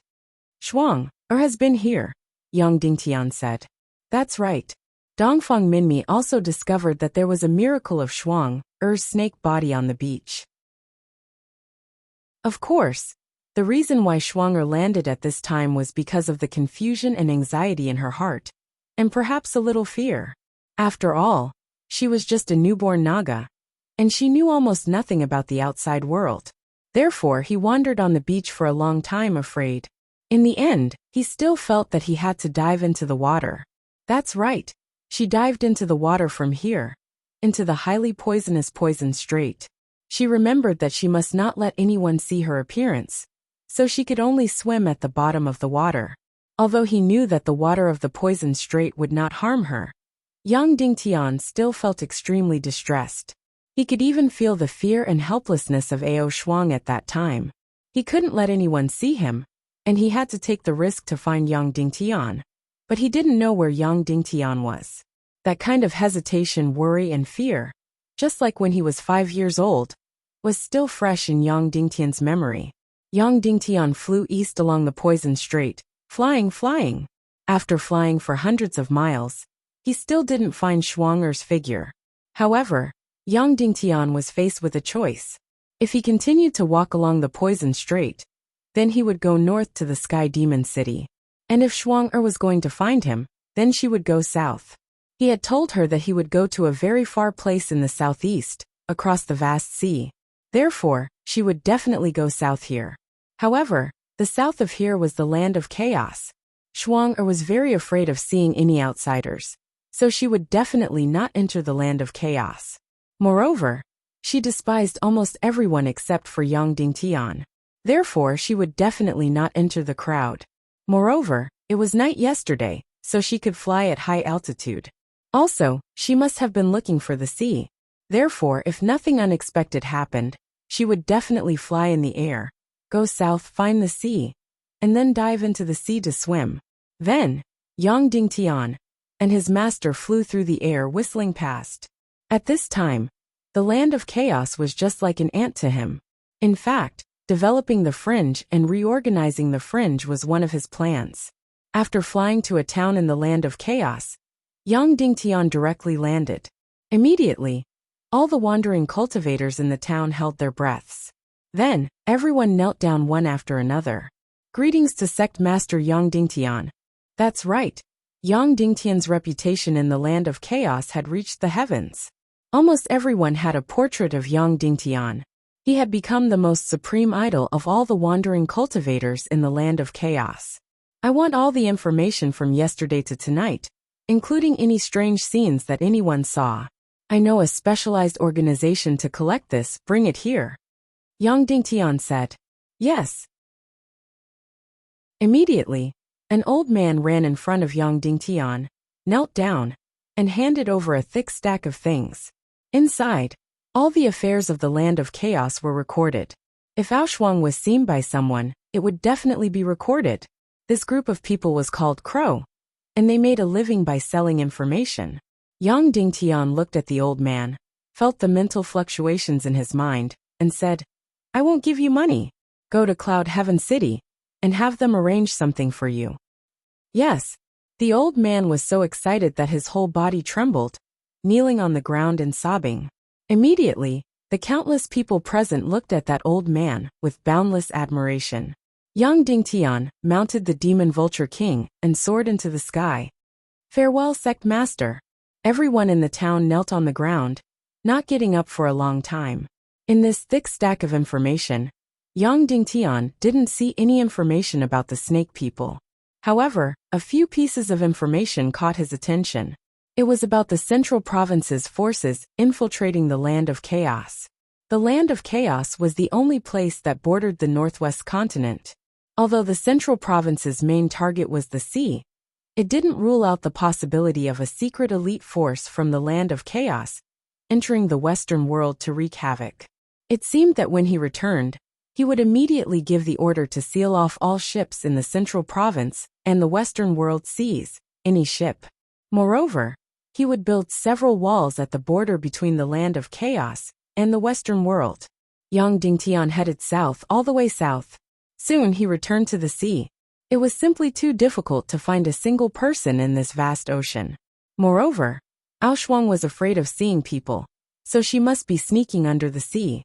Shuang has been here, Yang Dingtian said. That's right. Dongfang Minmi also discovered that there was a miracle of Shuang's snake body on the beach. Of course, the reason why Shuang landed at this time was because of the confusion and anxiety in her heart, and perhaps a little fear. After all, she was just a newborn Naga, and she knew almost nothing about the outside world. Therefore, he wandered on the beach for a long time afraid. In the end, he still felt that he had to dive into the water. That's right. She dived into the water from here, into the highly poisonous poison strait. She remembered that she must not let anyone see her appearance, so she could only swim at the bottom of the water. Although he knew that the water of the poison strait would not harm her, Yang Dingtian still felt extremely distressed. He could even feel the fear and helplessness of Ao Shuang at that time. He couldn't let anyone see him, and he had to take the risk to find Yang Dingtian. But he didn't know where Yang Dingtian was. That kind of hesitation, worry, and fear, just like when he was 5 years old, was still fresh in Yang Dingtian's memory. Yang Dingtian flew east along the poison strait, flying. After flying for hundreds of miles, he still didn't find Shuang's figure. However, Yang Dingtian was faced with a choice. If he continued to walk along the poison strait, then he would go north to the Sky Demon City. And if Shuang was going to find him, then she would go south. He had told her that he would go to a very far place in the southeast, across the vast sea. Therefore, she would definitely go south here. However, the south of here was the land of chaos. Shuang was very afraid of seeing any outsiders, so she would definitely not enter the land of chaos. Moreover, she despised almost everyone except for Yang Dingtian. Therefore, she would definitely not enter the crowd. Moreover, it was night yesterday, so she could fly at high altitude. Also, she must have been looking for the sea. Therefore, if nothing unexpected happened, she would definitely fly in the air, go south, find the sea, and then dive into the sea to swim. Then, Yang Dingtian and his master flew through the air, whistling past. At this time, the land of chaos was just like an ant to him. In fact, developing the fringe and reorganizing the fringe was one of his plans. After flying to a town in the land of chaos, Yang Dingtian directly landed. Immediately, all the wandering cultivators in the town held their breaths. Then, everyone knelt down one after another. Greetings to Sect Master Yang Dingtian. That's right. Yang Dingtian's reputation in the land of chaos had reached the heavens. Almost everyone had a portrait of Yang Dingtian. He had become the most supreme idol of all the wandering cultivators in the land of chaos. I want all the information from yesterday to tonight, including any strange scenes that anyone saw. I know a specialized organization to collect this, bring it here. Yang Dingtian said. Yes. Immediately, an old man ran in front of Yang Dingtian, knelt down, and handed over a thick stack of things. Inside, all the affairs of the land of chaos were recorded. If Aoshuang was seen by someone, it would definitely be recorded. This group of people was called Crow, and they made a living by selling information. Yang Dingtian looked at the old man, felt the mental fluctuations in his mind, and said, I won't give you money. Go to Cloud Heaven City, and have them arrange something for you. Yes. The old man was so excited that his whole body trembled, kneeling on the ground and sobbing. Immediately, the countless people present looked at that old man with boundless admiration. Yang Dingtian mounted the demon vulture king and soared into the sky. Farewell, sect master. Everyone in the town knelt on the ground, not getting up for a long time. In this thick stack of information, Yang Dingtian didn't see any information about the snake people. However, a few pieces of information caught his attention. It was about the Central Province's forces infiltrating the Land of Chaos. The Land of Chaos was the only place that bordered the Northwest continent. Although the Central Province's main target was the sea, it didn't rule out the possibility of a secret elite force from the Land of Chaos entering the Western world to wreak havoc. It seemed that when he returned, he would immediately give the order to seal off all ships in the Central Province and the Western world seas, any ship. Moreover, he would build several walls at the border between the Land of Chaos and the Western world. Yang Dingtian headed south, all the way south. Soon he returned to the sea. It was simply too difficult to find a single person in this vast ocean. Moreover, Aoshuang was afraid of seeing people, so she must be sneaking under the sea.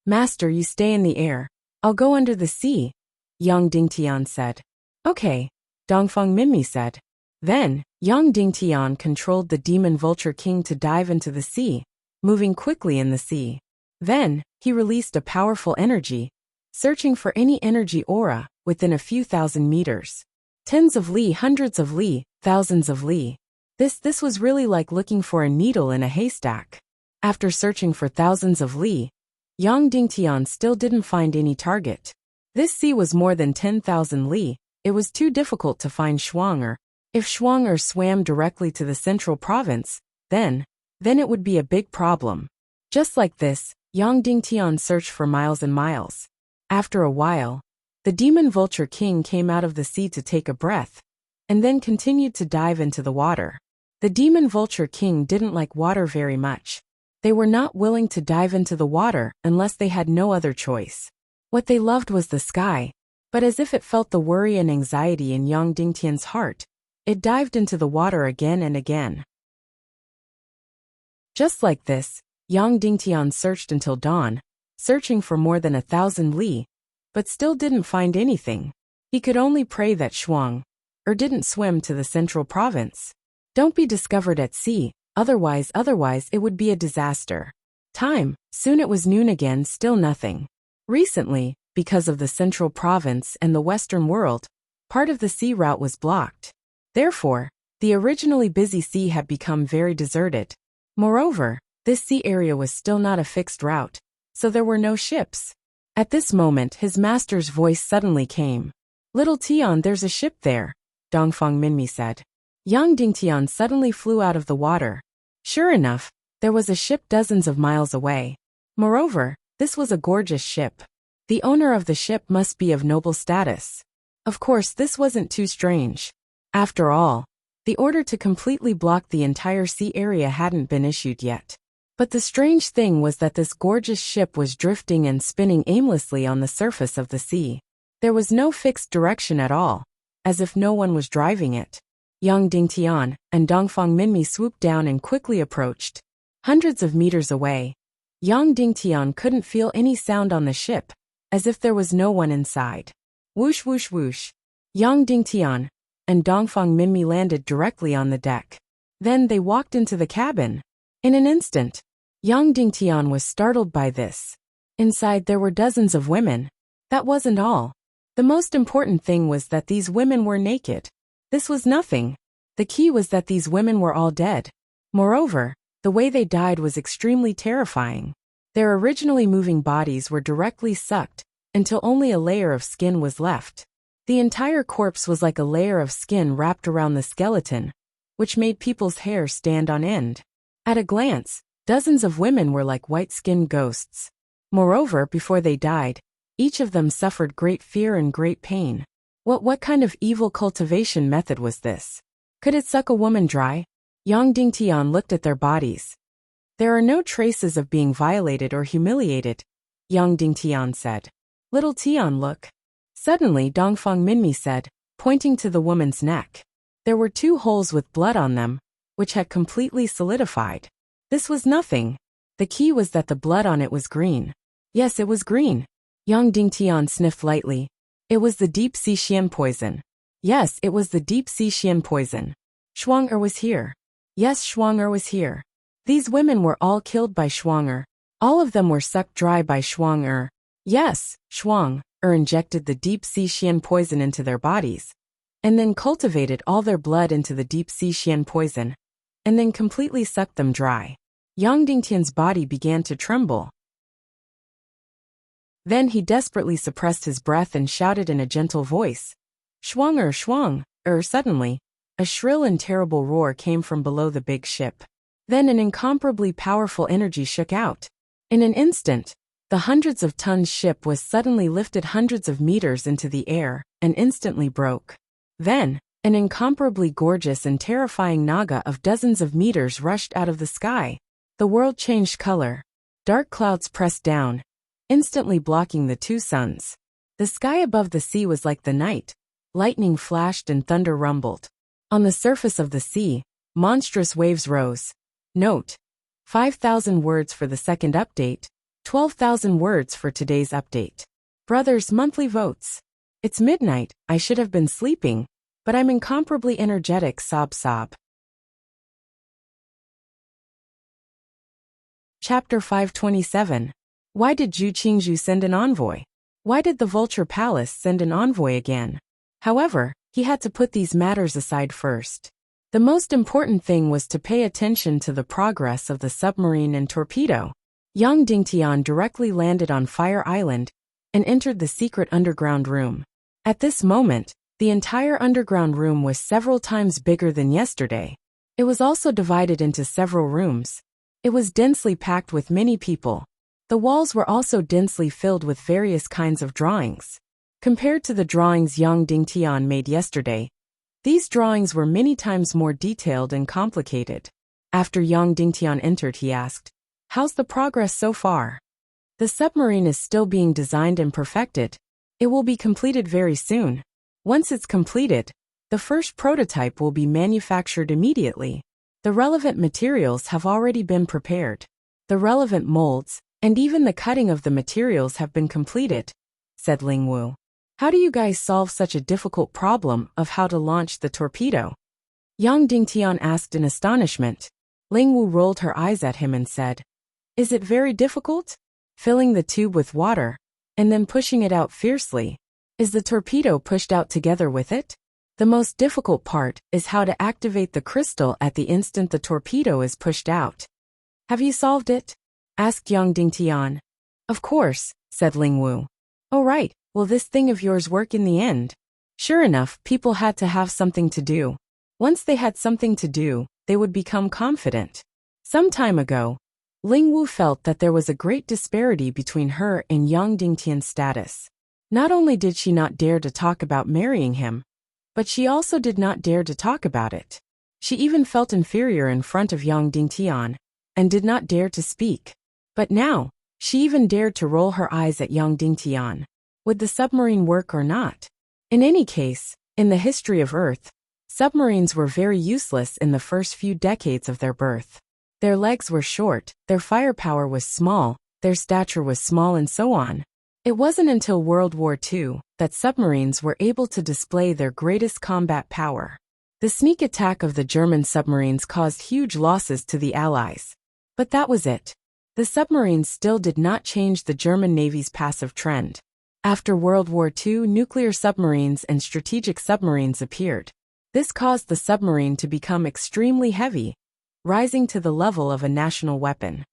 Master, you stay in the air. I'll go under the sea, Yang Dingtian said. Okay, Dongfeng Minmi said. Then, Yang Dingtian controlled the demon vulture king to dive into the sea, moving quickly in the sea. Then, he released a powerful energy, searching for any energy aura within a few thousand meters. Tens of li, hundreds of li, thousands of li. This was really like looking for a needle in a haystack. After searching for thousands of li, Yang Dingtian still didn't find any target. This sea was more than 10,000 li. It was too difficult to find Shuang. If Shuang swam directly to the Central Province, then it would be a big problem. Just like this, Yang Dingtian searched for miles and miles. After a while, the demon vulture king came out of the sea to take a breath, and then continued to dive into the water. The demon vulture king didn't like water very much. They were not willing to dive into the water unless they had no other choice. What they loved was the sky, but as if it felt the worry and anxiety in Yang Dingtian's heart, it dived into the water again and again. Just like this, Yang Dingtian searched until dawn, searching for more than 1,000 li, but still didn't find anything. He could only pray that Shuang didn't swim to the Central Province. Don't be discovered at sea, otherwise it would be a disaster. Soon it was noon again, still nothing. Recently, because of the Central Province and the Western world, part of the sea route was blocked. Therefore, the originally busy sea had become very deserted. Moreover, this sea area was still not a fixed route, so there were no ships. At this moment his master's voice suddenly came. Little Tian, there's a ship there, Dongfeng Minmi said. Yang Dingtian suddenly flew out of the water. Sure enough, There was a ship dozens of miles away. Moreover, this was a gorgeous ship. The owner of the ship must be of noble status. Of course, this wasn't too strange. After all, the order to completely block the entire sea area hadn't been issued yet. But the strange thing was that this gorgeous ship was drifting and spinning aimlessly on the surface of the sea. There was no fixed direction at all, as if no one was driving it. Yang Dingtian and Dongfang Minmi swooped down and quickly approached. Hundreds of meters away, Yang Dingtian couldn't feel any sound on the ship, as if there was no one inside. Whoosh whoosh whoosh. Yang Dingtian and Dongfang Minmi landed directly on the deck. Then they walked into the cabin. In an instant, Yang Dingtian was startled by this. Inside there were dozens of women. That wasn't all. The most important thing was that these women were naked. This was nothing. The key was that these women were all dead. Moreover, the way they died was extremely terrifying. Their originally moving bodies were directly sucked until only a layer of skin was left. The entire corpse was like a layer of skin wrapped around the skeleton, which made people's hair stand on end. At a glance, dozens of women were like white-skinned ghosts. Moreover, before they died, each of them suffered great fear and great pain. What kind of evil cultivation method was this? Could it suck a woman dry? Yang Dingtian looked at their bodies. There are no traces of being violated or humiliated, Yang Dingtian said. Little Tian, look. Suddenly Dongfang Minmi said, pointing to the woman's neck. There were 2 holes with blood on them, which had completely solidified. This was nothing. The key was that the blood on it was green. Yes, it was green. Yang Dingtian sniffed lightly. It was the deep-sea Xian poison. Yes, it was the deep-sea Xian poison. Shuang-er was here. Yes, Shuang-er was here. These women were all killed by Shuang-er. All of them were sucked dry by Shuang-er. Yes, Shuang-er injected the deep-sea Xian poison into their bodies, and then cultivated all their blood into the deep-sea Xian poison, and then completely sucked them dry. Yang Dingtian's body began to tremble. Then he desperately suppressed his breath and shouted in a gentle voice, Shuang-er, Shuang-er. Suddenly, a shrill and terrible roar came from below the big ship. Then an incomparably powerful energy shook out. In an instant, the hundreds of tons ship was suddenly lifted hundreds of meters into the air and instantly broke. Then, an incomparably gorgeous and terrifying naga of dozens of meters rushed out of the sky. The world changed color. Dark clouds pressed down, instantly blocking the 2 suns. The sky above the sea was like the night. Lightning flashed and thunder rumbled. On the surface of the sea, monstrous waves rose. Note: 5,000 words for the second update, 12,000 words for today's update. Brothers' monthly votes. It's midnight, I should have been sleeping, but I'm incomparably energetic, sob sob. Chapter 527. Why did Zhu Qingzhu send an envoy? Why did the Vulture Palace send an envoy again? However, he had to put these matters aside first. The most important thing was to pay attention to the progress of the submarine and torpedo. Yang Dingtian directly landed on Fire Island and entered the secret underground room. At this moment, the entire underground room was several times bigger than yesterday. It was also divided into several rooms. It was densely packed with many people. The walls were also densely filled with various kinds of drawings. Compared to the drawings Yang Dingtian made yesterday, these drawings were many times more detailed and complicated. After Yang Dingtian entered, he asked, "How's the progress so far?" "The submarine is still being designed and perfected. It will be completed very soon. Once it's completed, the first prototype will be manufactured immediately. The relevant materials have already been prepared. The relevant molds, and even the cutting of the materials have been completed," said Ling Wu. "How do you guys solve such a difficult problem of how to launch the torpedo?" Yang Dingtian asked in astonishment. Ling Wu rolled her eyes at him and said, "Is it very difficult? Filling the tube with water, and then pushing it out fiercely. Is the torpedo pushed out together with it? The most difficult part is how to activate the crystal at the instant the torpedo is pushed out. Have you solved it?" asked Yang Dingtian. "Of course," said Ling Wu. "Oh right, will this thing of yours work in the end?" Sure enough, people had to have something to do. Once they had something to do, they would become confident. Some time ago, Ling Wu felt that there was a great disparity between her and Yang Dingtian's status. Not only did she not dare to talk about marrying him, but she also did not dare to talk about it. She even felt inferior in front of Yang Dingtian, and did not dare to speak. But now, she even dared to roll her eyes at Yang Dingtian. Would the submarine work or not? In any case, in the history of Earth, submarines were very useless in the first few decades of their birth. Their legs were short, their firepower was small, their stature was small, and so on. It wasn't until World War II that submarines were able to display their greatest combat power. The sneak attack of the German submarines caused huge losses to the Allies. But that was it. The submarines still did not change the German Navy's passive trend. After World War II, nuclear submarines and strategic submarines appeared. This caused the submarine to become extremely heavy, rising to the level of a national weapon.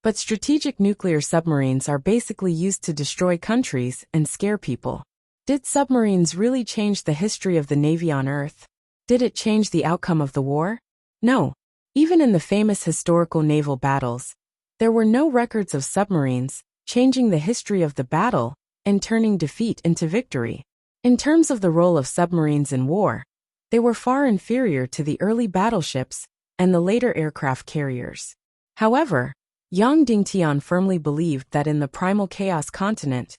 But strategic nuclear submarines are basically used to destroy countries and scare people. Did submarines really change the history of the Navy on Earth? Did it change the outcome of the war? No. Even in the famous historical naval battles, there were no records of submarines changing the history of the battle and turning defeat into victory. In terms of the role of submarines in war, they were far inferior to the early battleships and the later aircraft carriers. However, Yang Dingtian firmly believed that in the primal chaos continent,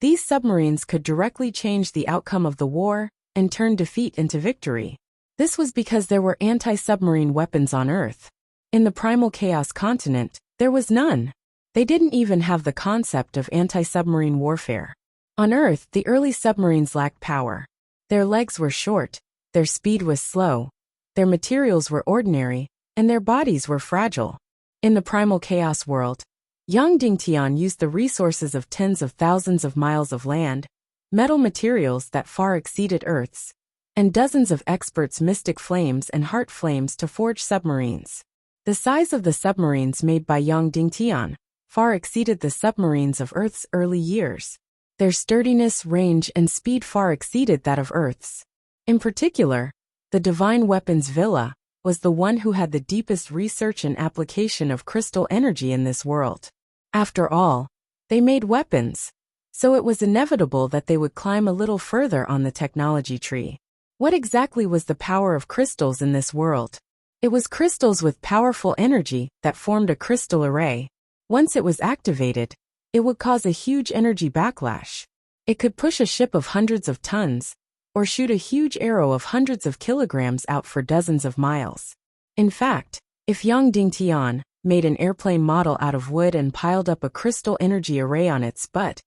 these submarines could directly change the outcome of the war and turn defeat into victory. This was because there were anti-submarine weapons on Earth. In the primal chaos continent, there was none. They didn't even have the concept of anti-submarine warfare. On Earth, the early submarines lacked power. Their legs were short, their speed was slow, their materials were ordinary, and their bodies were fragile. In the primal chaos world, Yang Dingtian used the resources of tens of thousands of miles of land, metal materials that far exceeded Earth's, and dozens of experts' mystic flames and heart flames to forge submarines. The size of the submarines made by Yang Dingtian far exceeded the submarines of Earth's early years. Their sturdiness, range, and speed far exceeded that of Earth's. In particular, the Divine Weapons Villa was the one who had the deepest research and application of crystal energy in this world. After all, they made weapons, so it was inevitable that they would climb a little further on the technology tree. What exactly was the power of crystals in this world? It was crystals with powerful energy that formed a crystal array. Once it was activated, it would cause a huge energy backlash. It could push a ship of hundreds of tons, or shoot a huge arrow of hundreds of kilograms out for dozens of miles. In fact, if Yang Dingtian made an airplane model out of wood and piled up a crystal energy array on its butt,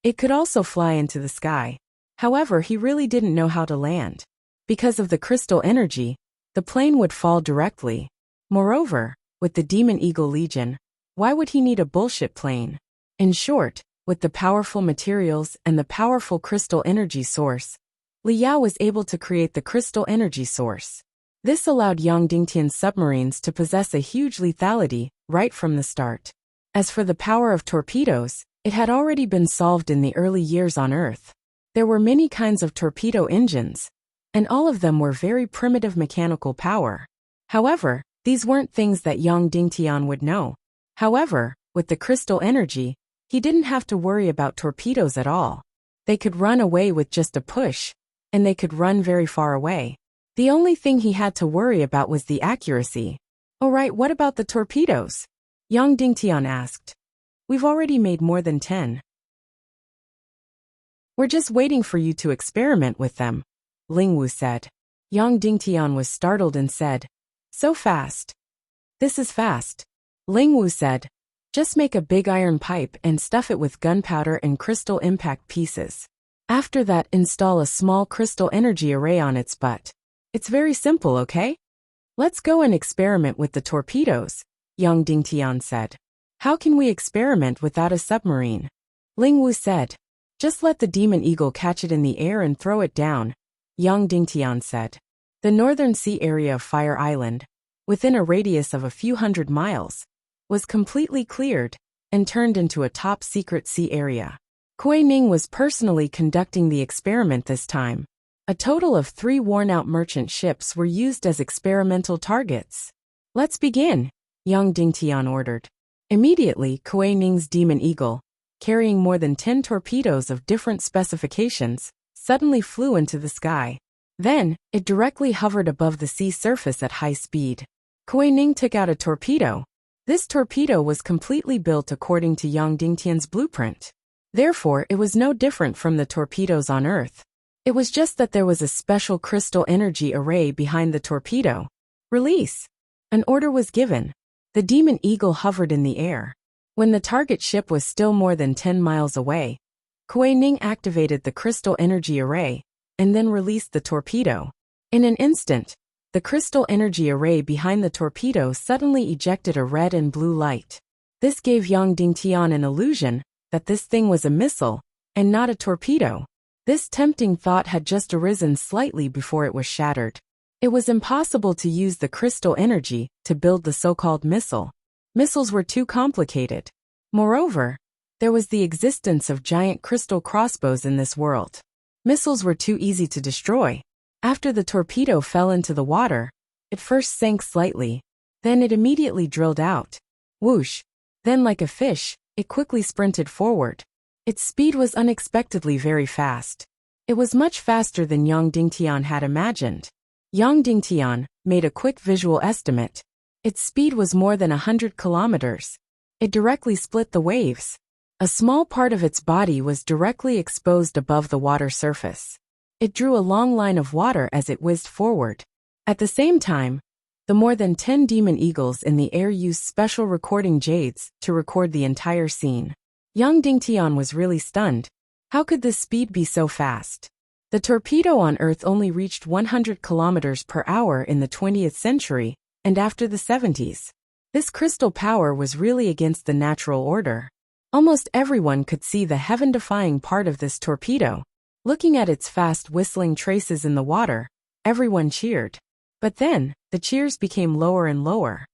it could also fly into the sky. However, he really didn't know how to land. Because of the crystal energy, the plane would fall directly. Moreover, with the Demon Eagle Legion, why would he need a bullshit plane? In short, with the powerful materials and the powerful crystal energy source, Li Yao was able to create the crystal energy source. This allowed Yang Dingtian's submarines to possess a huge lethality right from the start. As for the power of torpedoes, it had already been solved in the early years on Earth. There were many kinds of torpedo engines, and all of them were very primitive mechanical power. However, these weren't things that Yang Dingtian would know. However, with the crystal energy, he didn't have to worry about torpedoes at all. They could run away with just a push, and they could run very far away. The only thing he had to worry about was the accuracy. Alright, what about the torpedoes? Yang Dingtian asked. We've already made more than 10. We're just waiting for you to experiment with them, Ling Wu said. Yang Dingtian was startled and said, so fast. This is fast. Ling Wu said, just make a big iron pipe and stuff it with gunpowder and crystal impact pieces. After that, install a small crystal energy array on its butt. It's very simple, okay? Let's go and experiment with the torpedoes, Yang Dingtian said. How can we experiment without a submarine? Ling Wu said. Just let the Demon Eagle catch it in the air and throw it down, Yang Dingtian said. The northern sea area of Fire Island, within a radius of a few hundred miles, was completely cleared and turned into a top-secret sea area. Kuei Ning was personally conducting the experiment this time. A total of 3 worn-out merchant ships were used as experimental targets. Let's begin, Yang Dingtian ordered. Immediately, Kuei Ning's demon eagle, carrying more than 10 torpedoes of different specifications, suddenly flew into the sky. Then, it directly hovered above the sea surface at high speed. Kuei Ning took out a torpedo. This torpedo was completely built according to Yang Dingtian's blueprint. Therefore, it was no different from the torpedoes on Earth. It was just that there was a special crystal energy array behind the torpedo. Release! An order was given. The demon eagle hovered in the air. When the target ship was still more than 10 miles away, Kuei Ning activated the crystal energy array, and then released the torpedo. In an instant, the crystal energy array behind the torpedo suddenly ejected a red and blue light. This gave Yang Dingtian an illusion that this thing was a missile, and not a torpedo. This tempting thought had just arisen slightly before it was shattered. It was impossible to use the crystal energy to build the so-called missile. Missiles were too complicated. Moreover, there was the existence of giant crystal crossbows in this world. Missiles were too easy to destroy. After the torpedo fell into the water, it first sank slightly. Then it immediately drilled out. Whoosh! Then like a fish, it quickly sprinted forward. Its speed was unexpectedly very fast. It was much faster than Yang Dingtian had imagined. Yang Dingtian made a quick visual estimate. Its speed was more than 100 kilometers. It directly split the waves. A small part of its body was directly exposed above the water surface. It drew a long line of water as it whizzed forward. At the same time, the more than 10 demon eagles in the air used special recording jades to record the entire scene. Yang Dingtian was really stunned. How could this speed be so fast? The torpedo on Earth only reached 100 kilometers per hour in the 20th century, and after the 70s. This crystal power was really against the natural order. Almost everyone could see the heaven-defying part of this torpedo. Looking at its fast whistling traces in the water, everyone cheered. But then, the cheers became lower and lower.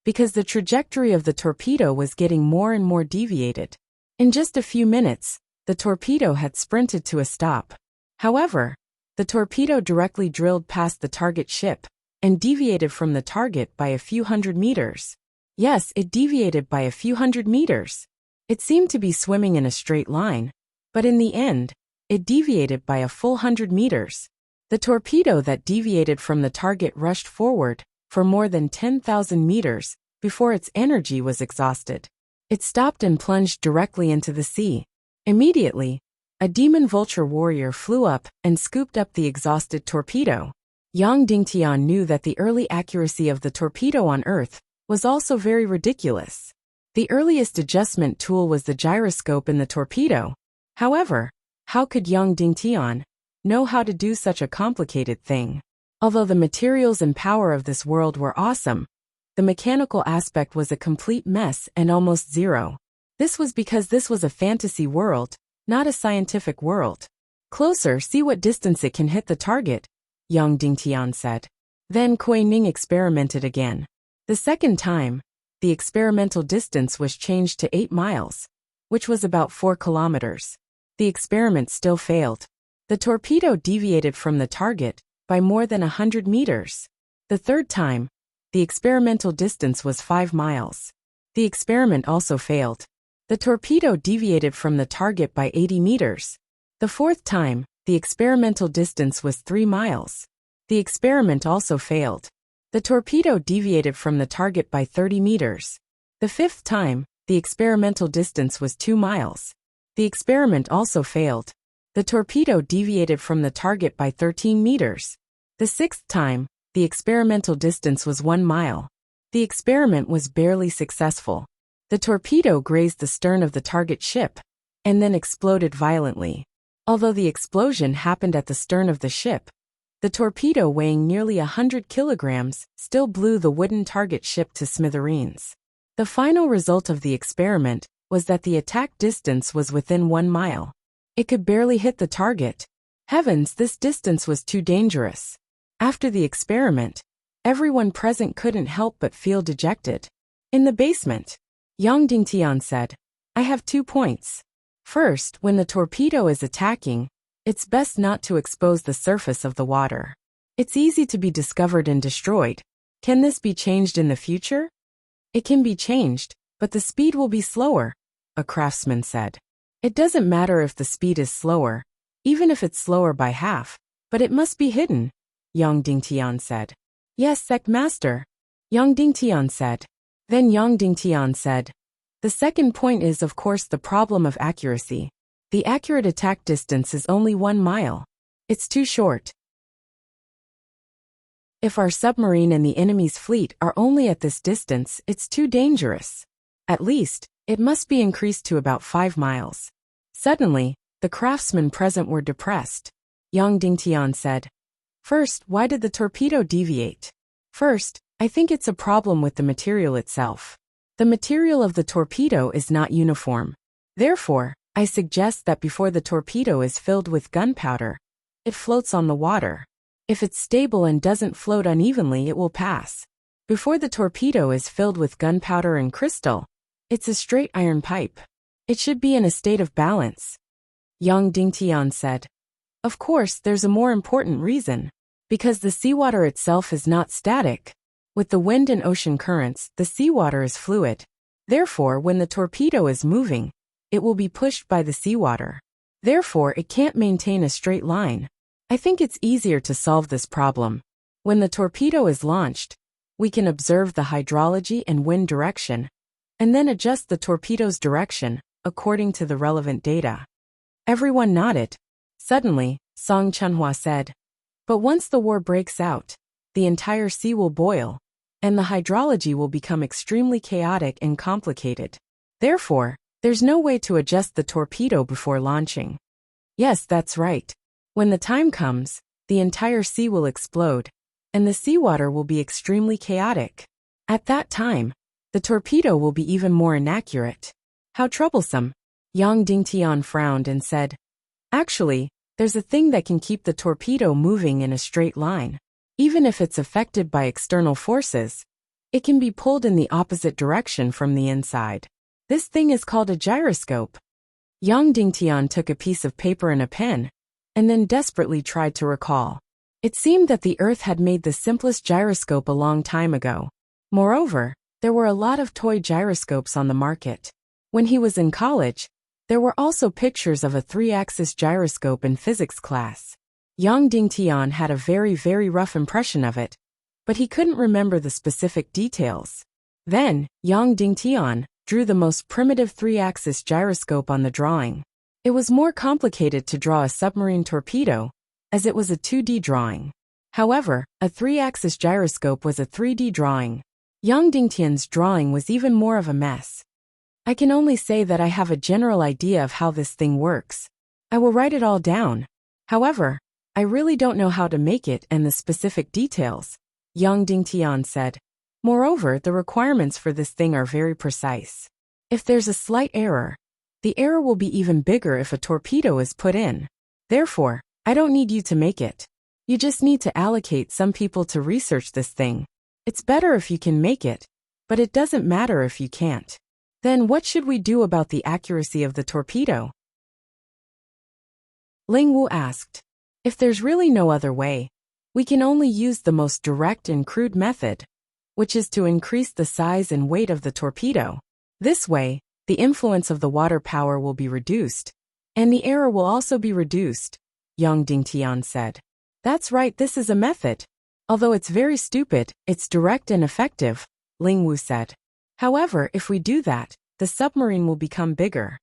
Because the trajectory of the torpedo was getting more and more deviated. In just a few minutes, the torpedo had sprinted to a stop. However, the torpedo directly drilled past the target ship and deviated from the target by a few hundred meters. Yes, it deviated by a few hundred meters. It seemed to be swimming in a straight line, but in the end, it deviated by a full 100 meters. The torpedo that deviated from the target rushed forward for more than 10,000 meters before its energy was exhausted. It stopped and plunged directly into the sea. Immediately, a demon vulture warrior flew up and scooped up the exhausted torpedo. Yang Dingtian knew that the early accuracy of the torpedo on Earth was also very ridiculous. The earliest adjustment tool was the gyroscope in the torpedo. However, how could Yang Dingtian know how to do such a complicated thing? Although the materials and power of this world were awesome, the mechanical aspect was a complete mess and almost zero. This was because this was a fantasy world, not a scientific world. Closer, see what distance it can hit the target, Yang Dingtian said. Then Kuei Ning experimented again. The second time, the experimental distance was changed to 8 miles, which was about 4 kilometers. The experiment still failed. The torpedo deviated from the target by more than 100 meters. The third time, the experimental distance was 5 miles. The experiment also failed. The torpedo deviated from the target by 80 meters. The fourth time, the experimental distance was 3 miles. The experiment also failed. The torpedo deviated from the target by 30 meters. The fifth time, the experimental distance was 2 miles. The experiment also failed. The torpedo deviated from the target by 13 meters. The sixth time, the experimental distance was 1 mile. The experiment was barely successful. The torpedo grazed the stern of the target ship, and then exploded violently. Although the explosion happened at the stern of the ship, the torpedo weighing nearly 100 kilograms still blew the wooden target ship to smithereens. The final result of the experiment was that the attack distance was within 1 mile. It could barely hit the target. Heavens, this distance was too dangerous. After the experiment, everyone present couldn't help but feel dejected. In the basement, Yang Dingtian said, I have 2 points. First, when the torpedo is attacking, it's best not to expose the surface of the water. It's easy to be discovered and destroyed. Can this be changed in the future? It can be changed, but the speed will be slower, a craftsman said. It doesn't matter if the speed is slower, even if it's slower by half, but it must be hidden, Yang Dingtian said. Yes, sect master, Yang Dingtian said. Then Yang Dingtian said, the second point is of course the problem of accuracy. The accurate attack distance is only 1 mile. It's too short. If our submarine and the enemy's fleet are only at this distance, it's too dangerous. At least, it must be increased to about 5 miles. Suddenly, the craftsmen present were depressed. Yang Dingtian said, first, why did the torpedo deviate? First, I think it's a problem with the material itself. The material of the torpedo is not uniform. Therefore, I suggest that before the torpedo is filled with gunpowder, it floats on the water. If it's stable and doesn't float unevenly, it will pass. Before the torpedo is filled with gunpowder and crystal, it's a straight iron pipe. It should be in a state of balance. Yang Dingtian said, of course, there's a more important reason. Because the seawater itself is not static. With the wind and ocean currents, the seawater is fluid. Therefore, when the torpedo is moving, it will be pushed by the seawater. Therefore, it can't maintain a straight line. I think it's easier to solve this problem. When the torpedo is launched, we can observe the hydrology and wind direction, and then adjust the torpedo's direction according to the relevant data. Everyone nodded. Suddenly, Song Chunhua said, but once the war breaks out, the entire sea will boil, and the hydrology will become extremely chaotic and complicated. Therefore, there's no way to adjust the torpedo before launching. Yes, that's right. When the time comes, the entire sea will explode, and the seawater will be extremely chaotic. At that time, the torpedo will be even more inaccurate. How troublesome. Yang Dingtian frowned and said, actually, there's a thing that can keep the torpedo moving in a straight line. Even if it's affected by external forces, it can be pulled in the opposite direction from the inside. This thing is called a gyroscope. Yang Dingtian took a piece of paper and a pen, and then desperately tried to recall. It seemed that the Earth had made the simplest gyroscope a long time ago. Moreover, there were a lot of toy gyroscopes on the market. When he was in college, there were also pictures of a 3-axis gyroscope in physics class. Yang Dingtian had a very rough impression of it, but he couldn't remember the specific details. Then, Yang Dingtian drew the most primitive 3-axis gyroscope on the drawing. It was more complicated to draw a submarine torpedo, as it was a 2D drawing. However, a 3-axis gyroscope was a 3D drawing. Yang Dingtian's drawing was even more of a mess. I can only say that I have a general idea of how this thing works. I will write it all down. However, I really don't know how to make it and the specific details, Yang Dingtian said. Moreover, the requirements for this thing are very precise. If there's a slight error, the error will be even bigger if a torpedo is put in. Therefore, I don't need you to make it. You just need to allocate some people to research this thing. It's better if you can make it, but it doesn't matter if you can't. Then what should we do about the accuracy of the torpedo? Ling Wu asked. If there's really no other way, we can only use the most direct and crude method, which is to increase the size and weight of the torpedo. This way, the influence of the water power will be reduced, and the error will also be reduced, Yang Dingtian said. That's right, this is a method. Although it's very stupid, it's direct and effective, Ling Wu said. However, if we do that, the submarine will become bigger.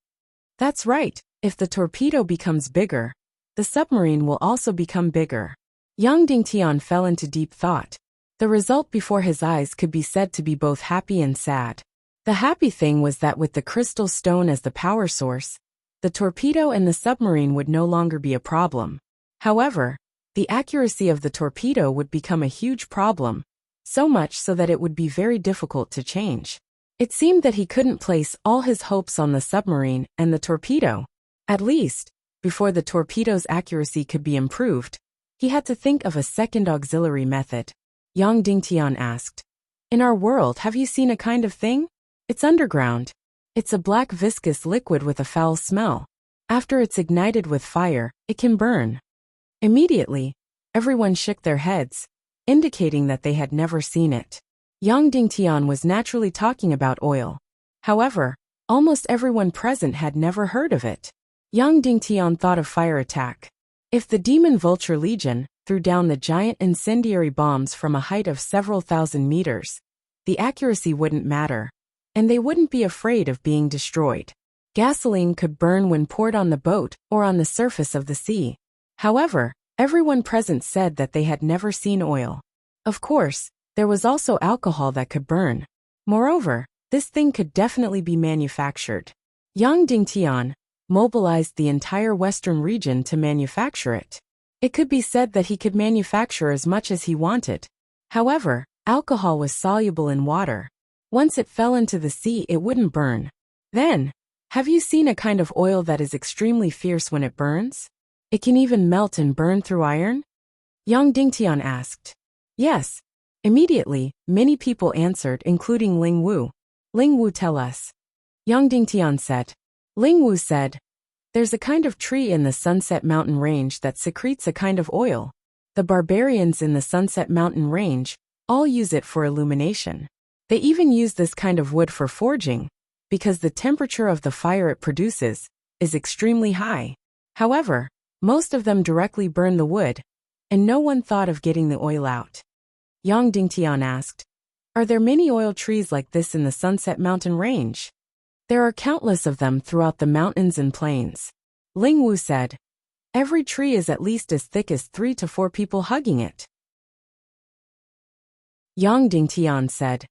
That's right, if the torpedo becomes bigger, the submarine will also become bigger. Yang Dingtian fell into deep thought. The result before his eyes could be said to be both happy and sad. The happy thing was that with the crystal stone as the power source, the torpedo and the submarine would no longer be a problem. However, the accuracy of the torpedo would become a huge problem, so much so that it would be very difficult to change. It seemed that he couldn't place all his hopes on the submarine and the torpedo. At least, before the torpedo's accuracy could be improved, he had to think of a second auxiliary method. Yang Dingtian asked, in our world, have you seen a kind of thing? It's underground. It's a black viscous liquid with a foul smell. After it's ignited with fire, it can burn. Immediately, Everyone shook their heads, indicating that they had never seen it. Yang Dingtian was naturally talking about oil. However, almost everyone present had never heard of it. Yang Dingtian thought of fire attack. If the demon vulture legion threw down the giant incendiary bombs from a height of several thousand meters, the accuracy wouldn't matter, and they wouldn't be afraid of being destroyed. Gasoline could burn when poured on the boat or on the surface of the sea. However, everyone present said that they had never seen oil. Of course, there was also alcohol that could burn. Moreover, this thing could definitely be manufactured. Yang Dingtian mobilized the entire western region to manufacture it. It could be said that he could manufacture as much as he wanted. However, alcohol was soluble in water. Once it fell into the sea, it wouldn't burn. Then, have you seen a kind of oil that is extremely fierce when it burns? It can even melt and burn through iron? Yang Dingtian asked. Yes. Immediately, many people answered, including Ling Wu. Ling Wu, tell us. Yang Dingtian said. Ling Wu said, there's a kind of tree in the Sunset Mountain Range that secretes a kind of oil. The barbarians in the Sunset Mountain Range all use it for illumination. They even use this kind of wood for forging, because the temperature of the fire it produces is extremely high. However, most of them directly burn the wood, and no one thought of getting the oil out. Yang Dingtian asked, are there many oil trees like this in the Sunset Mountain Range? There are countless of them throughout the mountains and plains. Ling Wu said, every tree is at least as thick as 3 to 4 people hugging it. Yang Dingtian said,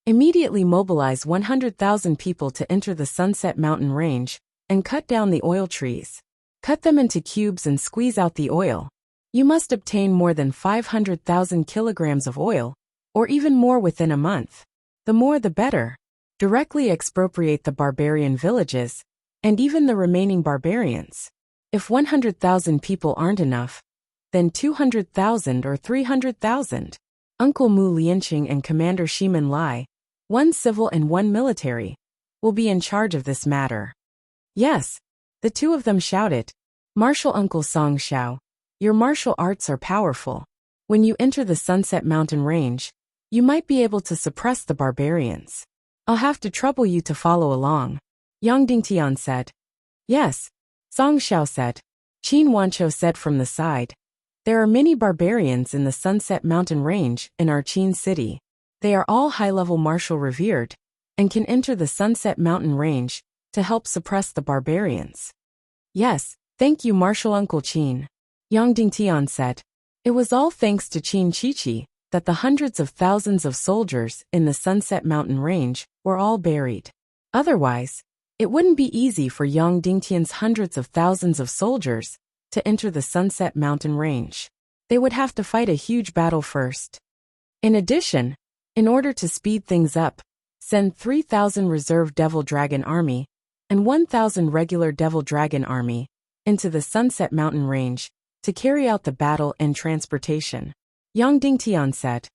immediately mobilize 100,000 people to enter the Sunset Mountain Range and cut down the oil trees. Cut them into cubes and squeeze out the oil. You must obtain more than 500,000 kilograms of oil, or even more within a month. The more the better. Directly expropriate the barbarian villages, and even the remaining barbarians. If 100,000 people aren't enough, then 200,000 or 300,000. Uncle Mu Lianqing and Commander Shimin Lai, one civil and one military, will be in charge of this matter. Yes, the two of them shouted. Martial Uncle Song Xiao, your martial arts are powerful. When you enter the Sunset Mountain Range, you might be able to suppress the barbarians. I'll have to trouble you to follow along. Yang Dingtian said. Yes, Song Xiao said. Qin Wancho said from the side. There are many barbarians in the Sunset Mountain Range in our Qin city. They are all high-level martial revered, and can enter the Sunset Mountain Range to help suppress the barbarians. Yes, thank you Martial Uncle Qin. Yang Dingtian said. It was all thanks to Qin Chichi that the hundreds of thousands of soldiers in the Sunset Mountain Range were all buried. Otherwise, it wouldn't be easy for Yang Dingtian's hundreds of thousands of soldiers to enter the Sunset Mountain Range. They would have to fight a huge battle first. In addition, in order to speed things up, send 3,000 reserve Devil Dragon Army and 1,000 regular Devil Dragon Army into the Sunset Mountain Range to carry out the battle and transportation. Yang Dingtian said.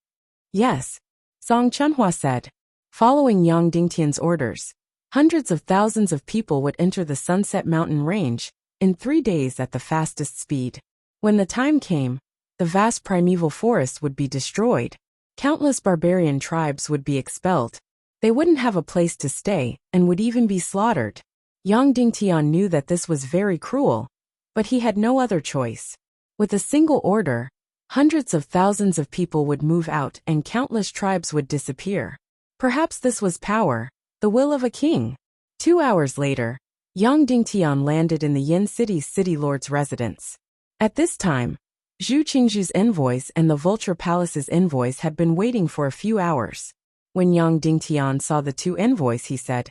Yes, Song Chunhua said. Following Yang Dingtian's orders, hundreds of thousands of people would enter the Sunset Mountain Range in 3 days at the fastest speed. When the time came, the vast primeval forest would be destroyed. Countless barbarian tribes would be expelled. They wouldn't have a place to stay and would even be slaughtered. Yang Dingtian knew that this was very cruel, but he had no other choice. With a single order, hundreds of thousands of people would move out and countless tribes would disappear. Perhaps this was power, the will of a king. 2 hours later, Yang Dingtian landed in the Yin City's city lord's residence. At this time, Zhu Qingzhu's envoys and the Vulture Palace's envoys had been waiting for a few hours. When Yang Dingtian saw the two envoys, he said,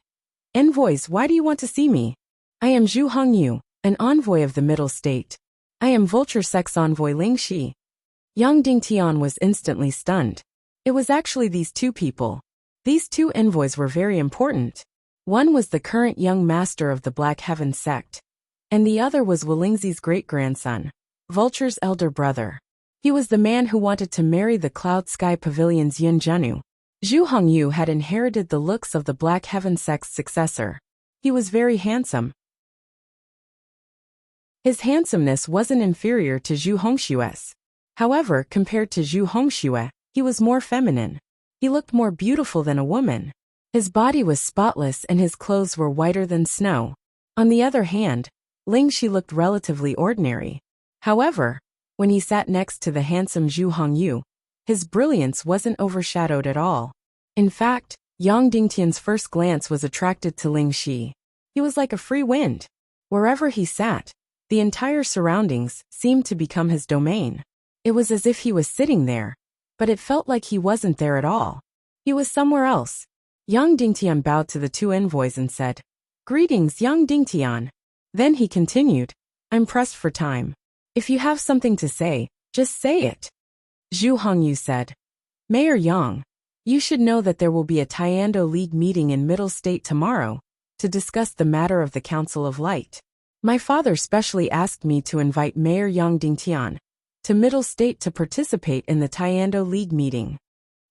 Envoys, why do you want to see me? I am Zhu Hongyu, an envoy of the Middle State. I am Vulture Sex envoy Ling Shi. Yang Dingtian was instantly stunned. It was actually these two people. These two envoys were very important. One was the current young master of the Black Heaven sect, and the other was Walingzi's great-grandson, Vulture's elder brother. He was the man who wanted to marry the Cloud Sky Pavilion's Yun Zhenu. Zhu Hongyu had inherited the looks of the Black Heaven sect's successor. He was very handsome. His handsomeness wasn't inferior to Zhu Hongshue's. However, compared to Zhu Hongxue, he was more feminine. He looked more beautiful than a woman. His body was spotless and his clothes were whiter than snow. On the other hand, Ling Shi looked relatively ordinary. However, when he sat next to the handsome Zhu Hongyu, his brilliance wasn't overshadowed at all. In fact, Yang Dingtian's first glance was attracted to Ling Shi. He was like a free wind. Wherever he sat, the entire surroundings seemed to become his domain. It was as if he was sitting there, but it felt like he wasn't there at all. He was somewhere else. Yang Dingtian bowed to the two envoys and said, "Greetings, Yang Dingtian." Then he continued, "I'm pressed for time. If you have something to say, just say it." Zhu Hongyu said, "Mayor Yang, you should know that there will be a Tiando League meeting in Middle State tomorrow to discuss the matter of the Council of Light. My father specially asked me to invite Mayor Yang Dingtian to Middle State to participate in the Tiando League meeting."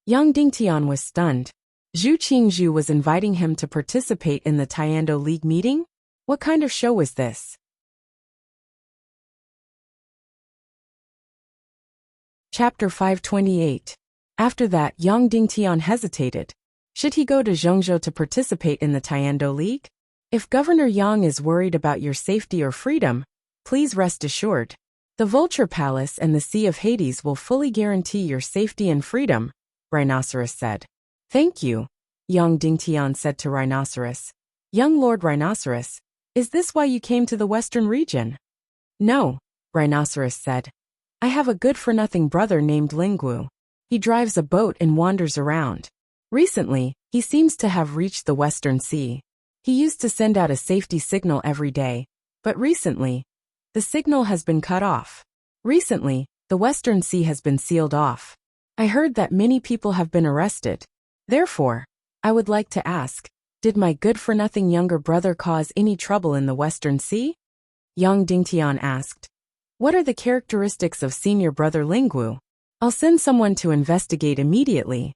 Yang Dingtian was stunned. Zhu Qingzhu was inviting him to participate in the Tiando League meeting? What kind of show was this? Chapter 528. After that, Yang Dingtian hesitated. Should he go to Zhengzhou to participate in the Tiando League? If Governor Yang is worried about your safety or freedom, please rest assured. The Vulture Palace and the Sea of Hades will fully guarantee your safety and freedom, Rhinoceros said. Thank you, Yang Dingtian said to Rhinoceros. Young Lord Rhinoceros, is this why you came to the Western region? No, Rhinoceros said. I have a good-for-nothing brother named Linggu. He drives a boat and wanders around. Recently, he seems to have reached the Western Sea. He used to send out a safety signal every day, but recently, the signal has been cut off. Recently, the Western Sea has been sealed off. I heard that many people have been arrested. Therefore, I would like to ask, did my good-for-nothing younger brother cause any trouble in the Western Sea? Yang Dingtian asked. What are the characteristics of senior brother Linggu? I'll send someone to investigate immediately.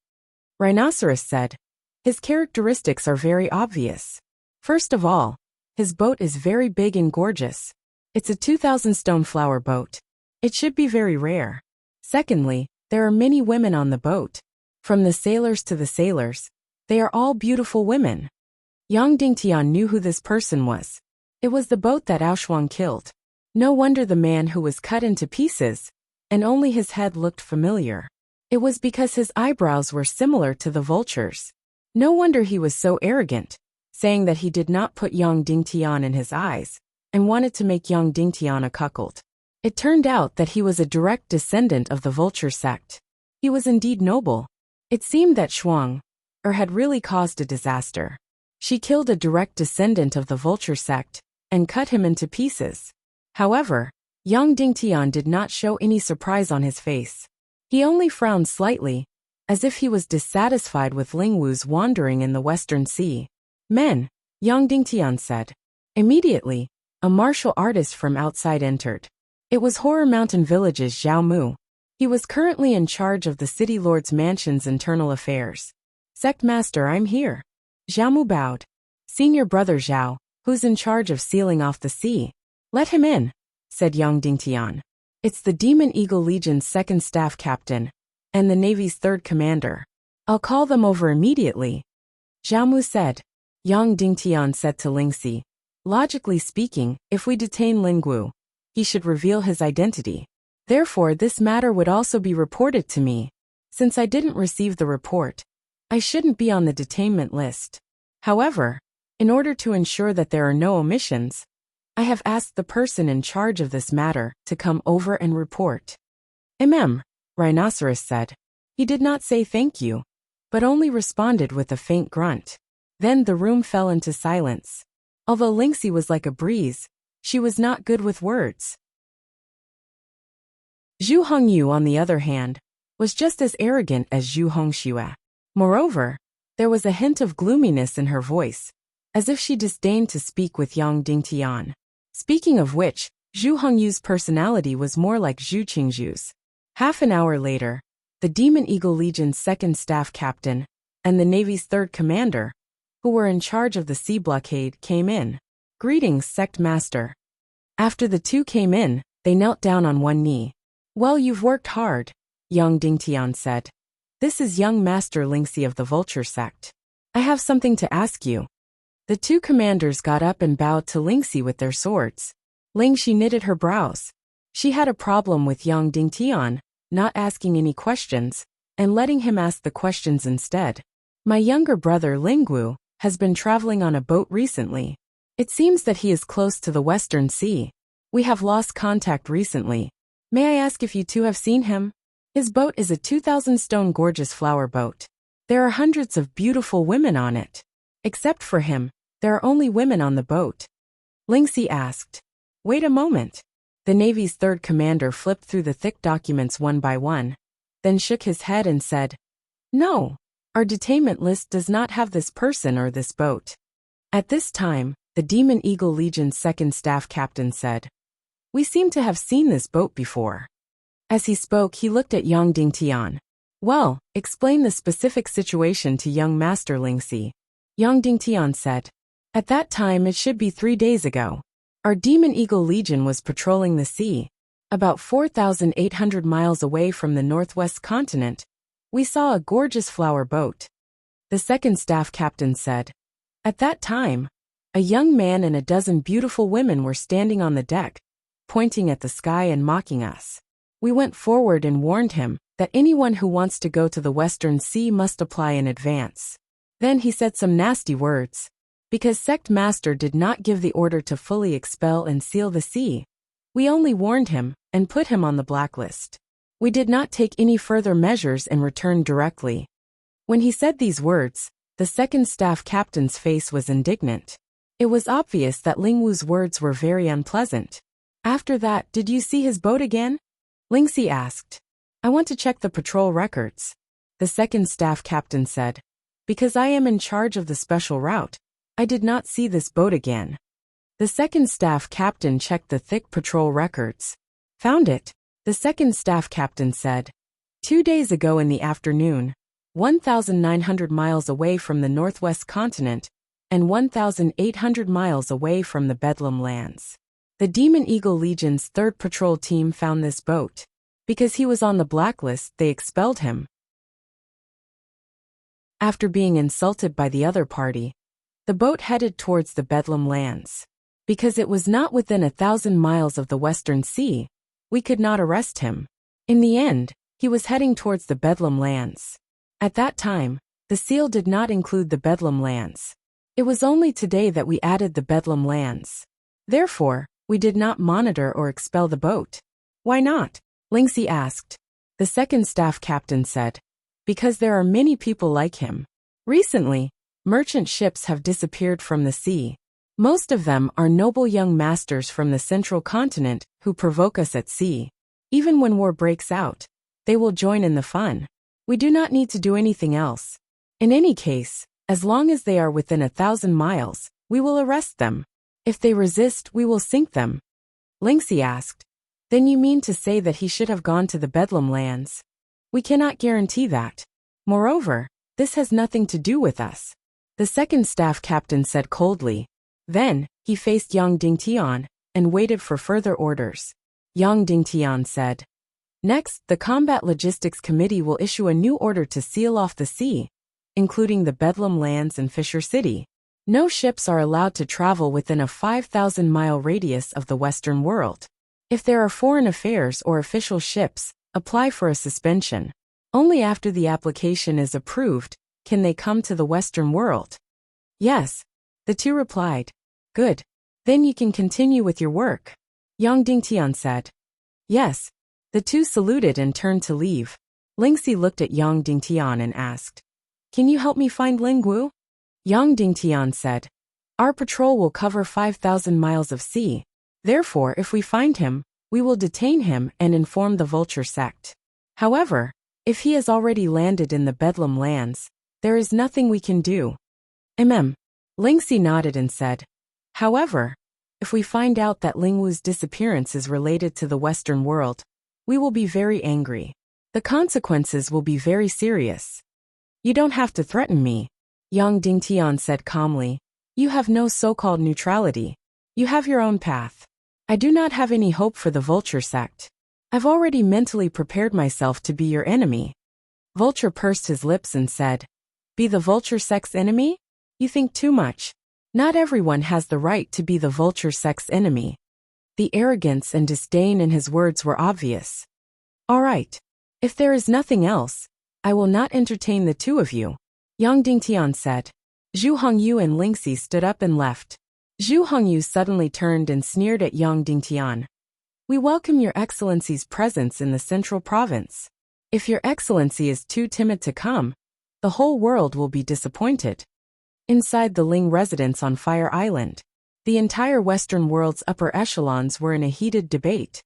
Rhinoceros said. His characteristics are very obvious. First of all, his boat is very big and gorgeous. It's a 2,000-stone flower boat. It should be very rare. Secondly, there are many women on the boat. From the sailors to the sailors, they are all beautiful women. Yang Dingtian knew who this person was. It was the boat that Aoshuang killed. No wonder the man who was cut into pieces, and only his head looked familiar. It was because his eyebrows were similar to the vulture's. No wonder he was so arrogant, saying that he did not put Yang Dingtian in his eyes, and wanted to make Yang Dingtian a cuckold. It turned out that he was a direct descendant of the vulture sect. He was indeed noble. It seemed that Shuang had really caused a disaster. She killed a direct descendant of the vulture sect, and cut him into pieces. However, Yang Dingtian did not show any surprise on his face. He only frowned slightly, as if he was dissatisfied with Lingwu's wandering in the Western Sea. Men, Yang Dingtian said. Immediately, a martial artist from outside entered. It was Horror Mountain Village's Zhao Mu. He was currently in charge of the City Lord's mansion's internal affairs. Sect Master, I'm here. Zhao Mu bowed. Senior brother Zhao, who's in charge of sealing off the sea. Let him in, said Yang Dingtian. It's the Demon Eagle Legion's second staff captain, and the Navy's third commander. I'll call them over immediately. Zhao Mu said. Yang Dingtian said to Lingxi, logically speaking, if we detain Linggu, he should reveal his identity. Therefore, this matter would also be reported to me. Since I didn't receive the report, I shouldn't be on the detainment list. However, in order to ensure that there are no omissions, I have asked the person in charge of this matter to come over and report. Rhinoceros said. He did not say thank you, but only responded with a faint grunt. Then the room fell into silence. Although Lingxi was like a breeze, she was not good with words. Zhu Hongyu, on the other hand, was just as arrogant as Zhu Hongxue. Moreover, there was a hint of gloominess in her voice, as if she disdained to speak with Yang Dingtian. Speaking of which, Zhu Hongyu's personality was more like Zhu Qingzhu's. Half an hour later, the Demon Eagle Legion's second staff captain and the Navy's third commander, who were in charge of the sea blockade, came in. Greetings, Sect Master. After the two came in, they knelt down on one knee. Well, you've worked hard, young Dingtian said. This is young Master Lingxi of the Vulture sect. I have something to ask you. The two commanders got up and bowed to Lingxi with their swords. Lingxi knitted her brows. She had a problem with young Dingtian, not asking any questions, and letting him ask the questions instead. My younger brother Lingwu has been traveling on a boat recently. It seems that he is close to the Western Sea. We have lost contact recently. May I ask if you two have seen him? His boat is a 2,000-stone gorgeous flower boat. There are hundreds of beautiful women on it. Except for him, there are only women on the boat. Lingxi asked. Wait a moment. The Navy's third commander flipped through the thick documents one by one, then shook his head and said, No, our detainment list does not have this person or this boat. At this time, the Demon Eagle Legion's second staff captain said, We seem to have seen this boat before. As he spoke, he looked at young Dingtian. Well, explain the specific situation to young Master Lingxi. Young Dingtian said, At that time it should be 3 days ago. Our Demon Eagle Legion was patrolling the sea. About 4,800 miles away from the northwest continent, we saw a gorgeous flower boat. The second staff captain said, At that time, a young man and a dozen beautiful women were standing on the deck, pointing at the sky and mocking us. We went forward and warned him that anyone who wants to go to the Western Sea must apply in advance. Then he said some nasty words. Because Sect Master did not give the order to fully expel and seal the sea, we only warned him and put him on the blacklist. We did not take any further measures and returned directly. When he said these words, the second staff captain's face was indignant. It was obvious that Lingwu's words were very unpleasant. After that, did you see his boat again? Lingxi asked. I want to check the patrol records. The second staff captain said. Because I am in charge of the special route, I did not see this boat again. The second staff captain checked the thick patrol records. Found it. The second staff captain said. 2 days ago in the afternoon, 1,900 miles away from the northwest continent, and 1,800 miles away from the Bedlam lands. The Demon Eagle Legion's third patrol team found this boat. Because he was on the blacklist, they expelled him. After being insulted by the other party, the boat headed towards the Bedlam lands. Because it was not within 1,000 miles of the Western Sea, we could not arrest him. In the end, he was heading towards the Bedlam lands. At that time, the seal did not include the Bedlam lands. It was only today that we added the Bedlam lands. Therefore, we did not monitor or expel the boat. Why not? Lingxi asked. The second staff captain said. Because there are many people like him. Recently, merchant ships have disappeared from the sea. Most of them are noble young masters from the central continent who provoke us at sea. Even when war breaks out, they will join in the fun. We do not need to do anything else. In any case, as long as they are within 1,000 miles, we will arrest them. If they resist, we will sink them. Lingxi asked. Then you mean to say that he should have gone to the Bedlam lands? We cannot guarantee that. Moreover, this has nothing to do with us. The second staff captain said coldly. Then, he faced Yang Dingtian and waited for further orders. Yang Dingtian said. Next, the Combat Logistics Committee will issue a new order to seal off the sea, including the Bedlam lands and Fisher City. No ships are allowed to travel within a 5,000-mile radius of the Western world. If there are foreign affairs or official ships, apply for a suspension. Only after the application is approved can they come to the Western world. Yes, the two replied. Good. Then you can continue with your work. Yang Dingtian said. Yes. The two saluted and turned to leave. Lingxi looked at Yang Dingtian and asked. Can you help me find Lingwu? Yang Dingtian said. Our patrol will cover 5,000 miles of sea. Therefore, if we find him, we will detain him and inform the Vulture sect. However, if he has already landed in the Bedlam lands, there is nothing we can do. Lingxi nodded and said. However, if we find out that Lingwu's disappearance is related to the Western world, we will be very angry. The consequences will be very serious. You don't have to threaten me, Yang Dingtian said calmly. You have no so-called neutrality. You have your own path. I do not have any hope for the Vulture sect. I've already mentally prepared myself to be your enemy. Vulture pursed his lips and said, Be the vulture sex enemy? You think too much. Not everyone has the right to be the vulture sex enemy. The arrogance and disdain in his words were obvious. All right. If there is nothing else, I will not entertain the two of you, Yang Dingtian said. Zhu Hongyu and Lingxi stood up and left. Zhu Hongyu suddenly turned and sneered at Yang Dingtian. We welcome your excellency's presence in the central province. If your excellency is too timid to come, the whole world will be disappointed. Inside the Ling residence on Fire Island, the entire Western world's upper echelons were in a heated debate.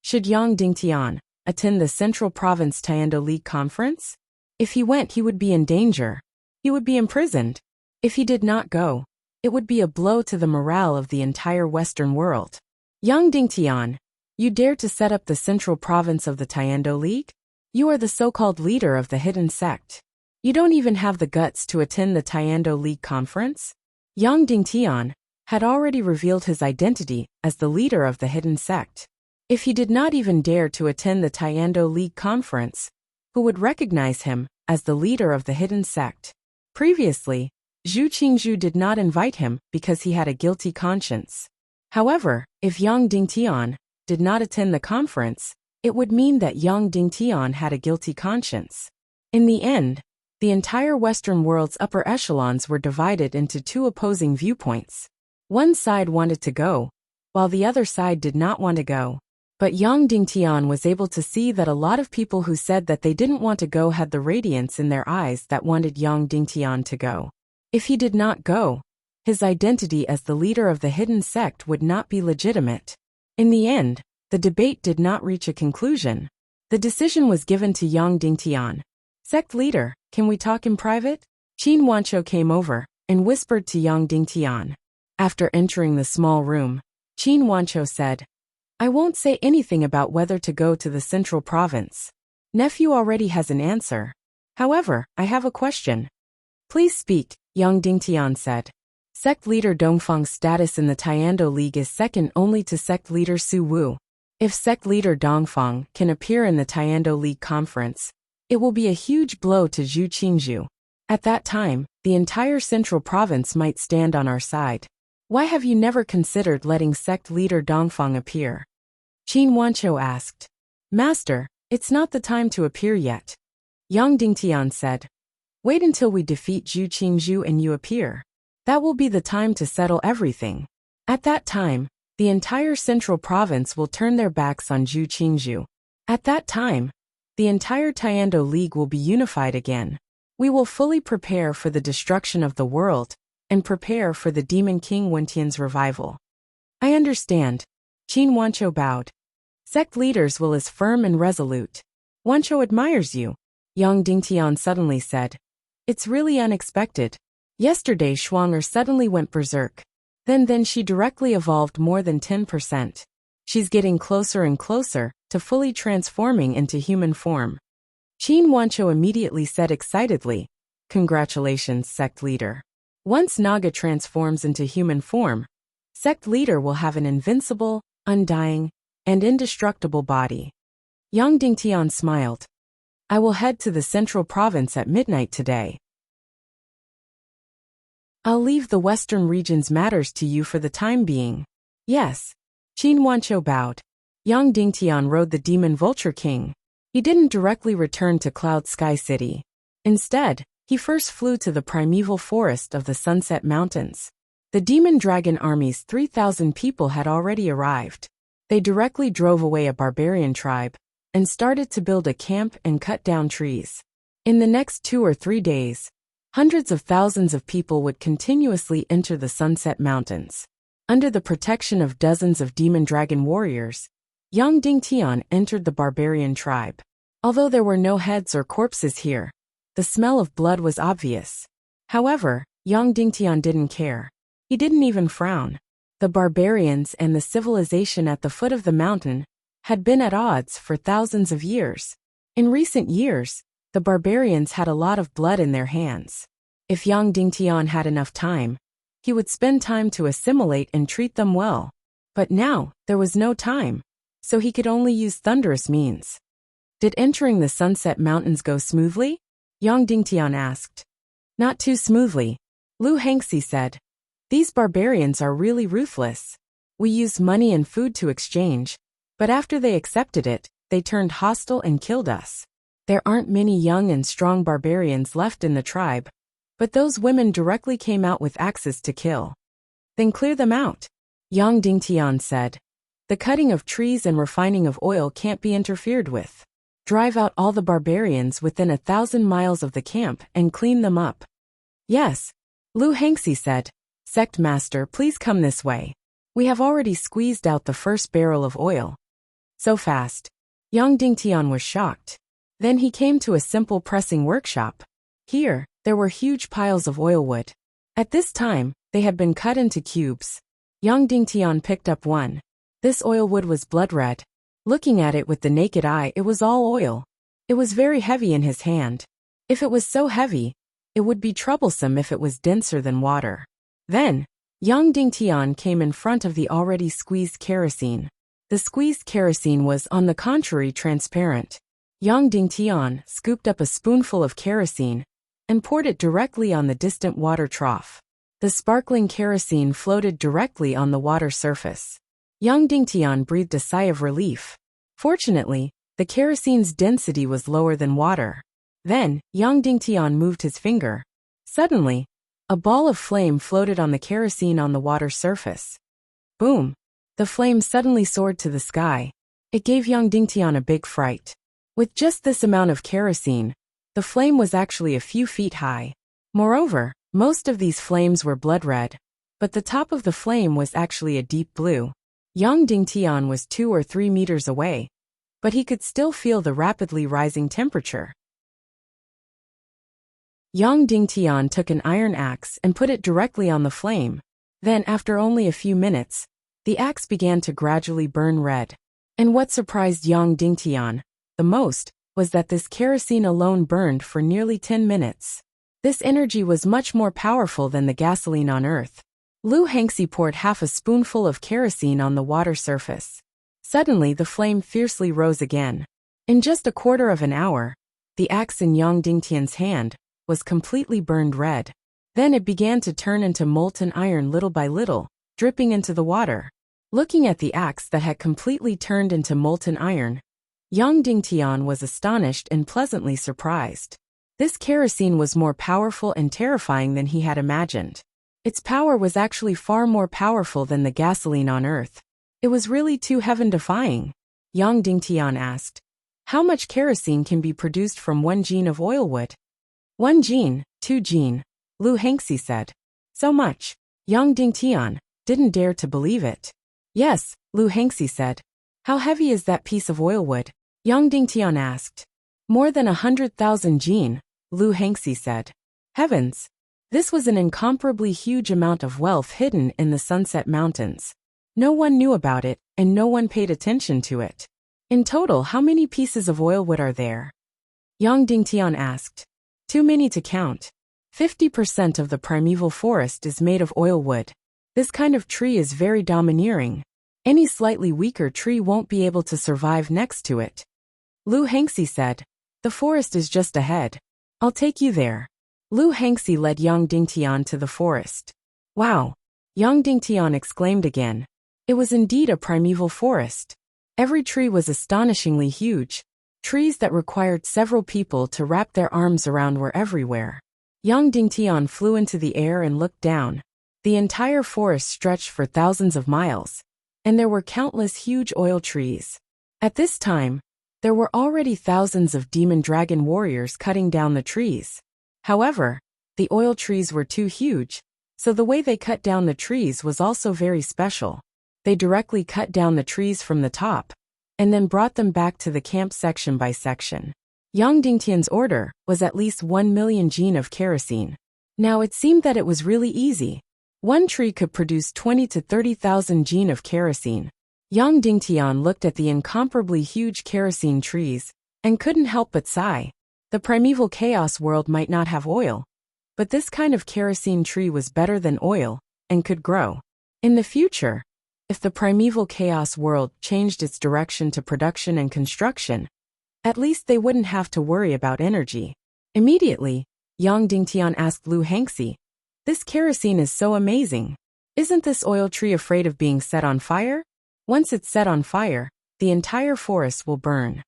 Should Yang Dingtian attend the Central Province Taekwondo League conference? If he went, he would be in danger. He would be imprisoned. If he did not go, it would be a blow to the morale of the entire Western world. Yang Dingtian, you dare to set up the Central Province of the Taekwondo League? You are the so-called leader of the hidden sect. You don't even have the guts to attend the Taekwondo League conference? Yang Dingtian had already revealed his identity as the leader of the hidden sect. If he did not even dare to attend the Taekwondo League conference, who would recognize him as the leader of the hidden sect? Previously, Zhu Qingzhu did not invite him because he had a guilty conscience. However, if Yang Dingtian did not attend the conference, it would mean that Yang Dingtian had a guilty conscience. In the end, the entire Western world's upper echelons were divided into two opposing viewpoints. One side wanted to go, while the other side did not want to go. But Yang Dingtian was able to see that a lot of people who said that they didn't want to go had the radiance in their eyes that wanted Yang Dingtian to go. If he did not go, his identity as the leader of the hidden sect would not be legitimate. In the end, the debate did not reach a conclusion. The decision was given to Yang Dingtian. Sect leader, can we talk in private? Qin Wancho came over and whispered to Yang Dingtian. After entering the small room, Qin Wancho said, I won't say anything about whether to go to the central province. Nephew already has an answer. However, I have a question. Please speak, Yang Dingtian said. Sect leader Dongfang's status in the Taekwondo League is second only to sect leader Su Wu. If sect leader Dongfang can appear in the Taekwondo League conference, it will be a huge blow to Zhu Qingzhu. At that time, the entire central province might stand on our side. Why have you never considered letting sect leader Dongfang appear? Qin Wancho asked. Master, it's not the time to appear yet. Yang Dingtian said. Wait until we defeat Zhu Qingzhu and you appear. That will be the time to settle everything. At that time, the entire central province will turn their backs on Zhu Qingzhu. At that time, the entire Taekwondo League will be unified again. We will fully prepare for the destruction of the world and prepare for the Demon King Wentian's revival. I understand. Qin Wancho bowed. Sect leaders will is firm and resolute. Wancho admires you, Yang Dingtian suddenly said. It's really unexpected. Yesterday Schwanger suddenly went berserk. Then she directly evolved more than 10%. She's getting closer and closer to fully transforming into human form. Qin Wancho immediately said excitedly, Congratulations, sect leader. Once Naga transforms into human form, sect leader will have an invincible, undying, and indestructible body. Yang Dingtian smiled. I will head to the central province at midnight today. I'll leave the western region's matters to you for the time being. Yes. Qin Wancho bowed. Yang Dingtian rode the demon Vulture King. He didn't directly return to Cloud Sky City. Instead, he first flew to the primeval forest of the Sunset Mountains. The demon dragon army's 3,000 people had already arrived. They directly drove away a barbarian tribe and started to build a camp and cut down trees. In the next 2 or 3 days, hundreds of thousands of people would continuously enter the Sunset Mountains. Under the protection of dozens of demon dragon warriors, Yang Dingtian entered the barbarian tribe. Although there were no heads or corpses here, the smell of blood was obvious. However, Yang Dingtian didn't care. He didn't even frown. The barbarians and the civilization at the foot of the mountain had been at odds for thousands of years. In recent years, the barbarians had a lot of blood in their hands. If Yang Dingtian had enough time, he would spend time to assimilate and treat them well. But now, there was no time, so he could only use thunderous means. Did entering the Sunset Mountains go smoothly? Yang Dingtian asked. Not too smoothly, Lu Hengxi said. These barbarians are really ruthless. We used money and food to exchange, but after they accepted it, they turned hostile and killed us. There aren't many young and strong barbarians left in the tribe, but those women directly came out with axes to kill. Then clear them out, Yang Dingtian said. The cutting of trees and refining of oil can't be interfered with. Drive out all the barbarians within 1,000 miles of the camp and clean them up. Yes, Lu Hengxi said. Sect Master, please come this way. We have already squeezed out the first barrel of oil. So fast. Yang Dingtian was shocked. Then he came to a simple pressing workshop. Here, there were huge piles of oil wood. At this time, they had been cut into cubes. Yang Dingtian picked up one. This oil wood was blood red. Looking at it with the naked eye, it was all oil. It was very heavy in his hand. If it was so heavy, it would be troublesome if it was denser than water. Then, Yang Dingtian came in front of the already squeezed kerosene. The squeezed kerosene was, on the contrary, transparent. Yang Dingtian scooped up a spoonful of kerosene and poured it directly on the distant water trough. The sparkling kerosene floated directly on the water surface. Yang Dingtian breathed a sigh of relief. Fortunately, the kerosene's density was lower than water. Then, Yang Dingtian moved his finger. Suddenly, a ball of flame floated on the kerosene on the water surface. Boom! The flame suddenly soared to the sky. It gave Yang Dingtian a big fright. With just this amount of kerosene, the flame was actually a few feet high. Moreover, most of these flames were blood red, but the top of the flame was actually a deep blue. Yang Dingtian was 2 or 3 meters away, but he could still feel the rapidly rising temperature. Yang Dingtian took an iron axe and put it directly on the flame. Then, after only a few minutes, the axe began to gradually burn red. And what surprised Yang Dingtian the most was that this kerosene alone burned for nearly 10 minutes. This energy was much more powerful than the gasoline on Earth. Lu Hengxi poured half a spoonful of kerosene on the water surface. Suddenly the flame fiercely rose again. In just a quarter of an hour, the axe in Yang Dingtian's hand was completely burned red. Then it began to turn into molten iron little by little, dripping into the water. Looking at the axe that had completely turned into molten iron, Yang Dingtian was astonished and pleasantly surprised. This kerosene was more powerful and terrifying than he had imagined. Its power was actually far more powerful than the gasoline on Earth. It was really too heaven-defying. Yang Dingtian asked, how much kerosene can be produced from 1 gene of oil wood? 1 gene, 2 gene, Lu Hengxi said. So much. Yang Dingtian didn't dare to believe it. Yes, Lu Hengxi said. How heavy is that piece of oil wood? Yang Dingtian asked. More than 100,000 gene, Lu Hengxi said. Heavens! This was an incomparably huge amount of wealth hidden in the Sunset Mountains. No one knew about it, and no one paid attention to it. In total, how many pieces of oil wood are there? Yang Dingtian asked. Too many to count. 50% of the primeval forest is made of oil wood. This kind of tree is very domineering. Any slightly weaker tree won't be able to survive next to it. Lu Hengxi said, the forest is just ahead. I'll take you there. Lu Hengxi led Yang Dingtian to the forest. Wow! Yang Dingtian exclaimed again. It was indeed a primeval forest. Every tree was astonishingly huge. Trees that required several people to wrap their arms around were everywhere. Yang Dingtian flew into the air and looked down. The entire forest stretched for thousands of miles, and there were countless huge oil trees. At this time, there were already thousands of demon dragon warriors cutting down the trees. However, the oil trees were too huge, so the way they cut down the trees was also very special. They directly cut down the trees from the top, and then brought them back to the camp section by section. Yang Dingtian's order was at least 1 million gene of kerosene. Now it seemed that it was really easy. One tree could produce 20 to 30,000 gene of kerosene. Yang Dingtian looked at the incomparably huge kerosene trees and couldn't help but sigh. The primeval chaos world might not have oil, but this kind of kerosene tree was better than oil and could grow. In the future, If the primeval chaos world changed its direction to production and construction, at least they wouldn't have to worry about energy. Immediately, Yang Dingtian asked Lu Hengxi, "This kerosene is so amazing. Isn't this oil tree afraid of being set on fire? Once it's set on fire, the entire forest will burn."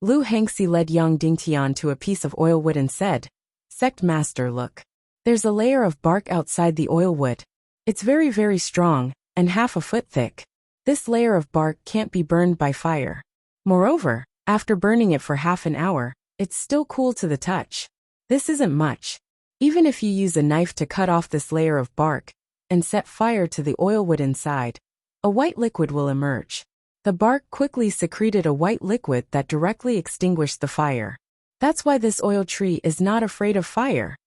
Lu Hengxi led Yang Dingtian to a piece of oil wood and said, "Sect Master, look. There's a layer of bark outside the oil wood. It's very, very strong, and half a foot thick. This layer of bark can't be burned by fire. Moreover, after burning it for half an hour, it's still cool to the touch. This isn't much. Even if you use a knife to cut off this layer of bark and set fire to the oil wood inside, a white liquid will emerge." The bark quickly secreted a white liquid that directly extinguished the fire. That's why this oil tree is not afraid of fire.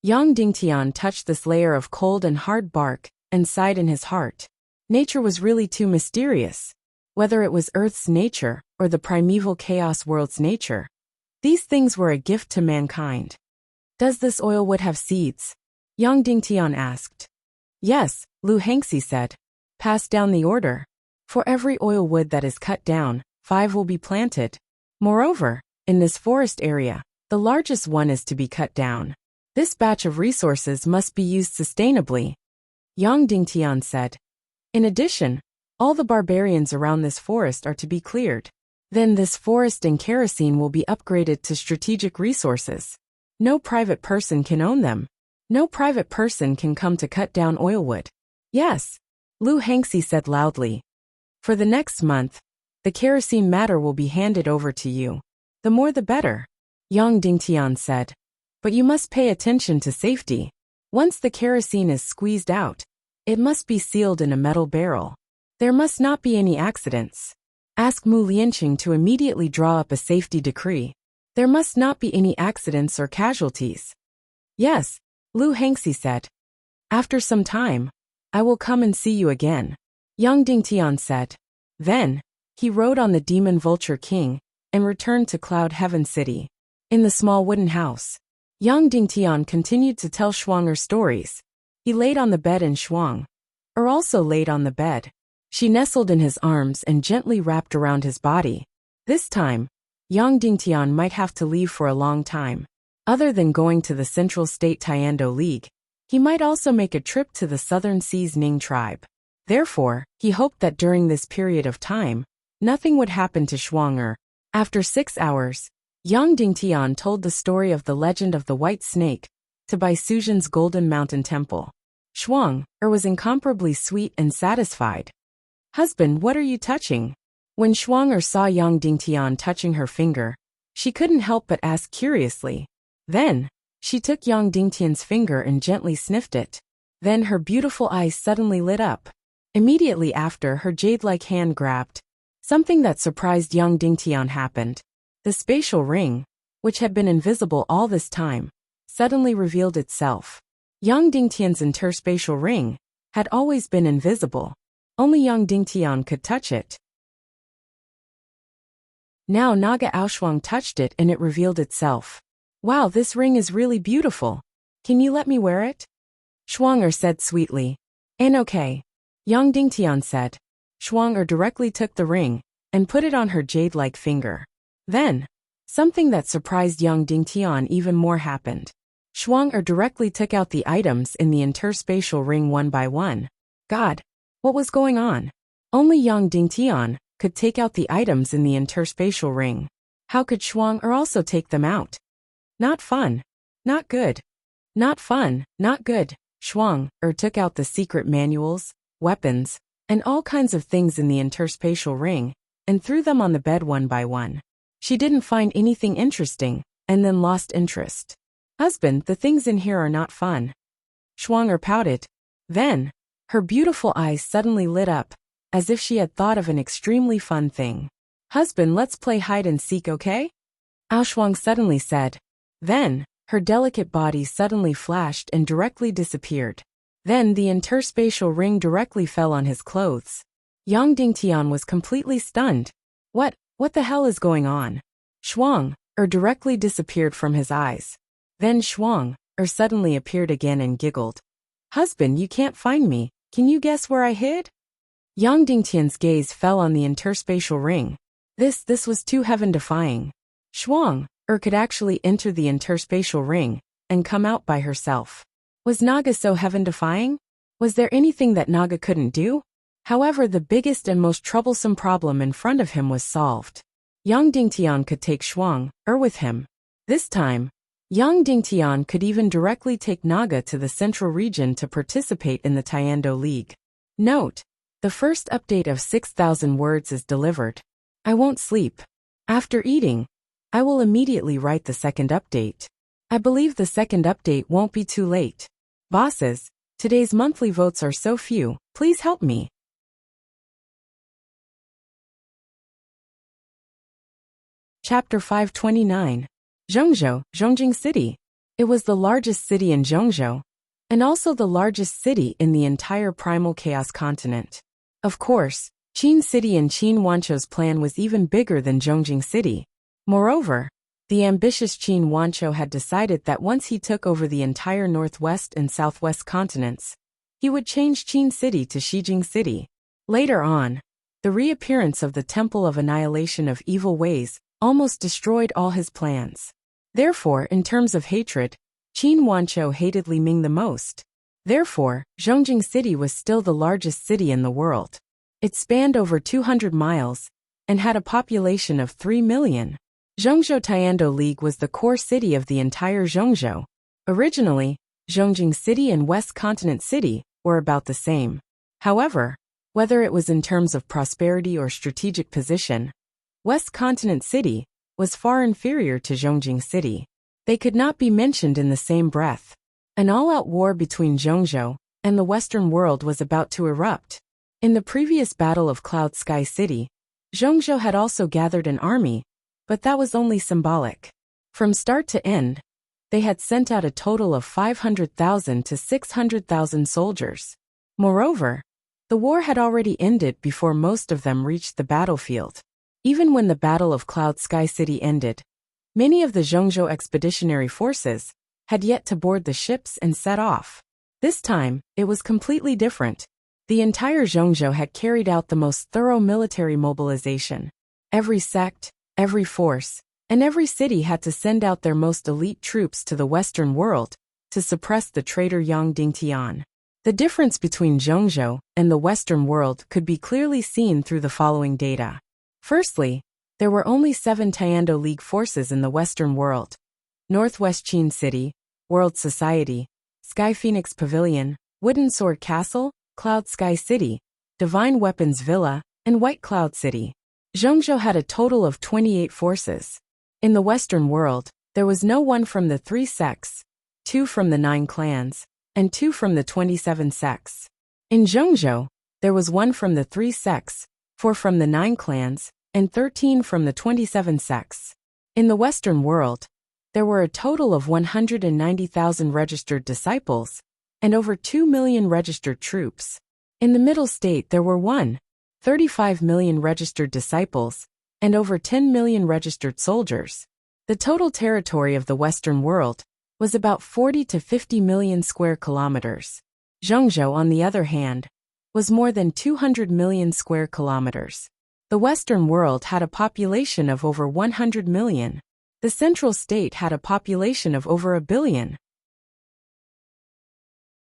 Yang Dingtian touched this layer of cold and hard bark and sighed in his heart. Nature was really too mysterious. Whether it was Earth's nature or the primeval chaos world's nature, these things were a gift to mankind. "Does this oil wood have seeds?" Yang Dingtian asked. "Yes," Lu Hengxi said. "Pass down the order. For every oil wood that is cut down, 5 will be planted. Moreover, in this forest area, the largest one is to be cut down. This batch of resources must be used sustainably." Yang Dingtian said. "In addition, all the barbarians around this forest are to be cleared. Then this forest and kerosene will be upgraded to strategic resources. No private person can own them. No private person can come to cut down oil wood." "Yes," Lu Hengxi said loudly. "For the next month, the kerosene matter will be handed over to you. The more the better," Yang Dingtian said. "But you must pay attention to safety. Once the kerosene is squeezed out, it must be sealed in a metal barrel. There must not be any accidents. Ask Mu Lianqing to immediately draw up a safety decree. There must not be any accidents or casualties." "Yes," Lu Hengxi said. "After some time, I will come and see you again," Yang Dingtian said. Then, he rode on the Demon Vulture King and returned to Cloud Heaven City. In the small wooden house, Yang Dingtian continued to tell Shuang stories. He laid on the bed and Shuang also laid on the bed. She nestled in his arms and gently wrapped around his body. This time, Yang Dingtian might have to leave for a long time. Other than going to the Central State Taekwondo League, he might also make a trip to the Southern Seas Ning tribe. Therefore, he hoped that during this period of time, nothing would happen to Shuang. After 6 hours, Yang Dingtian told the story of the legend of the White Snake to Bai Suzhen's Golden Mountain Temple. Shuang was incomparably sweet and satisfied. "Husband, what are you touching?" When Shuang saw Yang Dingtian touching her finger, she couldn't help but ask curiously. Then, she took Yang Dingtian's finger and gently sniffed it. Then her beautiful eyes suddenly lit up. Immediately after, her jade-like hand grabbed. Something that surprised Yang Dingtian happened. The spatial ring, which had been invisible all this time, suddenly revealed itself. Yang Dingtian's interspatial ring had always been invisible. Only Yang Dingtian could touch it. Now Naga Aoshuang touched it and it revealed itself. "Wow, this ring is really beautiful. Can you let me wear it?" Shuang said sweetly. "And okay," Yang Dingtian said. Shuang directly took the ring and put it on her jade-like finger. Then, something that surprised Yang Dingtian even more happened. Shuang directly took out the items in the interspatial ring one by one. God, what was going on? Only Yang Dingtian could take out the items in the interspatial ring. How could Shuang also take them out? Not fun. Not good. Not fun, not good. Shuang took out the secret manuals, weapons, and all kinds of things in the interspatial ring, and threw them on the bed one by one. She didn't find anything interesting, and then lost interest. "Husband, the things in here are not fun." Shuang pouted. Then, her beautiful eyes suddenly lit up, as if she had thought of an extremely fun thing. "Husband, let's play hide and seek, okay?" Aoshuang suddenly said. Then, her delicate body suddenly flashed and directly disappeared. Then the interspatial ring directly fell on his clothes. Yang Dingtian was completely stunned. What the hell is going on? Shuang directly disappeared from his eyes. Then Shuang suddenly appeared again and giggled. "Husband, you can't find me. Can you guess where I hid? Yang Dingtian's gaze fell on the interspatial ring. This was too heaven-defying. Shuang, could actually enter the interspatial ring and come out by herself. Was Naga so heaven-defying? Was there anything that Naga couldn't do? However, the biggest and most troublesome problem in front of him was solved. Yang Dingtian could take Shuang, with him. This time, Yang Dingtian could even directly take Naga to the central region to participate in the Taiando League. Note: the first update of 6,000 words is delivered. I won't sleep. After eating, I will immediately write the second update. I believe the second update won't be too late. Bosses, today's monthly votes are so few, please help me. Chapter 529. Zhengzhou, Zhongjing City. It was the largest city in Zhengzhou, and also the largest city in the entire Primal Chaos continent. Of course, Qin City and Qin Wancho's plan was even bigger than Zhongjing City. Moreover, the ambitious Qin Wancho had decided that once he took over the entire northwest and southwest continents, he would change Qin City to Shijing City. Later on, the reappearance of the Temple of Annihilation of Evil Ways almost destroyed all his plans. Therefore, in terms of hatred, Qin Wancho hated Li Ming the most. Therefore, Zhongjing City was still the largest city in the world. It spanned over 200 miles and had a population of 3 million. Zhengzhou Taiando League was the core city of the entire Zhengzhou. Originally, Zhongjing City and West Continent City were about the same. However, whether it was in terms of prosperity or strategic position, West Continent City was far inferior to Zhongjing City. They could not be mentioned in the same breath. An all-out war between Zhengzhou and the Western world was about to erupt. In the previous Battle of Cloud Sky City, Zhengzhou had also gathered an army, but that was only symbolic. From start to end, they had sent out a total of 500,000 to 600,000 soldiers. Moreover, the war had already ended before most of them reached the battlefield. Even when the Battle of Cloud Sky City ended, many of the Zhengzhou expeditionary forces had yet to board the ships and set off. This time, it was completely different. The entire Zhengzhou had carried out the most thorough military mobilization. Every sect, every force, and every city had to send out their most elite troops to the Western world to suppress the traitor Yang Dingtian. The difference between Zhengzhou and the Western world could be clearly seen through the following data. Firstly, there were only 7 Taiando League forces in the Western world: Northwest Qin City, World Society, Sky Phoenix Pavilion, Wooden Sword Castle, Cloud Sky City, Divine Weapons Villa, and White Cloud City. Zhengzhou had a total of 28 forces. In the Western world, there was no one from the 3 sects, 2 from the 9 clans, and 2 from the 27 sects. In Zhengzhou, there was 1 from the 3 sects, 4 from the 9 clans, and 13 from the 27 sects. In the Western world, there were a total of 190,000 registered disciples, and over 2 million registered troops. In the Middle State there were 35 million registered disciples, and over 10 million registered soldiers. The total territory of the Western world was about 40 to 50 million square kilometers. Zhengzhou, on the other hand, was more than 200 million square kilometers. The Western world had a population of over 100 million. The Central State had a population of over 1 billion.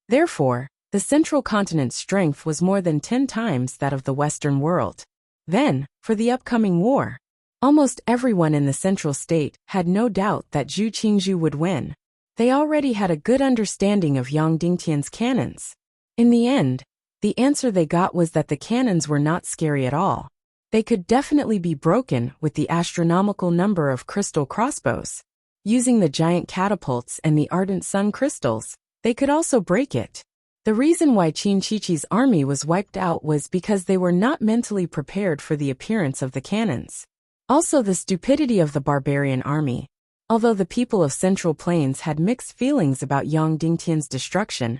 Therefore, the Central Continent's strength was more than 10 times that of the Western world. Then, for the upcoming war, almost everyone in the Central State had no doubt that Zhu Qingzhu would win. They already had a good understanding of Yang Dingtian's cannons. In the end, the answer they got was that the cannons were not scary at all. They could definitely be broken with the astronomical number of crystal crossbows. Using the giant catapults and the ardent sun crystals, they could also break it. The reason why Qin Chichi's army was wiped out was because they were not mentally prepared for the appearance of the cannons. Also, the stupidity of the barbarian army. Although the people of Central Plains had mixed feelings about Yang Dingtian's destruction,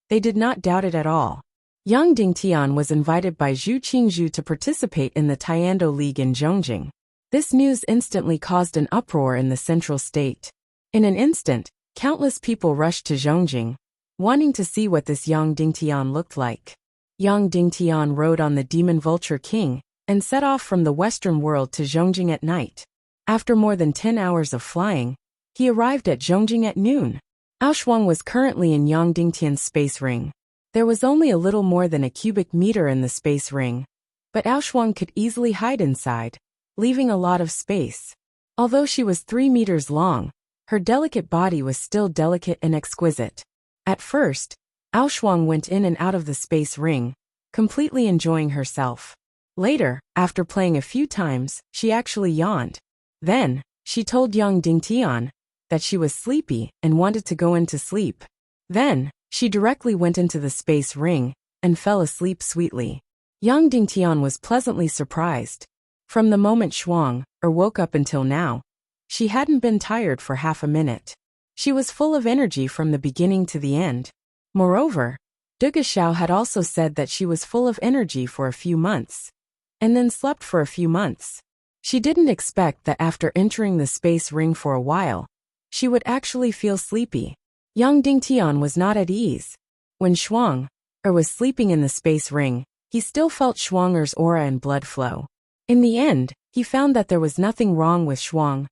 they did not doubt it at all. Yang Dingtian was invited by Zhu Qingzhu to participate in the Taiando League in Zhongjing. This news instantly caused an uproar in the Central State. In an instant, countless people rushed to Zhongjing, wanting to see what this Yang Dingtian looked like. Yang Dingtian rode on the Demon Vulture King and set off from the Western world to Zhongjing at night. After more than 10 hours of flying, he arrived at Zhongjing at noon. Aoshuang was currently in Yang Dingtian's space ring. There was only a little more than a cubic meter in the space ring, but Aoshuang could easily hide inside, leaving a lot of space. Although she was 3 meters long, her delicate body was still delicate and exquisite. At first, Aoshuang went in and out of the space ring, completely enjoying herself. Later, after playing a few times, she actually yawned. Then, she told Yang Dingtian that she was sleepy and wanted to go into sleep. Then, she directly went into the space ring and fell asleep sweetly. Yang Dingtian was pleasantly surprised. From the moment Shuang woke up until now, she hadn't been tired for half a minute. She was full of energy from the beginning to the end. Moreover, Dugashao had also said that she was full of energy for a few months, and then slept for a few months. She didn't expect that after entering the space ring for a while, she would actually feel sleepy. Yang Dingtian was not at ease. When Shuang was sleeping in the space ring, he still felt Shuang's aura and blood flow. In the end, he found that there was nothing wrong with Shuang.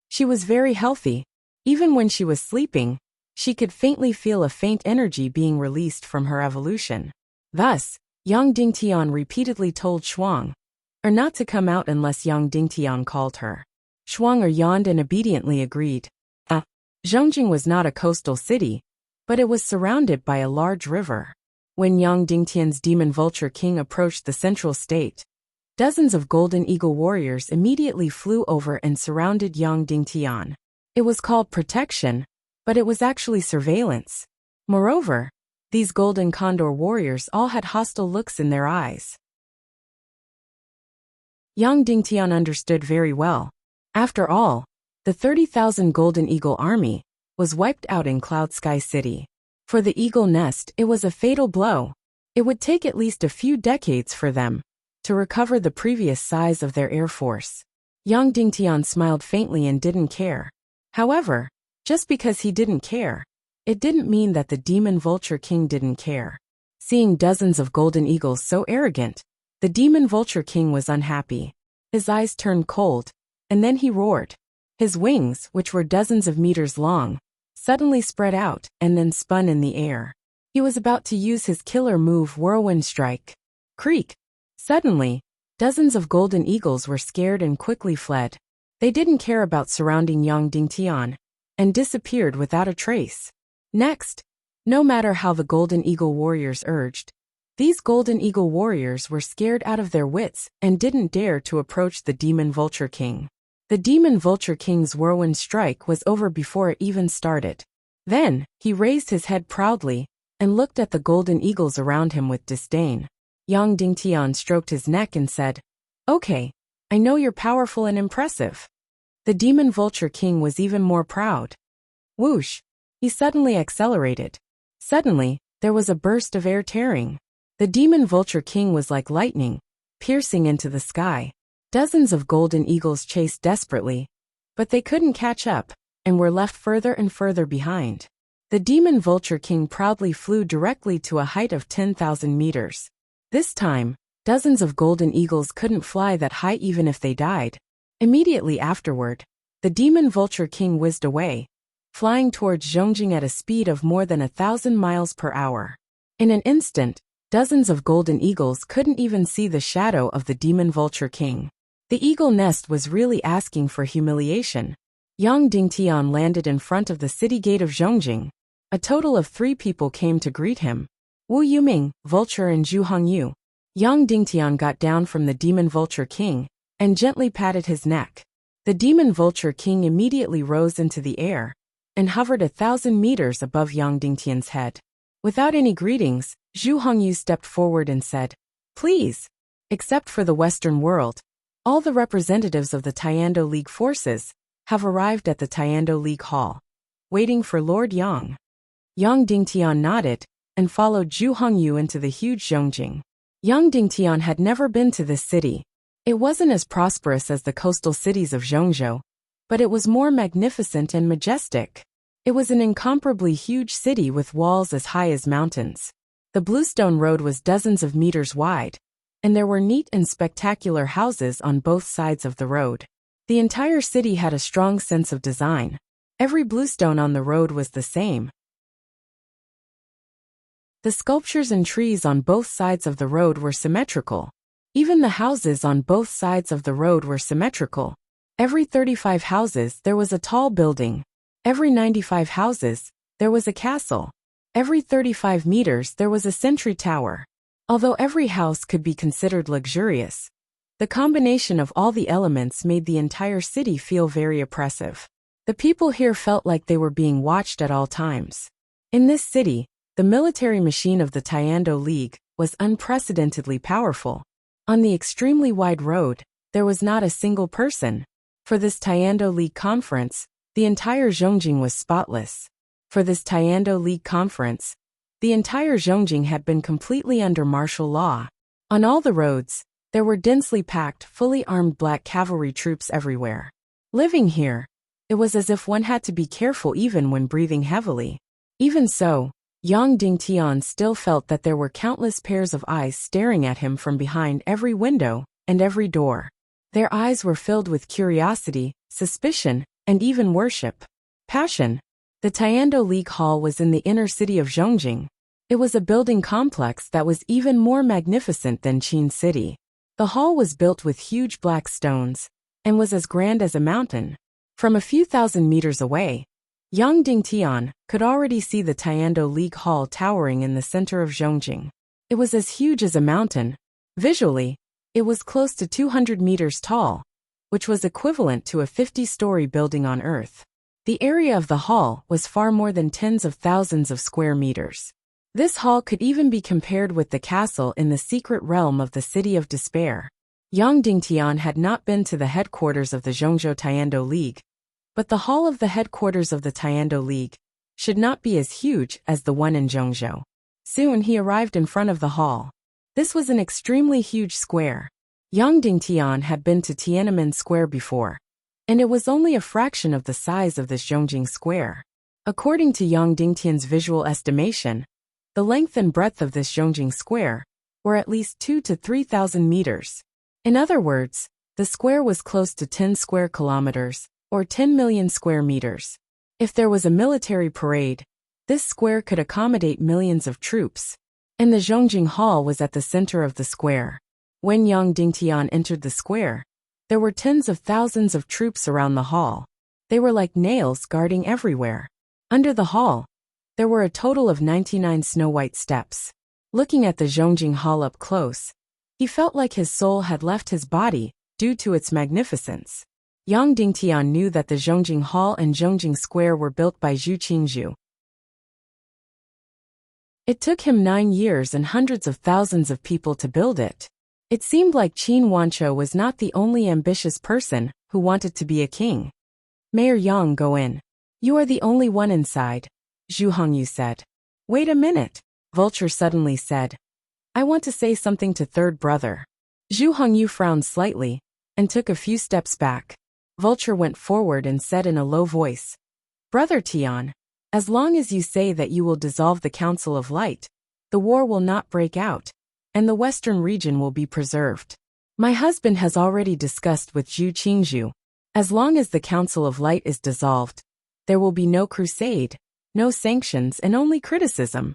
She was very healthy. Even when she was sleeping, she could faintly feel a faint energy being released from her evolution. Thus, Yang Dingtian repeatedly told Shuang not to come out unless Yang Dingtian called her. Shuang yawned and obediently agreed. Zhongjing was not a coastal city, but it was surrounded by a large river. When Yang Dingtian's Demon Vulture King approached the central state, dozens of Golden Eagle warriors immediately flew over and surrounded Yang Dingtian. It was called protection, but it was actually surveillance. Moreover, these Golden Condor warriors all had hostile looks in their eyes. Yang Dingtian understood very well. After all, the 30,000 Golden Eagle army was wiped out in Cloud Sky City. For the Eagle Nest, it was a fatal blow. It would take at least a few decades for them to recover the previous size of their air force. Yang Dingtian smiled faintly and didn't care. However, just because he didn't care, it didn't mean that the Demon Vulture King didn't care. Seeing dozens of Golden Eagles so arrogant, the Demon Vulture King was unhappy. His eyes turned cold, and then he roared. His wings, which were dozens of meters long, suddenly spread out and then spun in the air. He was about to use his killer move, Whirlwind Strike. Creak! Suddenly, dozens of Golden Eagles were scared and quickly fled. They didn't care about surrounding Yang Dingtian and disappeared without a trace. Next, no matter how the Golden Eagle warriors urged, these Golden Eagle warriors were scared out of their wits and didn't dare to approach the Demon Vulture King. The Demon Vulture King's Whirlwind Strike was over before it even started. Then, he raised his head proudly and looked at the Golden Eagles around him with disdain. Yang Dingtian stroked his neck and said, "Okay, I know you're powerful and impressive." The Demon Vulture King was even more proud. Whoosh! He suddenly accelerated. Suddenly, there was a burst of air tearing. The Demon Vulture King was like lightning, piercing into the sky. Dozens of Golden Eagles chased desperately, but they couldn't catch up, and were left further and further behind. The Demon Vulture King proudly flew directly to a height of 10,000 meters. This time, dozens of Golden Eagles couldn't fly that high even if they died. Immediately afterward, the Demon Vulture King whizzed away, flying towards Zhongjing at a speed of more than 1,000 miles per hour. In an instant, dozens of Golden Eagles couldn't even see the shadow of the Demon Vulture King. The Eagle Nest was really asking for humiliation. Yang Dingtian landed in front of the city gate of Zhongjing. A total of 3 people came to greet him: Wu Yuming, Vulture, and Zhu Hongyu. Yang Dingtian got down from the Demon Vulture King and gently patted his neck. The Demon Vulture King immediately rose into the air and hovered 1,000 meters above Yang Dingtian's head. Without any greetings, Zhu Hongyu stepped forward and said, "Please, except for the Western world, all the representatives of the Tiando League forces have arrived at the Tiando League Hall, waiting for Lord Yang." Yang Dingtian nodded and followed Zhu Hongyu into the huge Zhongjing. Yang Dingtian had never been to this city. It wasn't as prosperous as the coastal cities of Zhongzhou, but it was more magnificent and majestic. It was an incomparably huge city with walls as high as mountains. The bluestone road was dozens of meters wide, and there were neat and spectacular houses on both sides of the road. The entire city had a strong sense of design. Every bluestone on the road was the same. The sculptures and trees on both sides of the road were symmetrical. Even the houses on both sides of the road were symmetrical. Every 35 houses there was a tall building. Every 95 houses there was a castle. Every 35 meters there was a sentry tower. Although every house could be considered luxurious, the combination of all the elements made the entire city feel very oppressive. The people here felt like they were being watched at all times. In this city, the military machine of the Tiando League was unprecedentedly powerful. On the extremely wide road, there was not a single person. For this Tiando League conference, the entire Zhongjing was spotless. For this Tiando League conference, the entire Zhongjing had been completely under martial law. On all the roads, there were densely packed, fully armed black cavalry troops everywhere. Living here, it was as if one had to be careful even when breathing heavily. Even so, Yang Dingtian still felt that there were countless pairs of eyes staring at him from behind every window and every door. Their eyes were filled with curiosity, suspicion, and even worship. Passion. The Tiando League Hall was in the inner city of Zhongjing. It was a building complex that was even more magnificent than Qin City. The hall was built with huge black stones and was as grand as a mountain. From a few thousand meters away, Yang Dingtian could already see the Tiando League Hall towering in the center of Zhongjing. It was as huge as a mountain. Visually, it was close to 200 meters tall, which was equivalent to a 50-story building on Earth. The area of the hall was far more than tens of thousands of square meters. This hall could even be compared with the castle in the secret realm of the City of Despair. Yang Dingtian had not been to the headquarters of the Zhongzhou Tiando League, but the hall of the headquarters of the Tiando League should not be as huge as the one in Zhongzhou. Soon he arrived in front of the hall. This was an extremely huge square. Yang Dingtian had been to Tiananmen Square before, and it was only a fraction of the size of this Zhongjing Square. According to Yang Dingtian's visual estimation, the length and breadth of this Zhongjing Square were at least 2,000 to 3,000 meters. In other words, the square was close to 10 square kilometers, or 10 million square meters. If there was a military parade, this square could accommodate millions of troops, and the Zhongjing Hall was at the center of the square. When Yang Dingtian entered the square, there were tens of thousands of troops around the hall. They were like nails guarding everywhere. Under the hall, there were a total of 99 snow-white steps. Looking at the Zhongjing Hall up close, he felt like his soul had left his body due to its magnificence. Yang Dingtian knew that the Zhongjing Hall and Zhongjing Square were built by Zhu Qingzhu. It took him 9 years and hundreds of thousands of people to build it. It seemed like Qin Wanchou was not the only ambitious person who wanted to be a king. Mayor Yang, go in. You are the only one inside, Zhu Hongyu said. Wait a minute, Vulture suddenly said. I want to say something to third brother. Zhu Hongyu frowned slightly and took a few steps back. Vulture went forward and said in a low voice, Brother Tian, as long as you say that you will dissolve the Council of Light, the war will not break out, and the western region will be preserved. My husband has already discussed with Zhu Qingzhu. As long as the Council of Light is dissolved, there will be no crusade, no sanctions, and only criticism.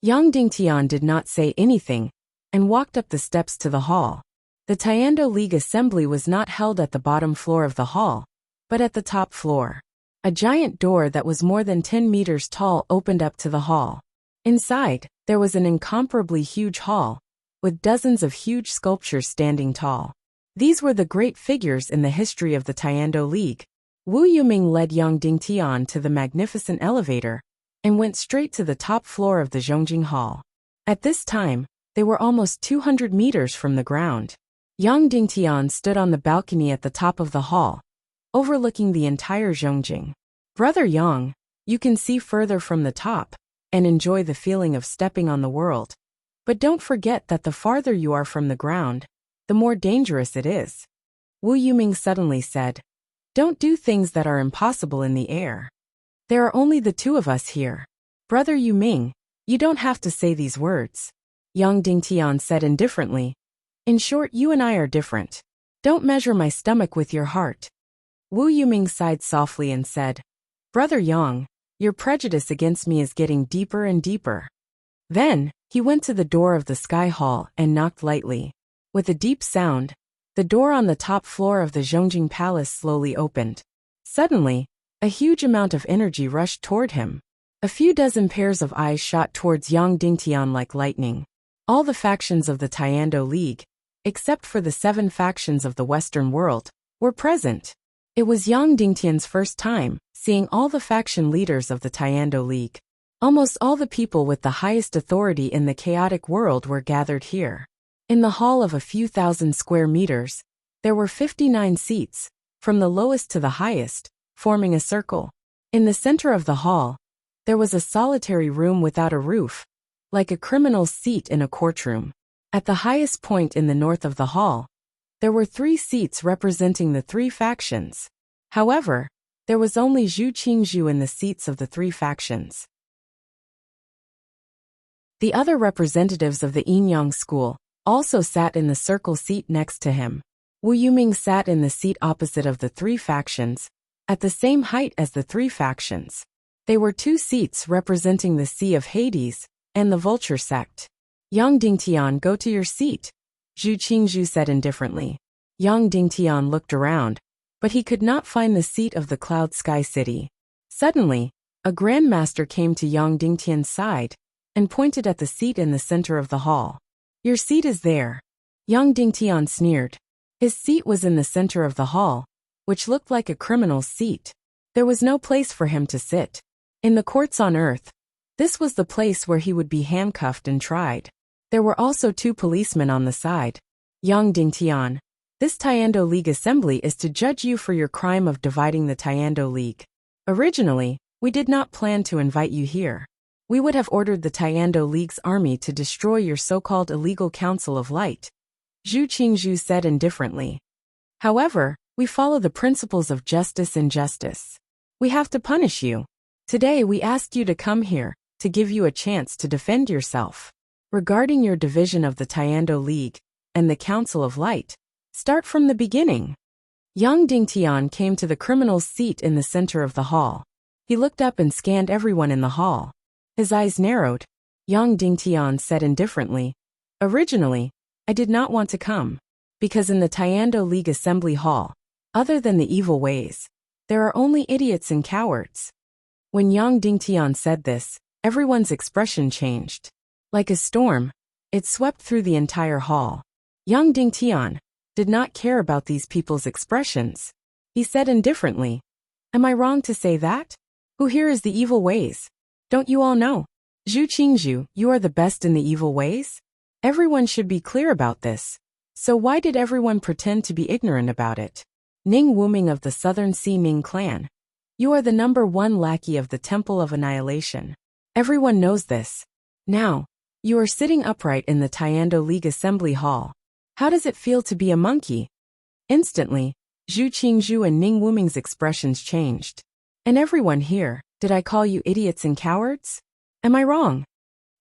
Yang Dingtian did not say anything and walked up the steps to the hall. The Tiando League Assembly was not held at the bottom floor of the hall, but at the top floor. A giant door that was more than 10 meters tall opened up to the hall. Inside, there was an incomparably huge hall, with dozens of huge sculptures standing tall. These were the great figures in the history of the Tiando League. Wu Yuming led Yang Dingtian to the magnificent elevator and went straight to the top floor of the Zhongjing Hall. At this time, they were almost 200 meters from the ground. Yang Dingtian stood on the balcony at the top of the hall, overlooking the entire Zhongjing. Brother Yang, you can see further from the top and enjoy the feeling of stepping on the world. But don't forget that the farther you are from the ground, the more dangerous it is. Wu Yuming suddenly said, Don't do things that are impossible in the air. There are only the two of us here. Brother Yuming, You don't have to say these words. Yang Dingtian said indifferently. In short, you and I are different. Don't measure my stomach with your heart. Wu Yuming sighed softly and said, Brother Yang, your prejudice against me is getting deeper and deeper. Then, he went to the door of the Sky Hall and knocked lightly. With a deep sound, the door on the top floor of the Zhongjing Palace slowly opened. Suddenly, a huge amount of energy rushed toward him. A few dozen pairs of eyes shot towards Yang Dingtian like lightning. All the factions of the Tiando League, except for the 7 factions of the Western world, were present. It was Yang Dingtian's first time seeing all the faction leaders of the Tiando League. Almost all the people with the highest authority in the chaotic world were gathered here. In the hall of a few thousand square meters, there were 59 seats, from the lowest to the highest, forming a circle. In the center of the hall, there was a solitary room without a roof, like a criminal's seat in a courtroom. At the highest point in the north of the hall, there were 3 seats representing the 3 factions. However, there was only Zhu Qingzhu in the seats of the 3 factions. The other representatives of the Yin-Yang school also sat in the circle seat next to him. Wu Yuming sat in the seat opposite of the 3 factions, at the same height as the 3 factions. They were 2 seats representing the Sea of Hades and the Vulture sect. Yang Dingtian, go to your seat, Zhu Qingzhu said indifferently. Yang Dingtian looked around, but he could not find the seat of the Cloud Sky City. Suddenly, a grandmaster came to Yang Dingtian's side and pointed at the seat in the center of the hall. Your seat is there. Yang Dingtian sneered. His seat was in the center of the hall, which looked like a criminal's seat. There was no place for him to sit. In the courts on earth, this was the place where he would be handcuffed and tried. There were also 2 policemen on the side. Yang Dingtian, this Tiando League assembly is to judge you for your crime of dividing the Tiando League. Originally, we did not plan to invite you here. We would have ordered the Tiando League's army to destroy your so-called illegal Council of Light, Zhu Qingzhu said indifferently. However, we follow the principles of justice and justice. We have to punish you. Today we asked you to come here, to give you a chance to defend yourself. Regarding your division of the Tiando League and the Council of Light, start from the beginning. Yang Dingtian came to the criminal's seat in the center of the hall. He looked up and scanned everyone in the hall. His eyes narrowed. Yang Dingtian said indifferently, Originally, I did not want to come, because in the Tiando League Assembly Hall, other than the evil ways, there are only idiots and cowards. When Yang Dingtian said this, everyone's expression changed. Like a storm, it swept through the entire hall. Yang Dingtian did not care about these people's expressions. He said indifferently, Am I wrong to say that? Who here is the evil ways? Don't you all know? Zhu Qingzhu, you are the best in the evil ways? Everyone should be clear about this. So why did everyone pretend to be ignorant about it? Ning Wuming of the Southern Sea Ming clan. You are the #1 lackey of the Temple of Annihilation. Everyone knows this. Now, you are sitting upright in the Tiando League Assembly Hall. How does it feel to be a monkey? Instantly, Zhu Qingzhu and Ning Wuming's expressions changed. And everyone here, did I call you idiots and cowards? Am I wrong?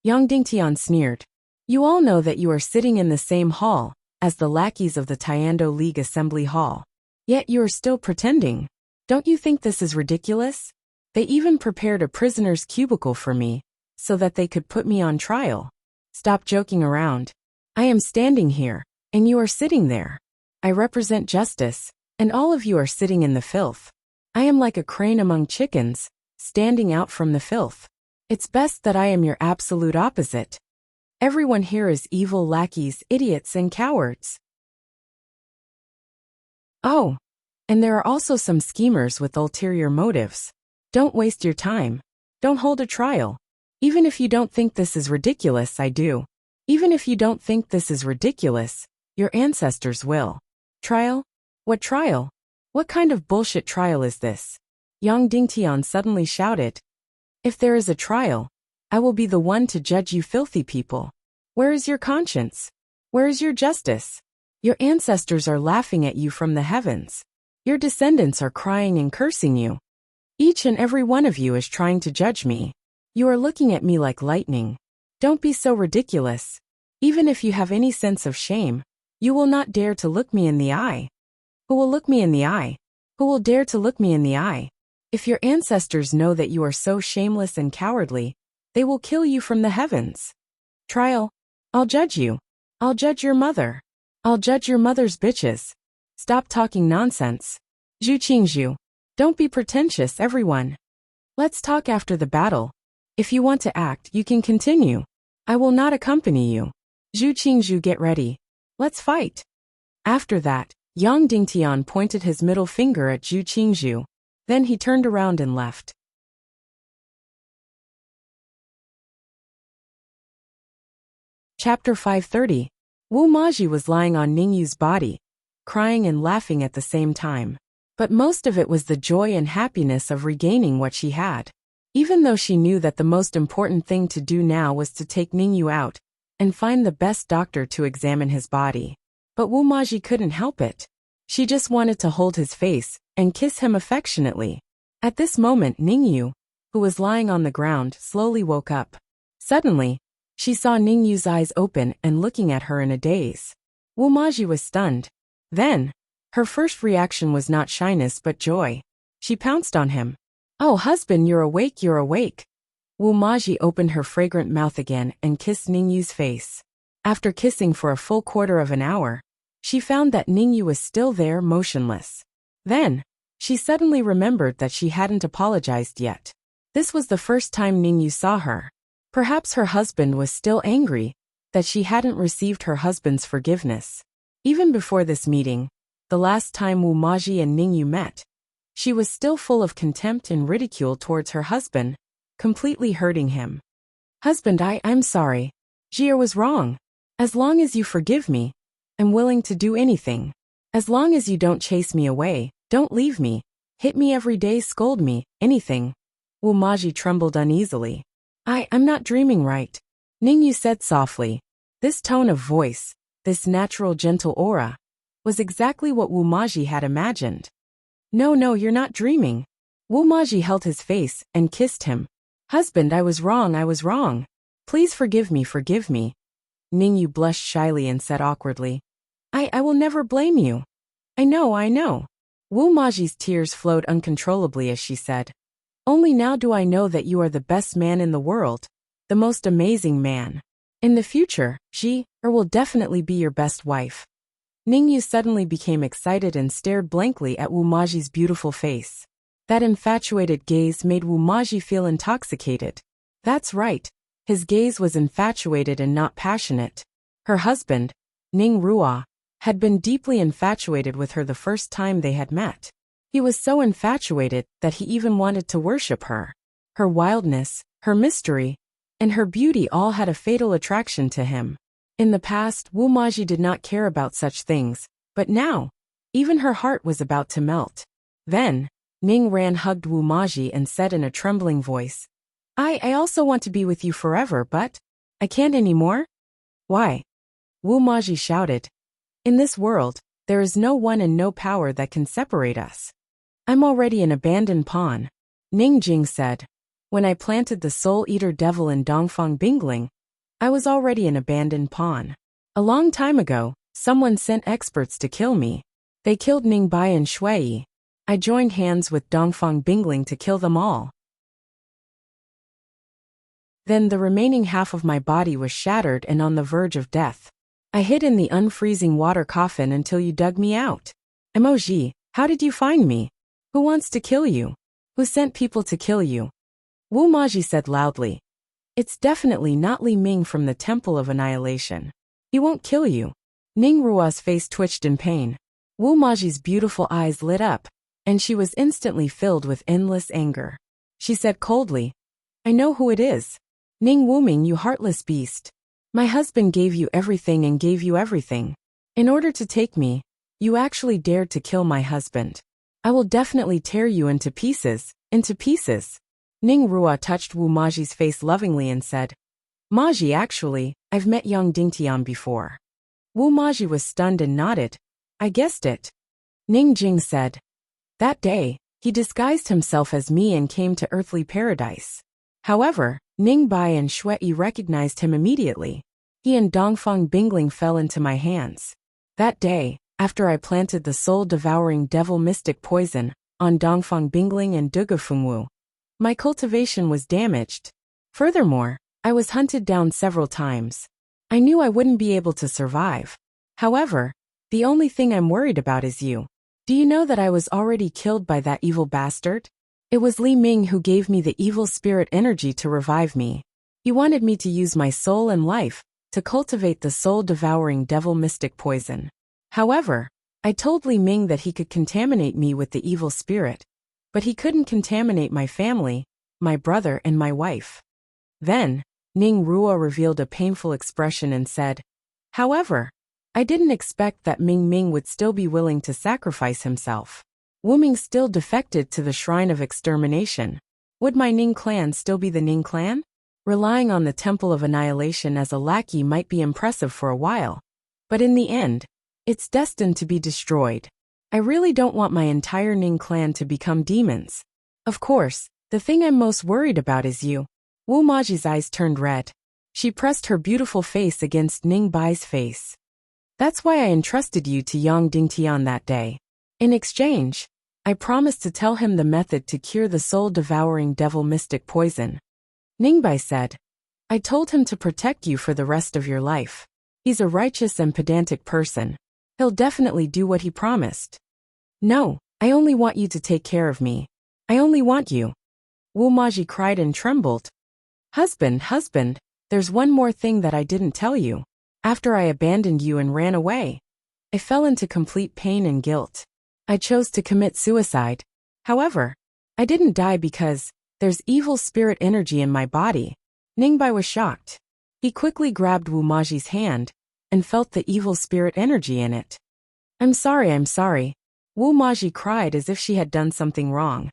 Yang Dingtian sneered. You all know that you are sitting in the same hall as the lackeys of the Tiando League Assembly Hall. Yet you are still pretending. Don't you think this is ridiculous? They even prepared a prisoner's cubicle for me, so that they could put me on trial. Stop joking around. I am standing here, and you are sitting there. I represent justice, and all of you are sitting in the filth. I am like a crane among chickens, standing out from the filth. It's best that I am your absolute opposite. Everyone here is evil lackeys, idiots, and cowards. Oh, and there are also some schemers with ulterior motives. Don't waste your time. Don't hold a trial. Even if you don't think this is ridiculous, I do. Even if you don't think this is ridiculous, your ancestors will. Trial? What trial? What kind of bullshit trial is this? Yang Dingtian suddenly shouted. If there is a trial, I will be the one to judge you filthy people. Where is your conscience? Where is your justice? Your ancestors are laughing at you from the heavens. Your descendants are crying and cursing you. Each and every one of you is trying to judge me. You are looking at me like lightning. Don't be so ridiculous. Even if you have any sense of shame, you will not dare to look me in the eye. Who will look me in the eye? Who will dare to look me in the eye? If your ancestors know that you are so shameless and cowardly, they will kill you from the heavens. Trial. I'll judge you. I'll judge your mother. I'll judge your mother's bitches. Stop talking nonsense. Zhu Qingzhu. Don't be pretentious, everyone. Let's talk after the battle. If you want to act, you can continue. I will not accompany you. Zhu Qingzhu, get ready. Let's fight. After that, Yang Dingtian pointed his middle finger at Zhu Qingzhu. Then he turned around and left. Chapter 530. Wu Maji was lying on Ningyu's body, crying and laughing at the same time. But most of it was the joy and happiness of regaining what she had. Even though she knew that the most important thing to do now was to take Ningyu out and find the best doctor to examine his body. But Wu Maji couldn't help it. She just wanted to hold his face and kiss him affectionately. At this moment, Ningyu, who was lying on the ground, slowly woke up. Suddenly, she saw Ningyu's eyes open and looking at her in a daze. Wu Maji was stunned. Then, her first reaction was not shyness but joy. She pounced on him. Oh, husband, you're awake, you're awake. Wu Maji opened her fragrant mouth again and kissed Ningyu's face. After kissing for a full quarter of an hour, she found that Ningyu was still there, motionless. Then, she suddenly remembered that she hadn't apologized yet. This was the first time Ningyu saw her. Perhaps her husband was still angry that she hadn't received her husband's forgiveness. Even before this meeting, the last time Wu Maji and Ningyu met, she was still full of contempt and ridicule towards her husband, completely hurting him. Husband, I'm sorry. Jia was wrong. As long as you forgive me, I'm willing to do anything. As long as you don't chase me away, don't leave me, hit me every day, scold me, anything. Wu Maji trembled uneasily. I'm not dreaming, right? Ningyu said softly. This tone of voice, this natural gentle aura, was exactly what Wu Maji had imagined. No, you're not dreaming. Wu Maji held his face and kissed him. Husband, I was wrong. Please forgive me. Ningyu blushed shyly and said awkwardly. I will never blame you. I know. Wu Maji's tears flowed uncontrollably as she said. Only now do I know that you are the best man in the world, the most amazing man. In the future, she will definitely be your best wife. Ningyu suddenly became excited and stared blankly at Wu Maji's beautiful face. That infatuated gaze made Wu Maji feel intoxicated. That's right, his gaze was infatuated and not passionate. Her husband, Ning Ruo, had been deeply infatuated with her the first time they had met. He was so infatuated that he even wanted to worship her. Her wildness, her mystery, and her beauty all had a fatal attraction to him. In the past, Wu Maji did not care about such things, but now, even her heart was about to melt. Then, Ning Ran hugged Wu Maji and said in a trembling voice, I also want to be with you forever, but I can't anymore? Why? Wu Maji shouted. In this world, there is no one and no power that can separate us. I'm already an abandoned pawn. Ning Jing said. When I planted the soul-eater devil in Dongfang Bingling, I was already an abandoned pawn. A long time ago, someone sent experts to kill me. They killed Ning Bai and Shui. I joined hands with Dongfang Bingling to kill them all. Then the remaining half of my body was shattered and on the verge of death. I hid in the unfreezing water coffin until you dug me out. Emoji, how did you find me? Who wants to kill you? Who sent people to kill you? Wu Maji said loudly. It's definitely not Li Ming from the Temple of Annihilation. He won't kill you. Ning Ruo's face twitched in pain. Wu Maji's beautiful eyes lit up, and she was instantly filled with endless anger. She said coldly, I know who it is. Ning Wuming, you heartless beast. My husband gave you everything and gave you everything. In order to take me, you actually dared to kill my husband. I will definitely tear you into pieces, Ning Ruo touched Wu Maji's face lovingly and said, Maji, actually, I've met Yang Dingtian before. Wu Maji was stunned and nodded. I guessed it. Ning Jing said, that day, he disguised himself as me and came to earthly paradise. However, Ning Bai and Shui Yi recognized him immediately. He and Dongfang Bingling fell into my hands. That day, after I planted the soul-devouring devil mystic poison on Dongfang Bingling and Dugafengwu, my cultivation was damaged. Furthermore, I was hunted down several times. I knew I wouldn't be able to survive. However, the only thing I'm worried about is you. Do you know that I was already killed by that evil bastard? It was Li Ming who gave me the evil spirit energy to revive me. He wanted me to use my soul and life to cultivate the soul-devouring devil mystic poison. However, I told Li Ming that he could contaminate me with the evil spirit, but he couldn't contaminate my family, my brother and my wife. Then, Ning Ruo revealed a painful expression and said, "However, I didn't expect that Ming Ming would still be willing to sacrifice himself. Wu Ming still defected to the Shrine of Extermination. Would my Ning clan still be the Ning clan? Relying on the Temple of Annihilation as a lackey might be impressive for a while, but in the end, it's destined to be destroyed. I really don't want my entire Ning clan to become demons. Of course, the thing I'm most worried about is you." Wu Maji's eyes turned red. She pressed her beautiful face against Ning Bai's face. "That's why I entrusted you to Yang Dingtian that day. In exchange, I promised to tell him the method to cure the soul-devouring devil mystic poison." Ning Bai said, "I told him to protect you for the rest of your life. He's a righteous and pedantic person. He'll definitely do what he promised." "No, I only want you to take care of me. I only want you." Wu Maji cried and trembled. Husband, there's one more thing that I didn't tell you. After I abandoned you and ran away, I fell into complete pain and guilt. I chose to commit suicide. However, I didn't die because there's evil spirit energy in my body." Ningbai was shocked. He quickly grabbed Wu Maji's hand and felt the evil spirit energy in it. I'm sorry. Wu Maji cried as if she had done something wrong.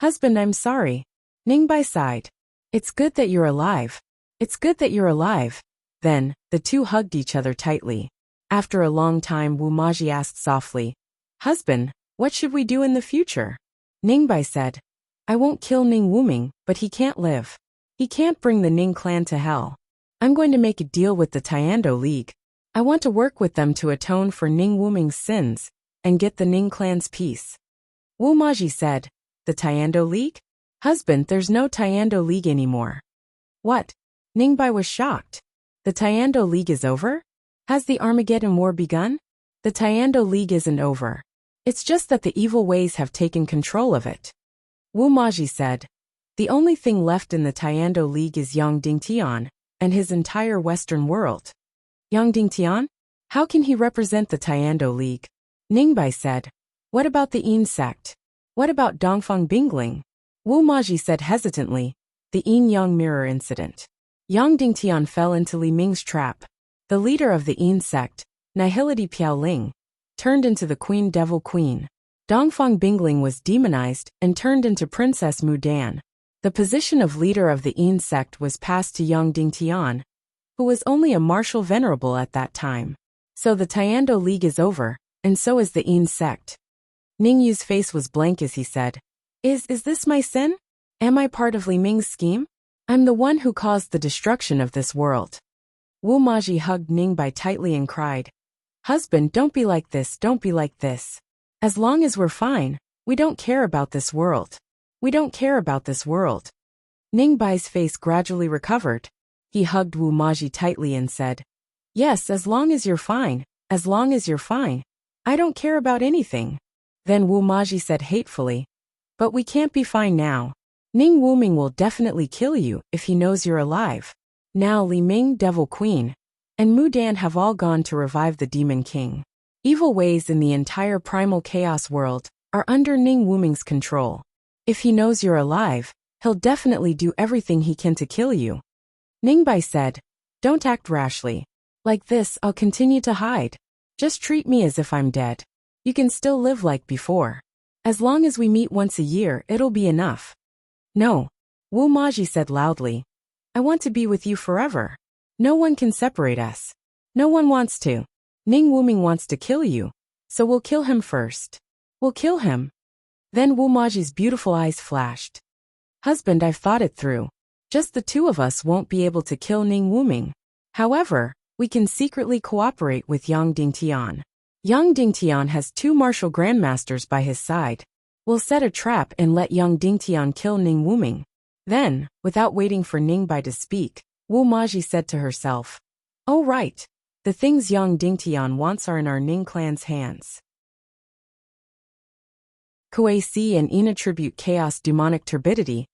"Husband, I'm sorry." Ningbai sighed. "It's good that you're alive. It's good that you're alive." Then, the two hugged each other tightly. After a long time, Wu Maji asked softly, "Husband, what should we do in the future?" Ningbai said, "I won't kill Ning Wuming, but he can't live. He can't bring the Ning clan to hell. I'm going to make a deal with the Tiando League. I want to work with them to atone for Ning Wuming's sins and get the Ning clan's peace." Wu Maji said, "The Tiando League? Husband, there's no Tiando League anymore." "What?" Ningbai was shocked. "The Tiando League is over? Has the Armageddon War begun?" "The Tiando League isn't over. It's just that the evil ways have taken control of it." Wu Maji said, "The only thing left in the Tiando League is Yang Dingtian and his entire Western world." "Yang Dingtian? How can he represent the Tiando League?" Ningbai said, "What about the Yin sect? What about Dongfang Bingling?" Wu Maji said hesitantly, "The Yin-Yang mirror incident. Yang Dingtian fell into Li Ming's trap. The leader of the Yin sect, Nihility Piaoling, turned into the Queen Devil Queen. Dongfang Bingling was demonized and turned into Princess Mudan. The position of leader of the Yin sect was passed to Yang Dingtian, who was only a martial venerable at that time. So the Tiando League is over, and so is the Yin sect." Ning Yu's face was blank as he said, Is this my sin? Am I part of Li Ming's scheme? I'm the one who caused the destruction of this world." Wu Maji hugged Ningbai tightly and cried, "Husband, don't be like this. As long as we're fine, we don't care about this world. Ningbai's face gradually recovered. He hugged Wu Maji tightly and said, "Yes, as long as you're fine. I don't care about anything." Then Wu Maji said hatefully, "But we can't be fine now. Ning Wuming will definitely kill you if he knows you're alive. Now Li Ming, Devil Queen, and Mu Dan have all gone to revive the Demon King. Evil ways in the entire primal chaos world are under Ning Wuming's control. If he knows you're alive, he'll definitely do everything he can to kill you." Ningbai said, "Don't act rashly. Like this, I'll continue to hide. Just treat me as if I'm dead. You can still live like before. As long as we meet once a year, it'll be enough." "No," Wu Maji said loudly. "I want to be with you forever. No one can separate us. No one wants to. Ning Wuming wants to kill you, so we'll kill him first. We'll kill him." Then Wu Maji's beautiful eyes flashed. Husband, I've thought it through. Just the two of us won't be able to kill Ning Wuming. However, we can secretly cooperate with Yang Dingtian. Yang Dingtian has 2 martial grandmasters by his side. We'll set a trap and let Yang Dingtian kill Ning Wuming. Then, without waiting for Ningbai to speak, Wu Maji said to herself, "Oh right. The things Yang Dingtian wants are in our Ning clan's hands." Kuei Si and Yin attribute chaos demonic turbidity.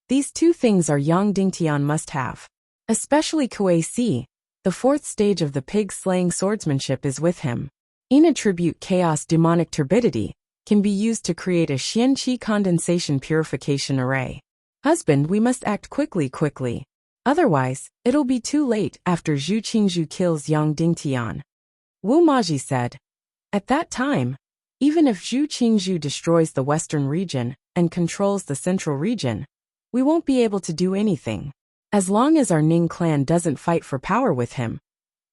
These 2 things are Yang Dingtian must have. Especially Kuei Si, the 4th stage of the pig-slaying swordsmanship is with him. Yin attribute chaos demonic turbidity can be used to create a Xianqi condensation purification array. Husband, we must act quickly. Otherwise, it'll be too late after Zhu Qingzhu kills Yang Dingtian. Wu Maji said. At that time, even if Zhu Qingzhu destroys the western region and controls the central region, we won't be able to do anything. As long as our Ning clan doesn't fight for power with him,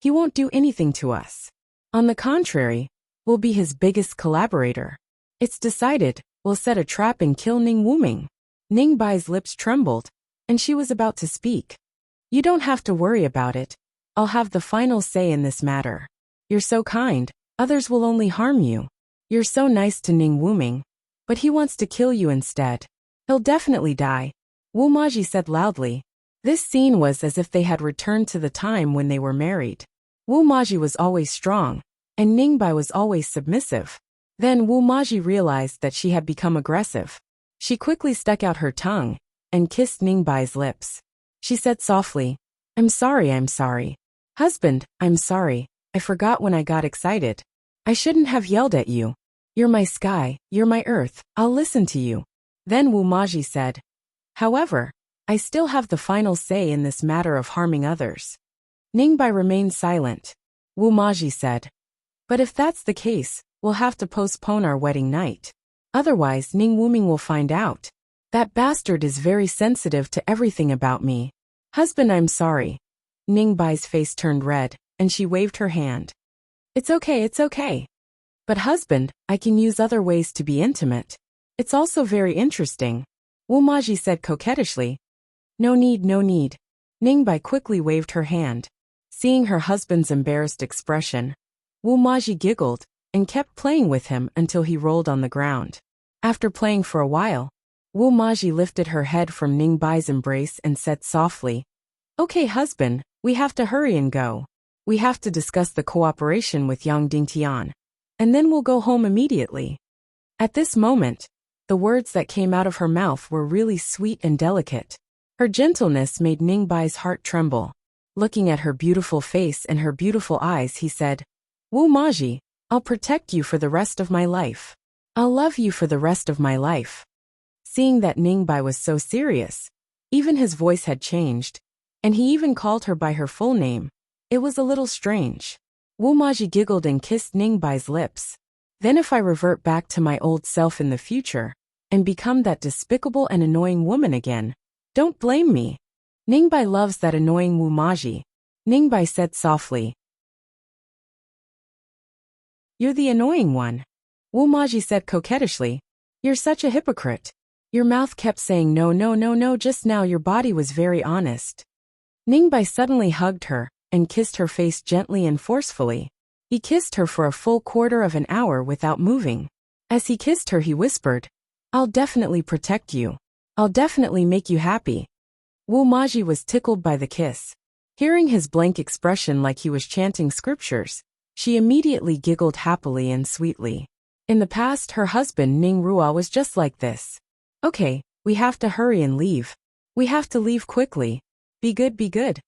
he won't do anything to us. On the contrary, we'll be his biggest collaborator. It's decided, we'll set a trap and kill Ning Wuming. Ningbai's lips trembled, and she was about to speak. You don't have to worry about it. I'll have the final say in this matter. You're so kind, others will only harm you. You're so nice to Ning Wuming, but he wants to kill you instead. He'll definitely die. Wu Maji said loudly. This scene was as if they had returned to the time when they were married. Wu Maji was always strong, and Ningbai was always submissive. Then Wu Maji realized that she had become aggressive. She quickly stuck out her tongue and kissed Ningbai's lips. She said softly, I'm sorry. Husband, I'm sorry. I forgot when I got excited. I shouldn't have yelled at you. You're my sky, you're my earth, I'll listen to you. Then Wu Maji said, however, I still have the final say in this matter of harming others. Ningbai remained silent. Wu Maji said, but if that's the case, we'll have to postpone our wedding night. Otherwise Ning Wuming will find out. That bastard is very sensitive to everything about me. Husband, I'm sorry. Ningbai's face turned red, and she waved her hand. It's okay. But husband, I can use other ways to be intimate. It's also very interesting. Wu Maji said coquettishly. No need. Ningbai quickly waved her hand. Seeing her husband's embarrassed expression, Wu Maji giggled and kept playing with him until he rolled on the ground. After playing for a while, Wu Maji lifted her head from Ningbai's embrace and said softly, okay husband, we have to hurry and go. We have to discuss the cooperation with Yang Dingtian, and then we'll go home immediately. At this moment, the words that came out of her mouth were really sweet and delicate. Her gentleness made Ningbai's heart tremble. Looking at her beautiful face and her beautiful eyes, he said, Wu Maji, I'll protect you for the rest of my life. I'll love you for the rest of my life. Seeing that Ningbai was so serious, even his voice had changed, and he even called her by her full name. It was a little strange. Wu Maji giggled and kissed Ningbai's lips. Then if I revert back to my old self in the future, and become that despicable and annoying woman again, don't blame me. Ningbai loves that annoying Wu Maji. Ningbai said softly. You're the annoying one. Wu Maji said coquettishly. You're such a hypocrite. Your mouth kept saying no just now your body was very honest. Ningbai suddenly hugged her and kissed her face gently and forcefully. He kissed her for a full quarter of an hour without moving. As he kissed her he whispered, I'll definitely protect you. I'll definitely make you happy. Wu Maji was tickled by the kiss. Hearing his blank expression like he was chanting scriptures, she immediately giggled happily and sweetly. In the past her husband Ning Ruo was just like this. Okay, we have to hurry and leave. We have to leave quickly. Be good.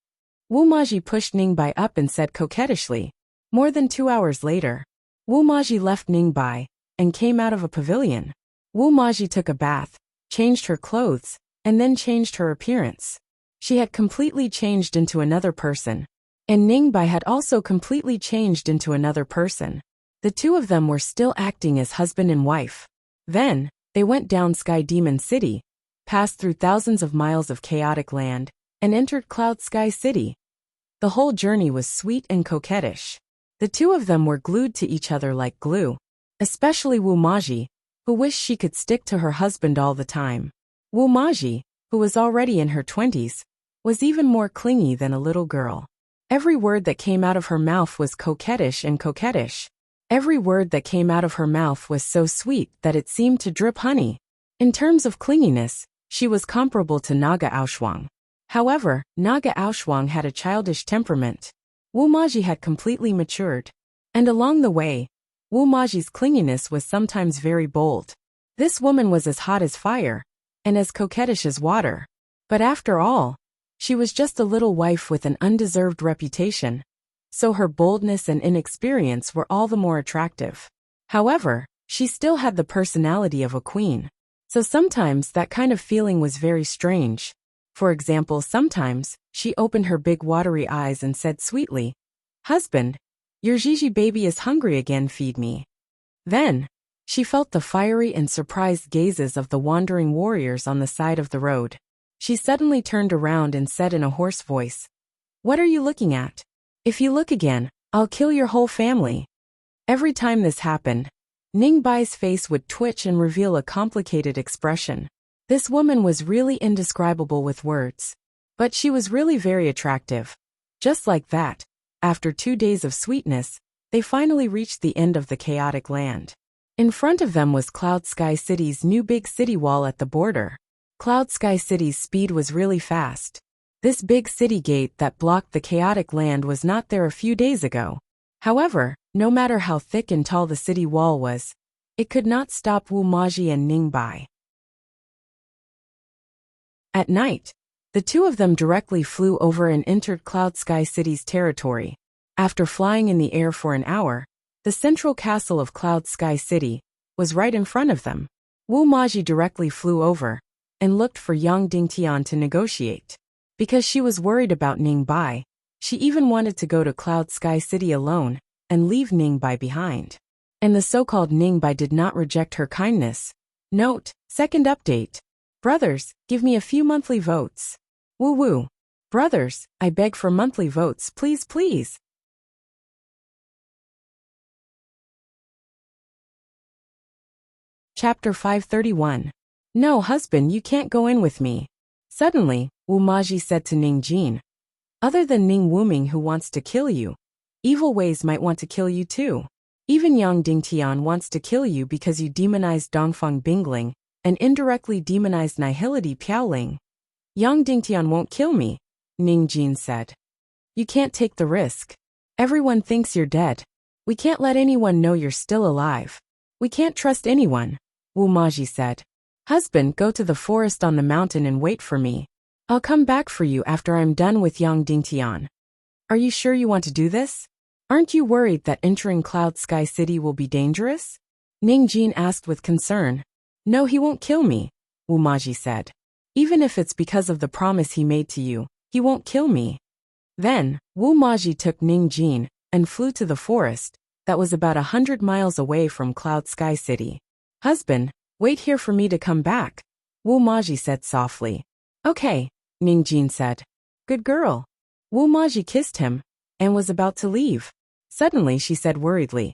Wu Maji pushed Ningbai up and said coquettishly. More than 2 hours later, Wu Maji left Ningbai and came out of a pavilion. Wu Maji took a bath, changed her clothes, and then changed her appearance. She had completely changed into another person, and Ningbai had also completely changed into another person. The two of them were still acting as husband and wife. Then, they went down Sky Demon City, passed through thousands of miles of chaotic land, and entered Cloud Sky City. The whole journey was sweet and coquettish. The two of them were glued to each other like glue, especially Wu Maji, who wished she could stick to her husband all the time. Wu Maji, who was already in her 20s, was even more clingy than a little girl. Every word that came out of her mouth was coquettish and coquettish. Every word that came out of her mouth was so sweet that it seemed to drip honey. In terms of clinginess, she was comparable to Naga Aoshuang. However, Naga Aoshuang had a childish temperament. Wu Maji had completely matured. And along the way, Wu Maji's clinginess was sometimes very bold. This woman was as hot as fire, and as coquettish as water. But after all, she was just a little wife with an undeserved reputation, so her boldness and inexperience were all the more attractive. However, she still had the personality of a queen. So sometimes that kind of feeling was very strange. For example, sometimes she opened her big watery eyes and said sweetly, "Husband, your Gigi baby is hungry again, feed me." Then, she felt the fiery and surprised gazes of the wandering warriors on the side of the road. She suddenly turned around and said in a hoarse voice, "What are you looking at? If you look again, I'll kill your whole family." Every time this happened, Ning Bai's face would twitch and reveal a complicated expression. This woman was really indescribable with words. But she was really very attractive. Just like that, after 2 days of sweetness, they finally reached the end of the chaotic land. In front of them was Cloud Sky City's new big city wall at the border. Cloud Sky City's speed was really fast. This big city gate that blocked the chaotic land was not there a few days ago. However, no matter how thick and tall the city wall was, it could not stop Wu Maji and Ning Bai. At night, the two of them directly flew over and entered Cloud Sky City's territory. After flying in the air for an hour, the central castle of Cloud Sky City was right in front of them. Wu Maji directly flew over and looked for Yang Dingtian to negotiate. Because she was worried about Ning Bai, she even wanted to go to Cloud Sky City alone and leave Ning Bai behind. And the so-called Ning Bai did not reject her kindness. Note, second update. Brothers, give me a few monthly votes. Woo woo. Brothers, I beg for monthly votes, please, please. Chapter 531. No, husband, you can't go in with me. Suddenly, Wu Maji said to Ning Jin, "Other than Ning Wuming who wants to kill you, evil ways might want to kill you too. Even Yang Dingtian wants to kill you because you demonized Dongfang Bingling and indirectly demonized Nihility Piaoling." "Yang Dingtian won't kill me," Ning Jin said. "You can't take the risk. Everyone thinks you're dead. We can't let anyone know you're still alive. We can't trust anyone," Wu Maji said. "Husband, go to the forest on the mountain and wait for me. I'll come back for you after I'm done with Yang Dingtian." "Are you sure you want to do this? Aren't you worried that entering Cloud Sky City will be dangerous?" Ning Jin asked with concern. "No, he won't kill me," Wu Maji said. "Even if it's because of the promise he made to you, he won't kill me." Then, Wu Maji took Ning Jin and flew to the forest that was about 100 miles away from Cloud Sky City. "Husband, wait here for me to come back," Wu Maji said softly. "Okay," Ning Jin said. "Good girl." Wu Maji kissed him and was about to leave. Suddenly she said worriedly,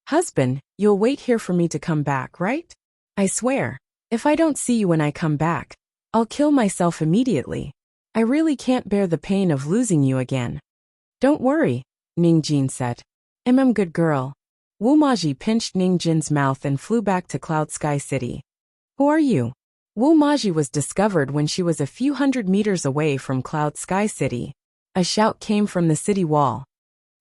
"Husband, you'll wait here for me to come back, right? I swear, if I don't see you when I come back, I'll kill myself immediately. I really can't bear the pain of losing you again." "Don't worry," Ning Jin said. Good girl." Wu Maji pinched Ning Jin's mouth and flew back to Cloud Sky City. "Who are you?" Wu Maji was discovered when she was a few hundred meters away from Cloud Sky City. A shout came from the city wall.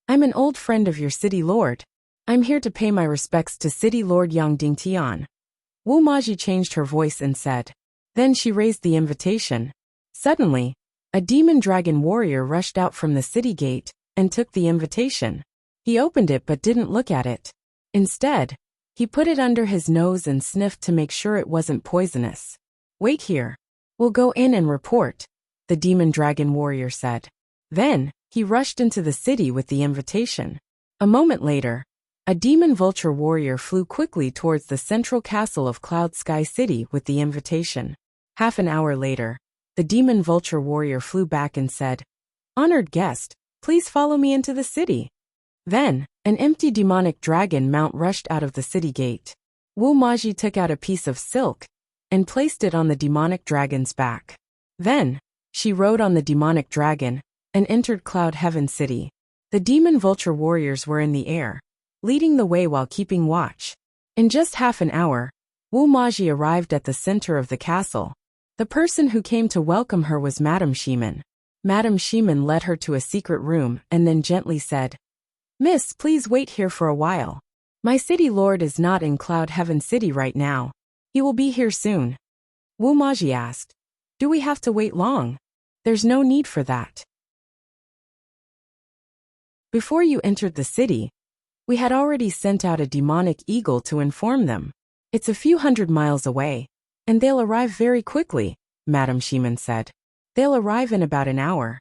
"I'm an old friend of your city lord. I'm here to pay my respects to city lord Yang Dingtian." Wu Maji changed her voice and said. Then she raised the invitation. Suddenly, a demon dragon warrior rushed out from the city gate and took the invitation. He opened it but didn't look at it. Instead, he put it under his nose and sniffed to make sure it wasn't poisonous. "Wait here. We'll go in and report," the demon dragon warrior said. Then, he rushed into the city with the invitation. A moment later, a demon vulture warrior flew quickly towards the central castle of Cloud Sky City with the invitation. Half an hour later, the demon vulture warrior flew back and said, "Honored guest, please follow me into the city." Then, an empty demonic dragon mount rushed out of the city gate. Wu Maji took out a piece of silk and placed it on the demonic dragon's back. Then, she rode on the demonic dragon and entered Cloud Heaven City. The demon vulture warriors were in the air, leading the way while keeping watch. In just half an hour, Wu Maji arrived at the center of the castle. The person who came to welcome her was Madame Shiman. Madame Shiman led her to a secret room and then gently said, "Miss, please wait here for a while. My city lord is not in Cloud Heaven City right now. He will be here soon." Wu Maji asked, "Do we have to wait long?" "There's no need for that. Before you entered the city, we had already sent out a demonic eagle to inform them. It's a few hundred miles away, and they'll arrive very quickly," Madame Shiman said. "They'll arrive in about an hour."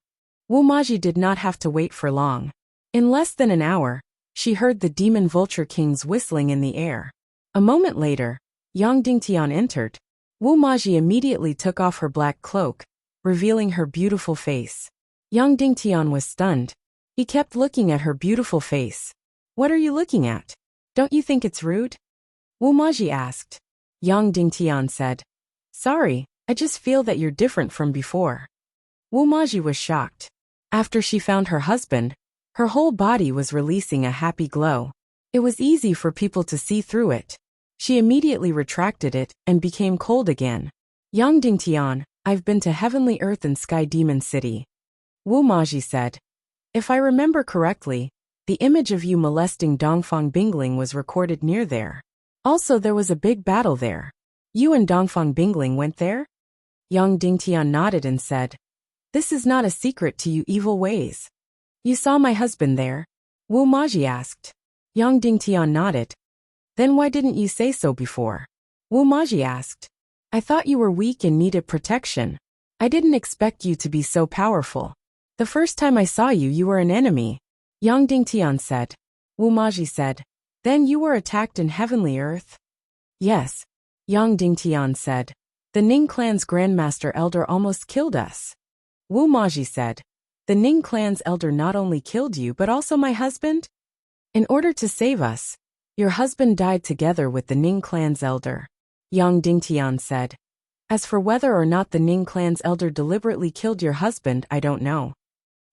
Wu Maji did not have to wait for long. In less than an hour, she heard the demon vulture kings whistling in the air. A moment later, Yang Dingtian entered. Wu Maji immediately took off her black cloak, revealing her beautiful face. Yang Dingtian was stunned. He kept looking at her beautiful face. "What are you looking at? Don't you think it's rude?" Wu Maji asked. Yang Dingtian said, "Sorry, I just feel that you're different from before." Wu Maji was shocked. After she found her husband, her whole body was releasing a happy glow. It was easy for people to see through it. She immediately retracted it and became cold again. "Yang Dingtian, I've been to Heavenly Earth and Sky Demon City," Wu Maji said. "If I remember correctly, the image of you molesting Dongfang Bingling was recorded near there. Also, there was a big battle there. You and Dongfang Bingling went there?" Yang Dingtian nodded and said, "This is not a secret to you evil ways." "You saw my husband there?" Wu Maji asked. Yang Dingtian nodded. "Then why didn't you say so before?" Wu Maji asked. "I thought you were weak and needed protection. I didn't expect you to be so powerful. The first time I saw you, you were an enemy," Yang Dingtian said. Wu Maji said, "Then you were attacked in Heavenly Earth?" "Yes," Yang Dingtian said. "The Ning clan's Grandmaster Elder almost killed us." Wu Maji said, "The Ning clan's elder not only killed you but also my husband? In order to save us, your husband died together with the Ning clan's elder," Yang Dingtian said. "As for whether or not the Ning clan's elder deliberately killed your husband, I don't know."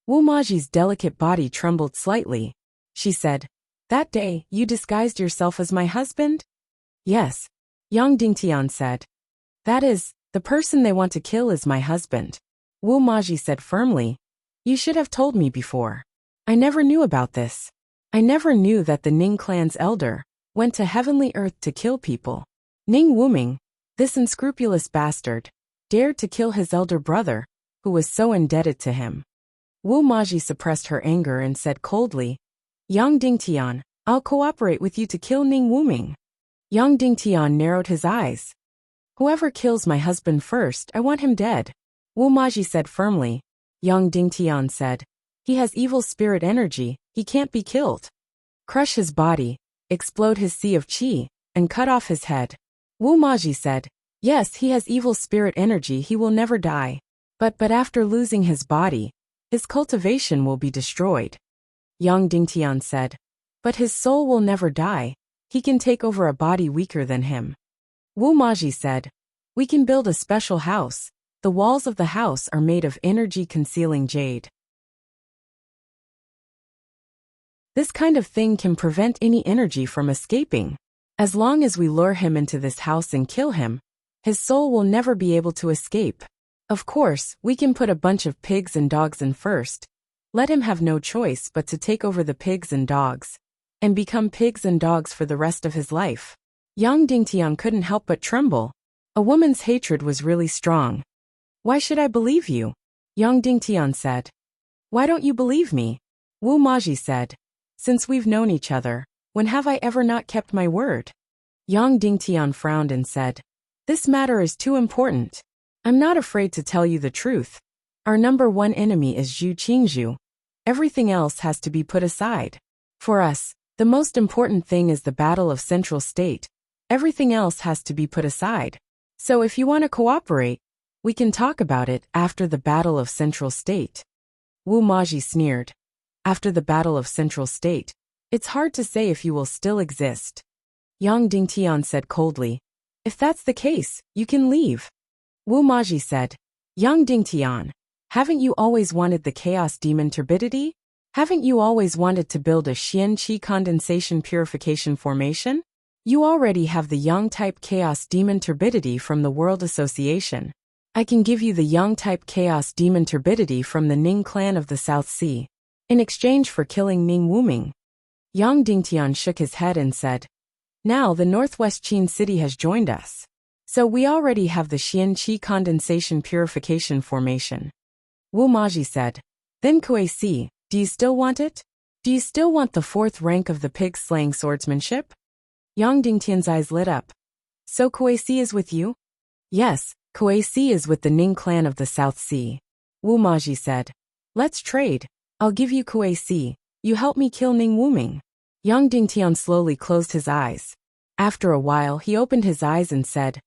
Wu Maji's delicate body trembled slightly. She said, "That day, you disguised yourself as my husband?" "Yes," Yang Dingtian said. "That is, the person they want to kill is my husband," Wu Maji said firmly. "You should have told me before. I never knew about this. I never knew that the Ning clan's elder went to Heavenly Earth to kill people. Ning Wuming, this unscrupulous bastard, dared to kill his elder brother, who was so indebted to him." Wu Maji suppressed her anger and said coldly, "Yang Dingtian, I'll cooperate with you to kill Ning Wuming." Yang Dingtian narrowed his eyes. "Whoever kills my husband first, I want him dead," Wu Maji said firmly. Yang Dingtian said, "He has evil spirit energy, he can't be killed. Crush his body, explode his sea of qi, and cut off his head." Wu Maji said, "Yes, he has evil spirit energy, he will never die. But after losing his body, his cultivation will be destroyed." Yang Dingtian said, "But his soul will never die, he can take over a body weaker than him." Wu Maji said, "We can build a special house. The walls of the house are made of energy-concealing jade. This kind of thing can prevent any energy from escaping. As long as we lure him into this house and kill him, his soul will never be able to escape. Of course, we can put a bunch of pigs and dogs in first. Let him have no choice but to take over the pigs and dogs, and become pigs and dogs for the rest of his life." Yang Dingtian couldn't help but tremble. A woman's hatred was really strong. "Why should I believe you?" Yang Dingtian said. "Why don't you believe me?" Wu Maji said. "Since we've known each other, when have I ever not kept my word?" Yang Dingtian frowned and said, "This matter is too important. I'm not afraid to tell you the truth. Our number one enemy is Zhu Qingzhu. Everything else has to be put aside. For us, the most important thing is the Battle of Central State. Everything else has to be put aside. So if you want to cooperate, we can talk about it after the Battle of Central State." Wu Maji sneered. "After the Battle of Central State, it's hard to say if you will still exist." Yang Dingtian said coldly, "If that's the case, you can leave." Wu Maji said, Young Dingtian, haven't you always wanted the chaos demon turbidity? Haven't you always wanted to build a Xian Qi condensation purification formation? You already have the Yang-type chaos demon turbidity from the World Association. I can give you the Yang-type chaos demon turbidity from the Ning clan of the South Sea, in exchange for killing Ning Wuming. Yang Dingtian shook his head and said, now the Northwest Qin city has joined us. So we already have the Xian Qi condensation purification formation. Wu Maji said, then Kuei-si, do you still want it? Do you still want the 4th rank of the pig-slaying swordsmanship? Yang Dingtian's eyes lit up. So Kuei-si is with you? Yes, Kuei-si is with the Ning clan of the South Sea. Wu Maji said, let's trade. I'll give you Kuei-si. You help me kill Ning Wuming. Yang Dingtian slowly closed his eyes. After a while he opened his eyes and said,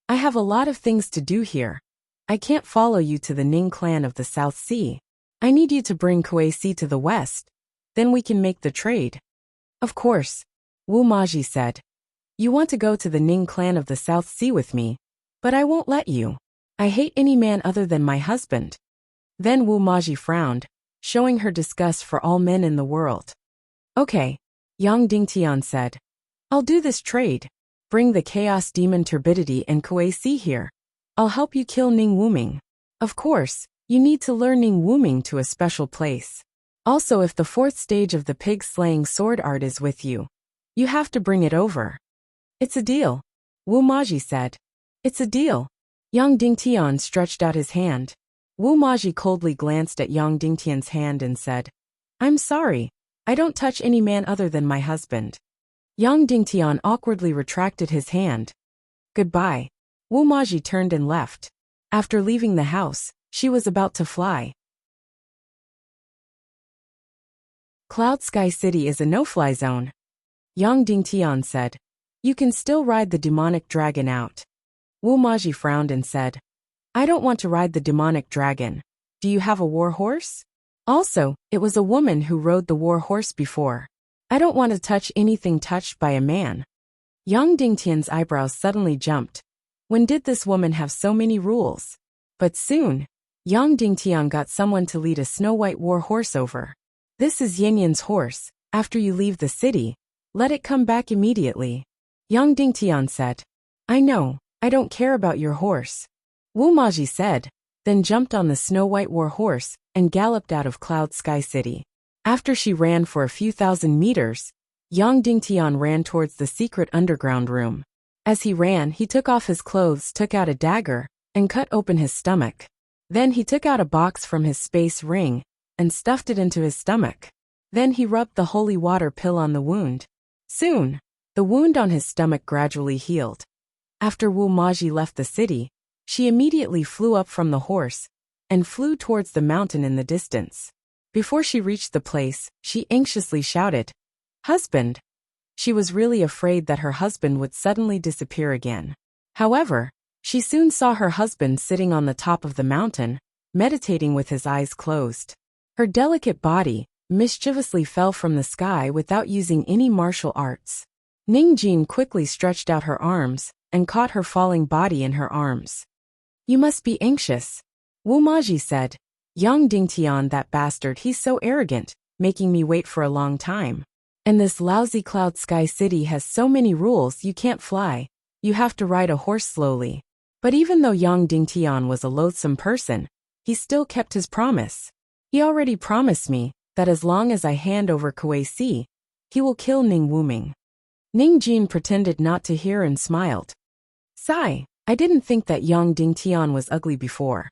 I have a lot of things to do here. I can't follow you to the Ning clan of the South Sea. I need you to bring Kuei-si to the west. Then we can make the trade. Of course. Wu Maji said. You want to go to the Ning clan of the South Sea with me, but I won't let you. I hate any man other than my husband. Then Wu Maji frowned, showing her disgust for all men in the world. Okay, Yang Dingtian said. I'll do this trade. Bring the chaos demon turbidity and Kuei-si here. I'll help you kill Ning Wuming. Of course, you need to lure Ning Wuming to a special place. Also, if the 4th stage of the pig-slaying sword art is with you, you have to bring it over. It's a deal. Wu Maji said. It's a deal. Yang Dingtian stretched out his hand. Wu Maji coldly glanced at Yang Dingtian's hand and said, I'm sorry. I don't touch any man other than my husband. Yang Dingtian awkwardly retracted his hand. Goodbye. Wu Maji turned and left. After leaving the house, she was about to fly. Cloud Sky City is a no-fly zone. Yang Dingtian said. You can still ride the demonic dragon out. Wu Maji frowned and said, I don't want to ride the demonic dragon. Do you have a war horse? Also, it was a woman who rode the war horse before. I don't want to touch anything touched by a man. Yang Dingtian's eyebrows suddenly jumped. When did this woman have so many rules? But soon, Yang Dingtian got someone to lead a snow-white war horse over. This is Yin Yan's horse. After you leave the city, let it come back immediately. Yang Dingtian said, I know, I don't care about your horse. Wu Maji said, then jumped on the snow-white war horse and galloped out of Cloud Sky City. After she ran for a few thousand meters, Yang Dingtian ran towards the secret underground room. As he ran, he took off his clothes, took out a dagger, and cut open his stomach. Then he took out a box from his space ring and stuffed it into his stomach. Then he rubbed the holy water pill on the wound. Soon, the wound on his stomach gradually healed. After Wu Maji left the city, she immediately flew up from the horse and flew towards the mountain in the distance. Before she reached the place, she anxiously shouted, Husband! She was really afraid that her husband would suddenly disappear again. However, she soon saw her husband sitting on the top of the mountain, meditating with his eyes closed. Her delicate body mischievously fell from the sky without using any martial arts. Ning Jin quickly stretched out her arms and caught her falling body in her arms. You must be anxious. Wu Maji said. Yang Dingtian, that bastard, he's so arrogant, making me wait for a long time. And this lousy Cloud Sky City has so many rules you can't fly. You have to ride a horse slowly. But even though Yang Dingtian was a loathsome person, he still kept his promise. He already promised me that as long as I hand over Kuei-si, he will kill Ning Wuming. Ning Jin pretended not to hear and smiled. Sigh, I didn't think that Yang Dingtian was ugly before.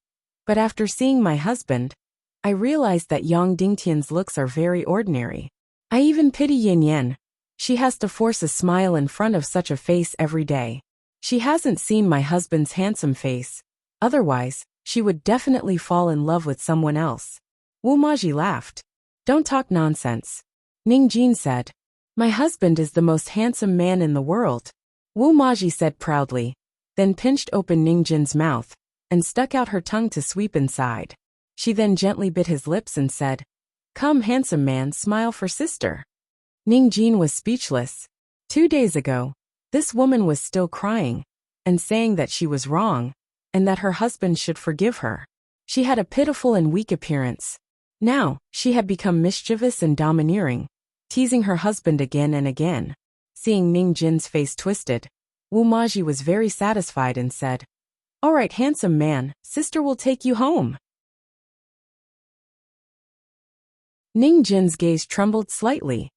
But after seeing my husband, I realized that Yang Dingtian's looks are very ordinary. I even pity Yin Yan. She has to force a smile in front of such a face every day. She hasn't seen my husband's handsome face. Otherwise, she would definitely fall in love with someone else. Wu Maji laughed. Don't talk nonsense. Ning Jin said. My husband is the most handsome man in the world. Wu Maji said proudly, then pinched open Ning Jin's mouth and stuck out her tongue to sweep inside. She then gently bit his lips and said, Come, handsome man, smile for sister. Ning Jin was speechless. 2 days ago, this woman was still crying and saying that she was wrong, and that her husband should forgive her. She had a pitiful and weak appearance. Now, she had become mischievous and domineering, teasing her husband again and again. Seeing Ning Jin's face twisted, Wu Maji was very satisfied and said, "All right, handsome man, sister will take you home." Ning Jin's gaze trembled slightly.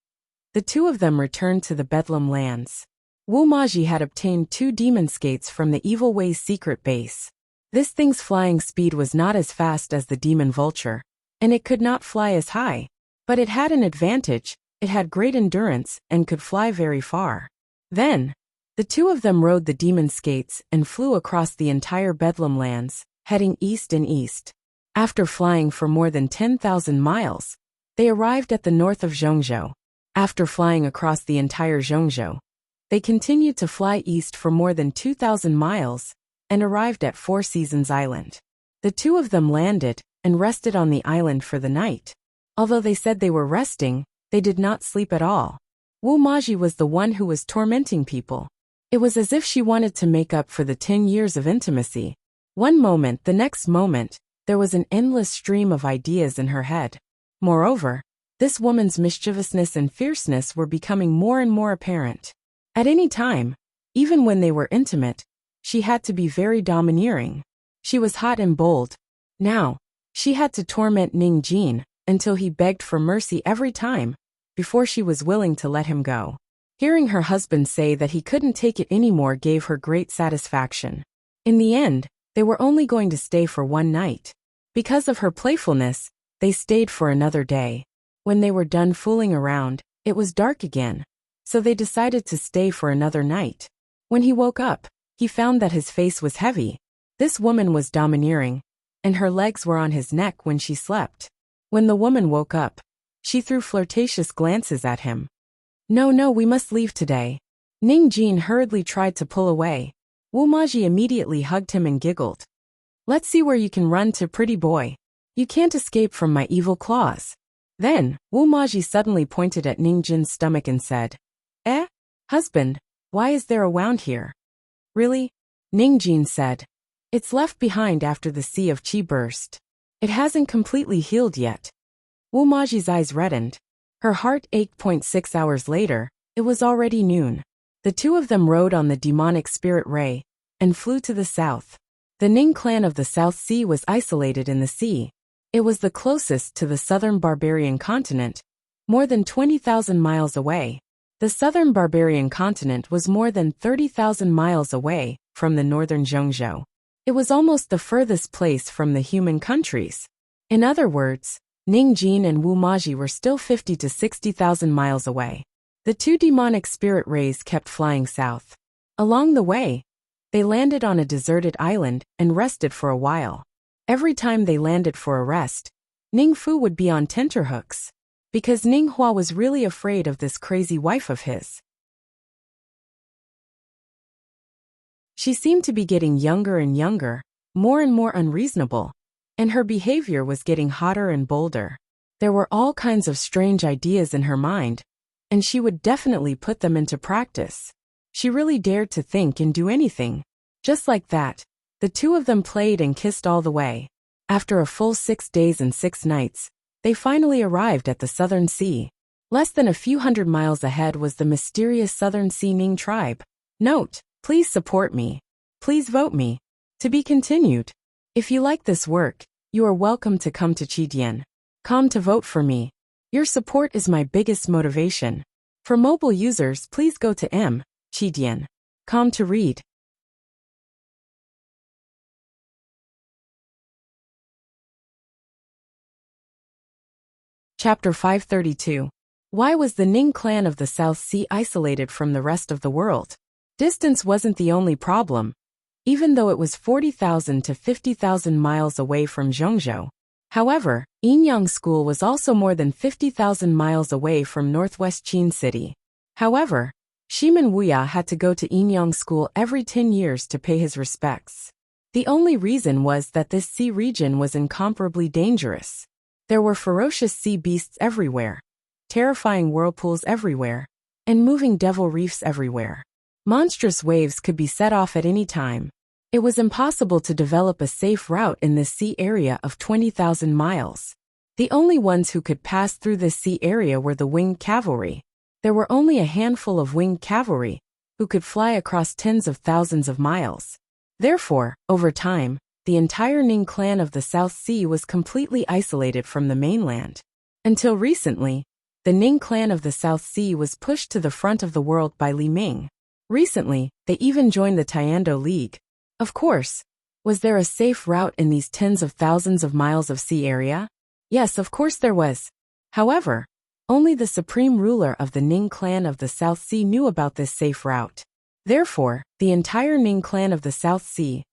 The two of them returned to the Bedlam lands. Wu Maji had obtained 2 demon skates from the Evil Way's secret base. This thing's flying speed was not as fast as the demon vulture, and it could not fly as high. But it had an advantage: it had great endurance and could fly very far. Then, the two of them rode the demon skates and flew across the entire Bedlam lands, heading east and east. After flying for more than 10,000 miles, they arrived at the north of Zhongzhou. After flying across the entire Zhongzhou, they continued to fly east for more than 2,000 miles and arrived at Four Seasons Island. The two of them landed and rested on the island for the night. Although they said they were resting, they did not sleep at all. Wu Maji was the one who was tormenting people. It was as if she wanted to make up for the 10 years of intimacy. One moment, the next moment, there was an endless stream of ideas in her head. Moreover, this woman's mischievousness and fierceness were becoming more and more apparent. At any time, even when they were intimate, she had to be very domineering. She was hot and bold. Now, she had to torment Ning Jin until he begged for mercy every time, before she was willing to let him go. Hearing her husband say that he couldn't take it anymore gave her great satisfaction. In the end, they were only going to stay for one night. Because of her playfulness, they stayed for another day. When they were done fooling around, it was dark again, so they decided to stay for another night. When he woke up, he found that his face was heavy. This woman was domineering, and her legs were on his neck when she slept. When the woman woke up, she threw flirtatious glances at him. No, we must leave today." Ning Jin hurriedly tried to pull away. Wu Maji immediately hugged him and giggled. "Let's see where you can run to, pretty boy. You can't escape from my evil claws." Then, Wu Maji suddenly pointed at Ning Jin's stomach and said, Husband, why is there a wound here?" "Really?" Ning Jin said. "It's left behind after the Sea of Qi burst. It hasn't completely healed yet." Wu Maji's eyes reddened. Her heart ached. 6 hours later, it was already noon. The two of them rode on the demonic spirit ray and flew to the south. The Ning clan of the South Sea was isolated in the sea. It was the closest to the southern barbarian continent, more than 20,000 miles away. The southern barbarian continent was more than 30,000 miles away from the northern Zhongzhou. It was almost the furthest place from the human countries. In other words, Ning Jin and Wu Maji were still 50 to 60,000 miles away. The two demonic spirit rays kept flying south. Along the way, they landed on a deserted island and rested for a while. Every time they landed for a rest, Ning Fu would be on tenterhooks, because Ning Hua was really afraid of this crazy wife of his. She seemed to be getting younger and younger, more and more unreasonable, and her behavior was getting hotter and bolder. There were all kinds of strange ideas in her mind, and she would definitely put them into practice. She really dared to think and do anything. Just like that, the two of them played and kissed all the way. After a full 6 days and 6 nights, they finally arrived at the Southern Sea. Less than a few hundred miles ahead was the mysterious Southern Sea Ning tribe. Note: please support me. Please vote me. To be continued. If you like this work, you are welcome to come to Qidian.com to vote for me. Your support is my biggest motivation. For mobile users, please go to Qidian.com to read. Chapter 532. Why was the Ning clan of the South Sea isolated from the rest of the world? Distance wasn't the only problem. Even though it was 40,000 to 50,000 miles away from Zhongzhou. However, Yinyang School was also more than 50,000 miles away from northwest Qin City. However, Shiman Wuya had to go to Yinyang School every 10 years to pay his respects. The only reason was that this sea region was incomparably dangerous. There were ferocious sea beasts everywhere, terrifying whirlpools everywhere, and moving devil reefs everywhere. Monstrous waves could be set off at any time. It was impossible to develop a safe route in this sea area of 20,000 miles. The only ones who could pass through this sea area were the winged cavalry. There were only a handful of winged cavalry who could fly across tens of thousands of miles. Therefore, over time, the entire Ning clan of the South Sea was completely isolated from the mainland. Until recently, the Ning clan of the South Sea was pushed to the front of the world by Li Ming. Recently, they even joined the Tiando League. Of course, was there a safe route in these tens of thousands of miles of sea area? Yes, of course there was. However, only the supreme ruler of the Ning clan of the South Sea knew about this safe route. Therefore, the entire Ning clan of the South Sea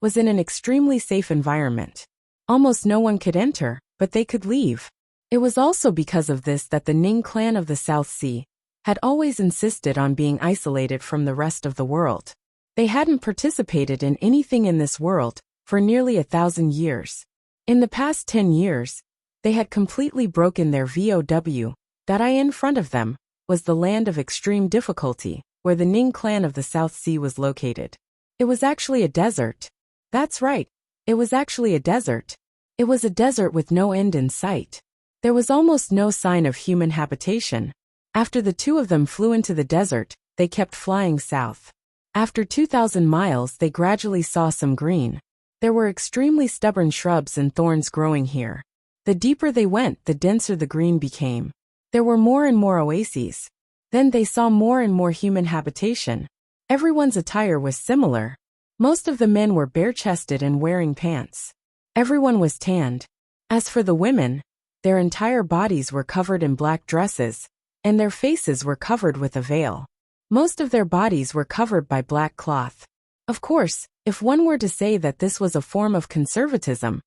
was in an extremely safe environment. Almost no one could enter, but they could leave. It was also because of this that the Ning clan of the South Sea had always insisted on being isolated from the rest of the world. They hadn't participated in anything in this world for nearly 1,000 years. In the past 10 years, they had completely broken their VOW. That in front of them was the land of extreme difficulty, where the Ning clan of the South Sea was located. It was actually a desert. That's right, it was actually a desert. It was a desert with no end in sight. There was almost no sign of human habitation. After the two of them flew into the desert, they kept flying south. After 2,000 miles, they gradually saw some green. There were extremely stubborn shrubs and thorns growing here. The deeper they went, the denser the green became. There were more and more oases. Then they saw more and more human habitation. Everyone's attire was similar. Most of the men were bare-chested and wearing pants. Everyone was tanned. As for the women, their entire bodies were covered in black dresses, and their faces were covered with a veil. Most of their bodies were covered by black cloth. Of course, if one were to say that this was a form of conservatism,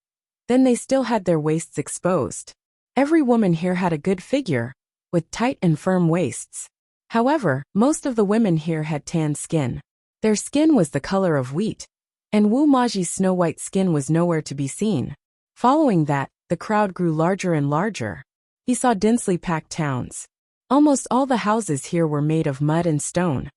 then they still had their waists exposed. Every woman here had a good figure, with tight and firm waists. However, most of the women here had tan skin. Their skin was the color of wheat, and Wu Maji's snow-white skin was nowhere to be seen. Following that, the crowd grew larger and larger. He saw densely packed towns. Almost all the houses here were made of mud and stone.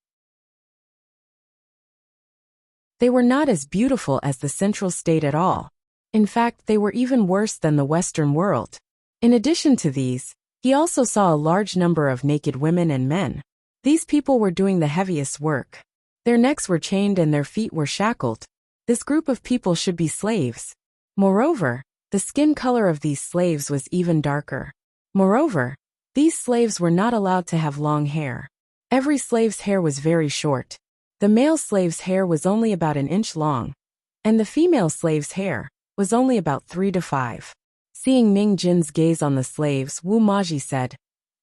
They were not as beautiful as the central state at all. In fact, they were even worse than the Western world. In addition to these, he also saw a large number of naked women and men. These people were doing the heaviest work. Their necks were chained and their feet were shackled. This group of people should be slaves. Moreover, the skin color of these slaves was even darker. Moreover, these slaves were not allowed to have long hair. Every slave's hair was very short. The male slave's hair was only about an inch long, and the female slave's hair was only about 3 to 5. Seeing Ning Jin's gaze on the slaves, Wu Maji said,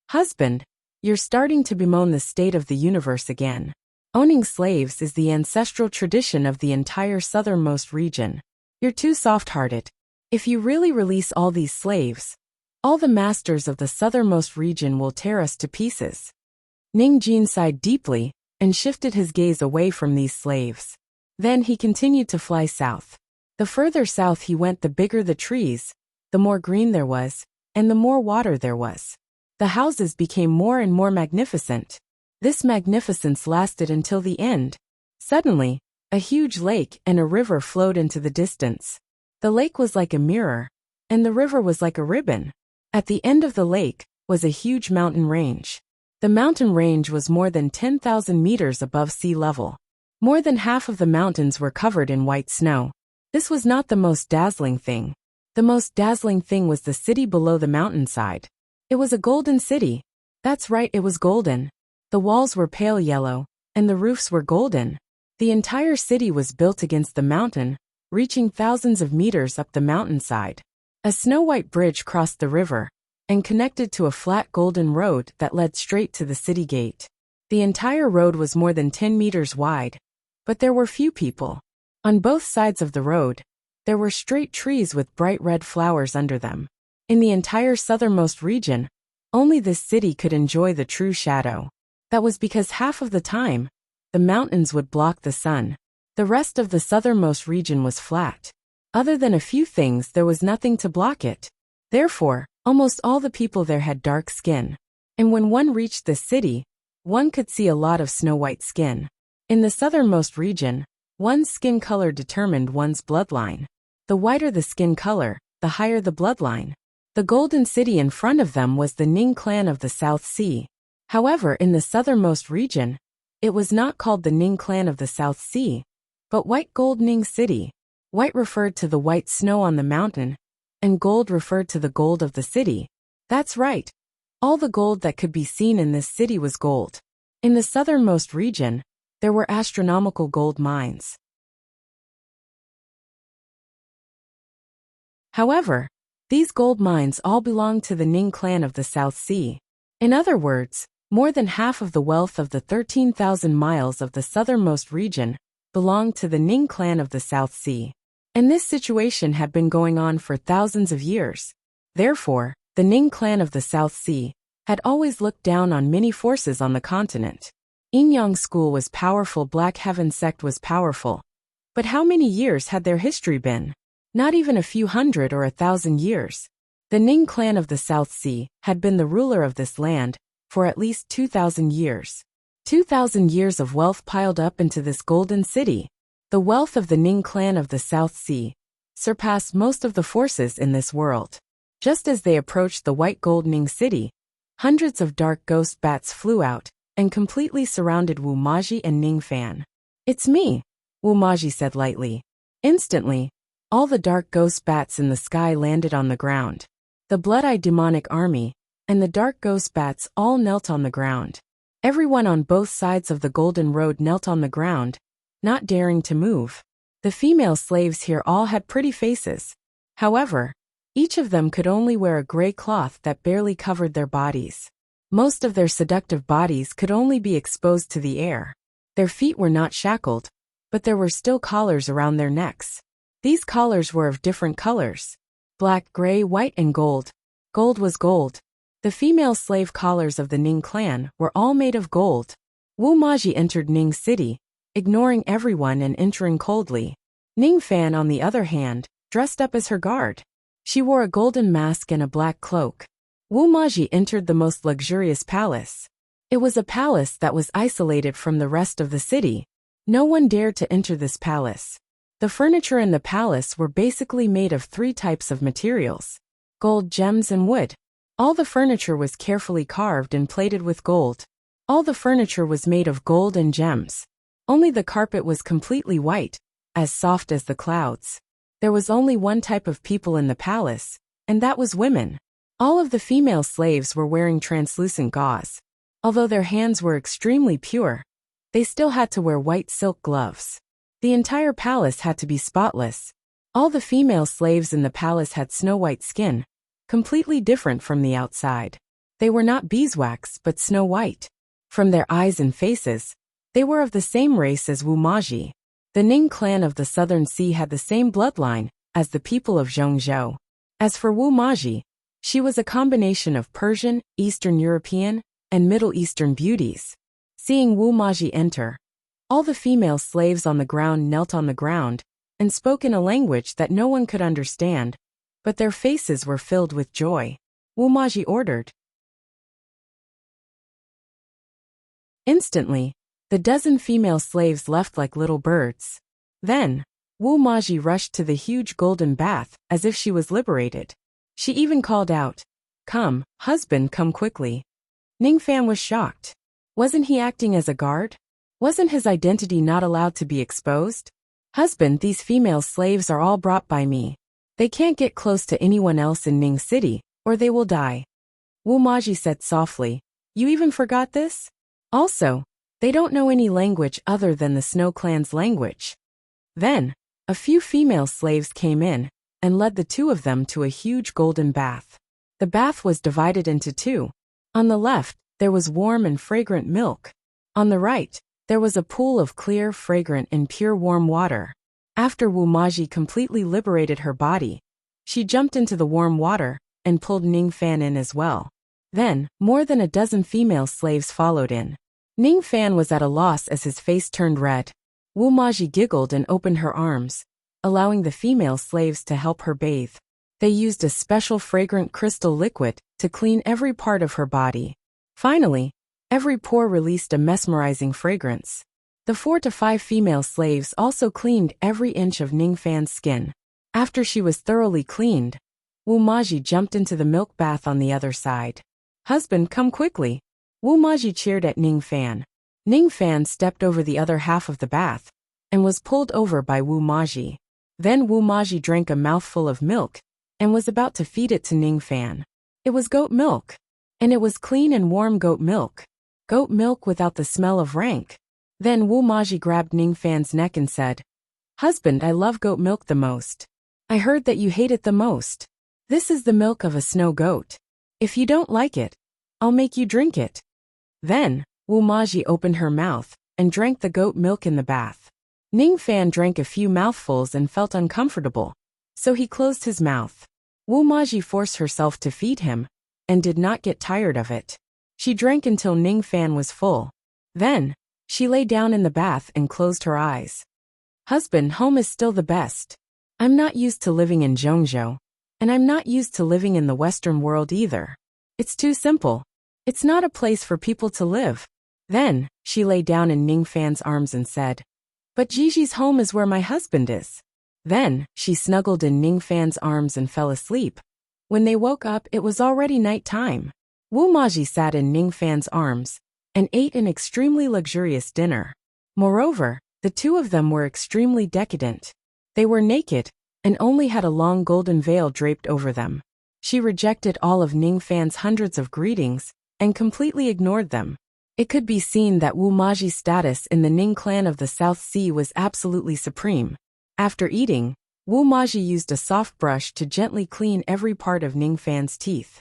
"Husband, you're starting to bemoan the state of the universe again. Owning slaves is the ancestral tradition of the entire southernmost region. You're too soft-hearted. If you really release all these slaves, all the masters of the southernmost region will tear us to pieces." Ning Jin sighed deeply and shifted his gaze away from these slaves. Then he continued to fly south. The further south he went, the bigger the trees, the more green there was, and the more water there was. The houses became more and more magnificent. This magnificence lasted until the end. Suddenly, a huge lake and a river flowed into the distance. The lake was like a mirror, and the river was like a ribbon. At the end of the lake was a huge mountain range. The mountain range was more than 10,000 meters above sea level. More than half of the mountains were covered in white snow. This was not the most dazzling thing. The most dazzling thing was the city below the mountainside. It was a golden city. That's right, it was golden. The walls were pale yellow, and the roofs were golden. The entire city was built against the mountain, reaching thousands of meters up the mountainside. A snow-white bridge crossed the river and connected to a flat golden road that led straight to the city gate. The entire road was more than 10 meters wide, but there were few people. On both sides of the road, there were straight trees with bright red flowers under them. In the entire southernmost region, only this city could enjoy the true shadow. That was because half of the time, the mountains would block the sun. The rest of the southernmost region was flat. Other than a few things, there was nothing to block it. Therefore, almost all the people there had dark skin. And when one reached the city, one could see a lot of snow-white skin. In the southernmost region, One's skin color determined one's bloodline. The whiter the skin color, the higher the bloodline. The golden city in front of them was the Ning clan of the South Sea. However, in the southernmost region, it was not called the Ning clan of the South Sea, but White Gold Ning City. White referred to the white snow on the mountain, and gold referred to the gold of the city. That's right. All the gold that could be seen in this city was gold. In the southernmost region, there were astronomical gold mines. However, these gold mines all belonged to the Ning clan of the South Sea. In other words, more than half of the wealth of the 13,000 miles of the southernmost region belonged to the Ning clan of the South Sea. And this situation had been going on for thousands of years. Therefore, the Ning clan of the South Sea had always looked down on many forces on the continent. Yin-Yang school was powerful, Black Heaven sect was powerful. But how many years had their history been? Not even a few hundred or 1,000 years. The Ning clan of the South Sea had been the ruler of this land for at least 2,000 years. 2,000 years of wealth piled up into this golden city. The wealth of the Ning clan of the South Sea surpassed most of the forces in this world. Just as they approached the White Gold Ning City, hundreds of dark ghost bats flew out and completely surrounded Wu Maji and Ning Fan. "It's me," Wu Maji said lightly. Instantly, all the dark ghost bats in the sky landed on the ground. The blood-eyed demonic army and the dark ghost bats all knelt on the ground. Everyone on both sides of the Golden Road knelt on the ground, not daring to move. The female slaves here all had pretty faces. However, each of them could only wear a gray cloth that barely covered their bodies. Most of their seductive bodies could only be exposed to the air. Their feet were not shackled, but there were still collars around their necks. These collars were of different colors: black, gray, white, and gold. Gold was gold. The female slave collars of the Ning clan were all made of gold. Wu Maji entered Ning City, ignoring everyone and entering coldly. Ning Fan, on the other hand, dressed up as her guard. She wore a golden mask and a black cloak. Wu Maji entered the most luxurious palace. It was a palace that was isolated from the rest of the city. No one dared to enter this palace. The furniture in the palace were basically made of 3 types of materials: gold, gems, and wood. All the furniture was carefully carved and plated with gold. All the furniture was made of gold and gems. Only the carpet was completely white, as soft as the clouds. There was only one type of people in the palace, and that was women. All of the female slaves were wearing translucent gauze. Although their hands were extremely pure, they still had to wear white silk gloves. The entire palace had to be spotless. All the female slaves in the palace had snow-white skin, completely different from the outside. They were not beeswax but snow-white. From their eyes and faces, they were of the same race as Wu Maji. The Ning clan of the Southern Sea had the same bloodline as the people of Zhongzhou. As for Wu Maji, she was a combination of Persian, Eastern European, and Middle Eastern beauties. Seeing Wu Maji enter, all the female slaves on the ground knelt on the ground and spoke in a language that no one could understand, but their faces were filled with joy. Wu Maji ordered. Instantly, the dozen female slaves left like little birds. Then, Wu Maji rushed to the huge golden bath as if she was liberated. She even called out, "Come, husband, come quickly." Ning Fan was shocked. Wasn't he acting as a guard? Wasn't his identity not allowed to be exposed? "Husband, these female slaves are all brought by me. They can't get close to anyone else in Ning City, or they will die." Wu Maji said softly, "You even forgot this? Also, they don't know any language other than the Snow Clan's language." Then, a few female slaves came in and led the 2 of them to a huge golden bath. The bath was divided into 2. On the left, there was warm and fragrant milk. On the right, there was a pool of clear, fragrant, and pure warm water. After Wu Maji completely liberated her body, she jumped into the warm water and pulled Ning Fan in as well. Then, more than a dozen female slaves followed in. Ning Fan was at a loss as his face turned red. Wu Maji giggled and opened her arms, allowing the female slaves to help her bathe. They used a special fragrant crystal liquid to clean every part of her body. Finally, every pore released a mesmerizing fragrance. The 4 to 5 female slaves also cleaned every inch of Ningfan's skin. After she was thoroughly cleaned, Wu Maji jumped into the milk bath on the other side. "Husband, come quickly!" Wu Maji cheered at Ningfan. Ningfan stepped over the other half of the bath and was pulled over by Wu Maji. Then Wu Maji drank a mouthful of milk and was about to feed it to Ningfan. It was goat milk, and it was clean and warm goat milk. Goat milk without the smell of rank. Then Wu Maji grabbed Ningfan's neck and said, "Husband, I love goat milk the most. I heard that you hate it the most. This is the milk of a snow goat. If you don't like it, I'll make you drink it." Then, Wu Maji opened her mouth and drank the goat milk in the bath. Ningfan drank a few mouthfuls and felt uncomfortable, so he closed his mouth. Wu Maji forced herself to feed him and did not get tired of it. She drank until Ningfan was full. Then, she lay down in the bath and closed her eyes. "Husband, home is still the best. I'm not used to living in Zhongzhou, and I'm not used to living in the Western world either. It's too simple. It's not a place for people to live." Then, she lay down in Ningfan's arms and said, "But Gigi's home is where my husband is." Then, she snuggled in Ningfan's arms and fell asleep. When they woke up, it was already night time. Wu Maji sat in Ningfan's arms and ate an extremely luxurious dinner. Moreover, the two of them were extremely decadent. They were naked and only had a long golden veil draped over them. She rejected all of Ningfan's hundreds of greetings and completely ignored them. It could be seen that Wu Maji's status in the Ning clan of the South Sea was absolutely supreme. After eating, Wu Maji used a soft brush to gently clean every part of Ningfan's teeth.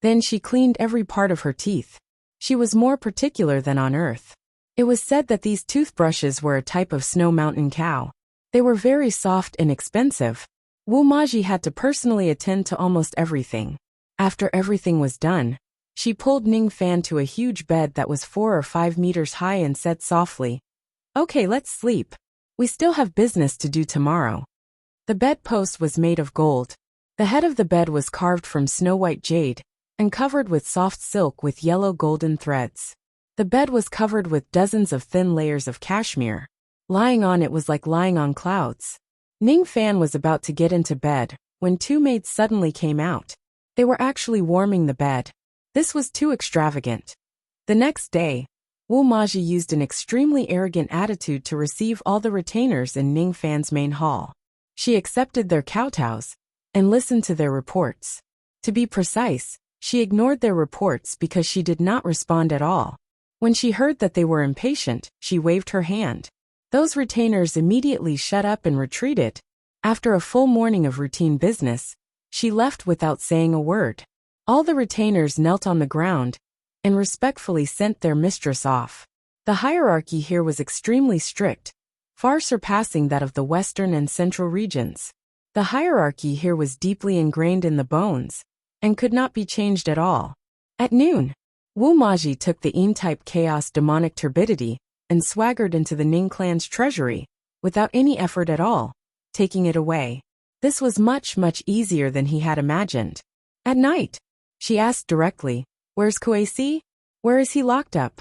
Then she cleaned every part of her teeth. She was more particular than on Earth. It was said that these toothbrushes were a type of snow mountain cow. They were very soft and expensive. Wu Maji had to personally attend to almost everything. After everything was done, she pulled Ningfan to a huge bed that was 4 or 5 meters high and said softly, "Okay, let's sleep. We still have business to do tomorrow." The bedpost was made of gold. The head of the bed was carved from snow-white jade and covered with soft silk with yellow golden threads. The bed was covered with dozens of thin layers of cashmere. Lying on it was like lying on clouds. Ningfan was about to get into bed when 2 maids suddenly came out. They were actually warming the bed. This was too extravagant. The next day, Wu Maji used an extremely arrogant attitude to receive all the retainers in Ningfan's main hall. She accepted their kowtows and listened to their reports. To be precise, she ignored their reports because she did not respond at all. When she heard that they were impatient, she waved her hand. Those retainers immediately shut up and retreated. After a full morning of routine business, she left without saying a word. All the retainers knelt on the ground and respectfully sent their mistress off. The hierarchy here was extremely strict, far surpassing that of the western and central regions. The hierarchy here was deeply ingrained in the bones and could not be changed at all. At noon, Wu Maji took the Yin-type chaos demonic turbidity and swaggered into the Ning clan's treasury, without any effort at all, taking it away. This was much, much easier than he had imagined. At night, she asked directly, "Where's Kuei-si? Where is he locked up?"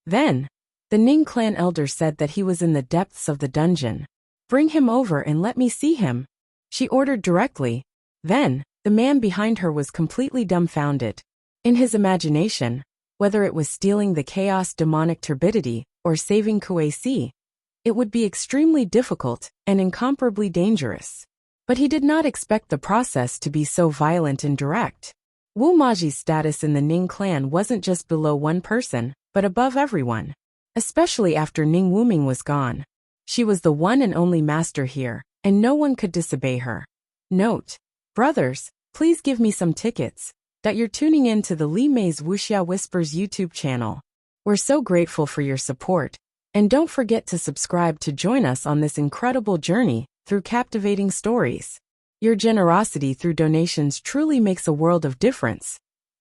Then, the Ning clan elder said that he was in the depths of the dungeon. "Bring him over and let me see him," she ordered directly. Then, the man behind her was completely dumbfounded. In his imagination, whether it was stealing the chaos demonic turbidity or saving Kuei-si, it would be extremely difficult and incomparably dangerous. But he did not expect the process to be so violent and direct. Wu Maji's status in the Ning clan wasn't just below one person, but above everyone. Especially after Ning Wuming was gone. She was the one and only master here, and no one could disobey her. Note: brothers, please give me some tickets that you're tuning in to the Li Mei's Wuxia Whispers YouTube channel. We're so grateful for your support, and don't forget to subscribe to join us on this incredible journey through captivating stories. Your generosity through donations truly makes a world of difference,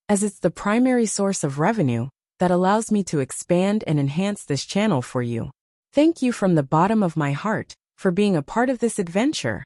as it's the primary source of revenue that allows me to expand and enhance this channel for you. Thank you from the bottom of my heart for being a part of this adventure.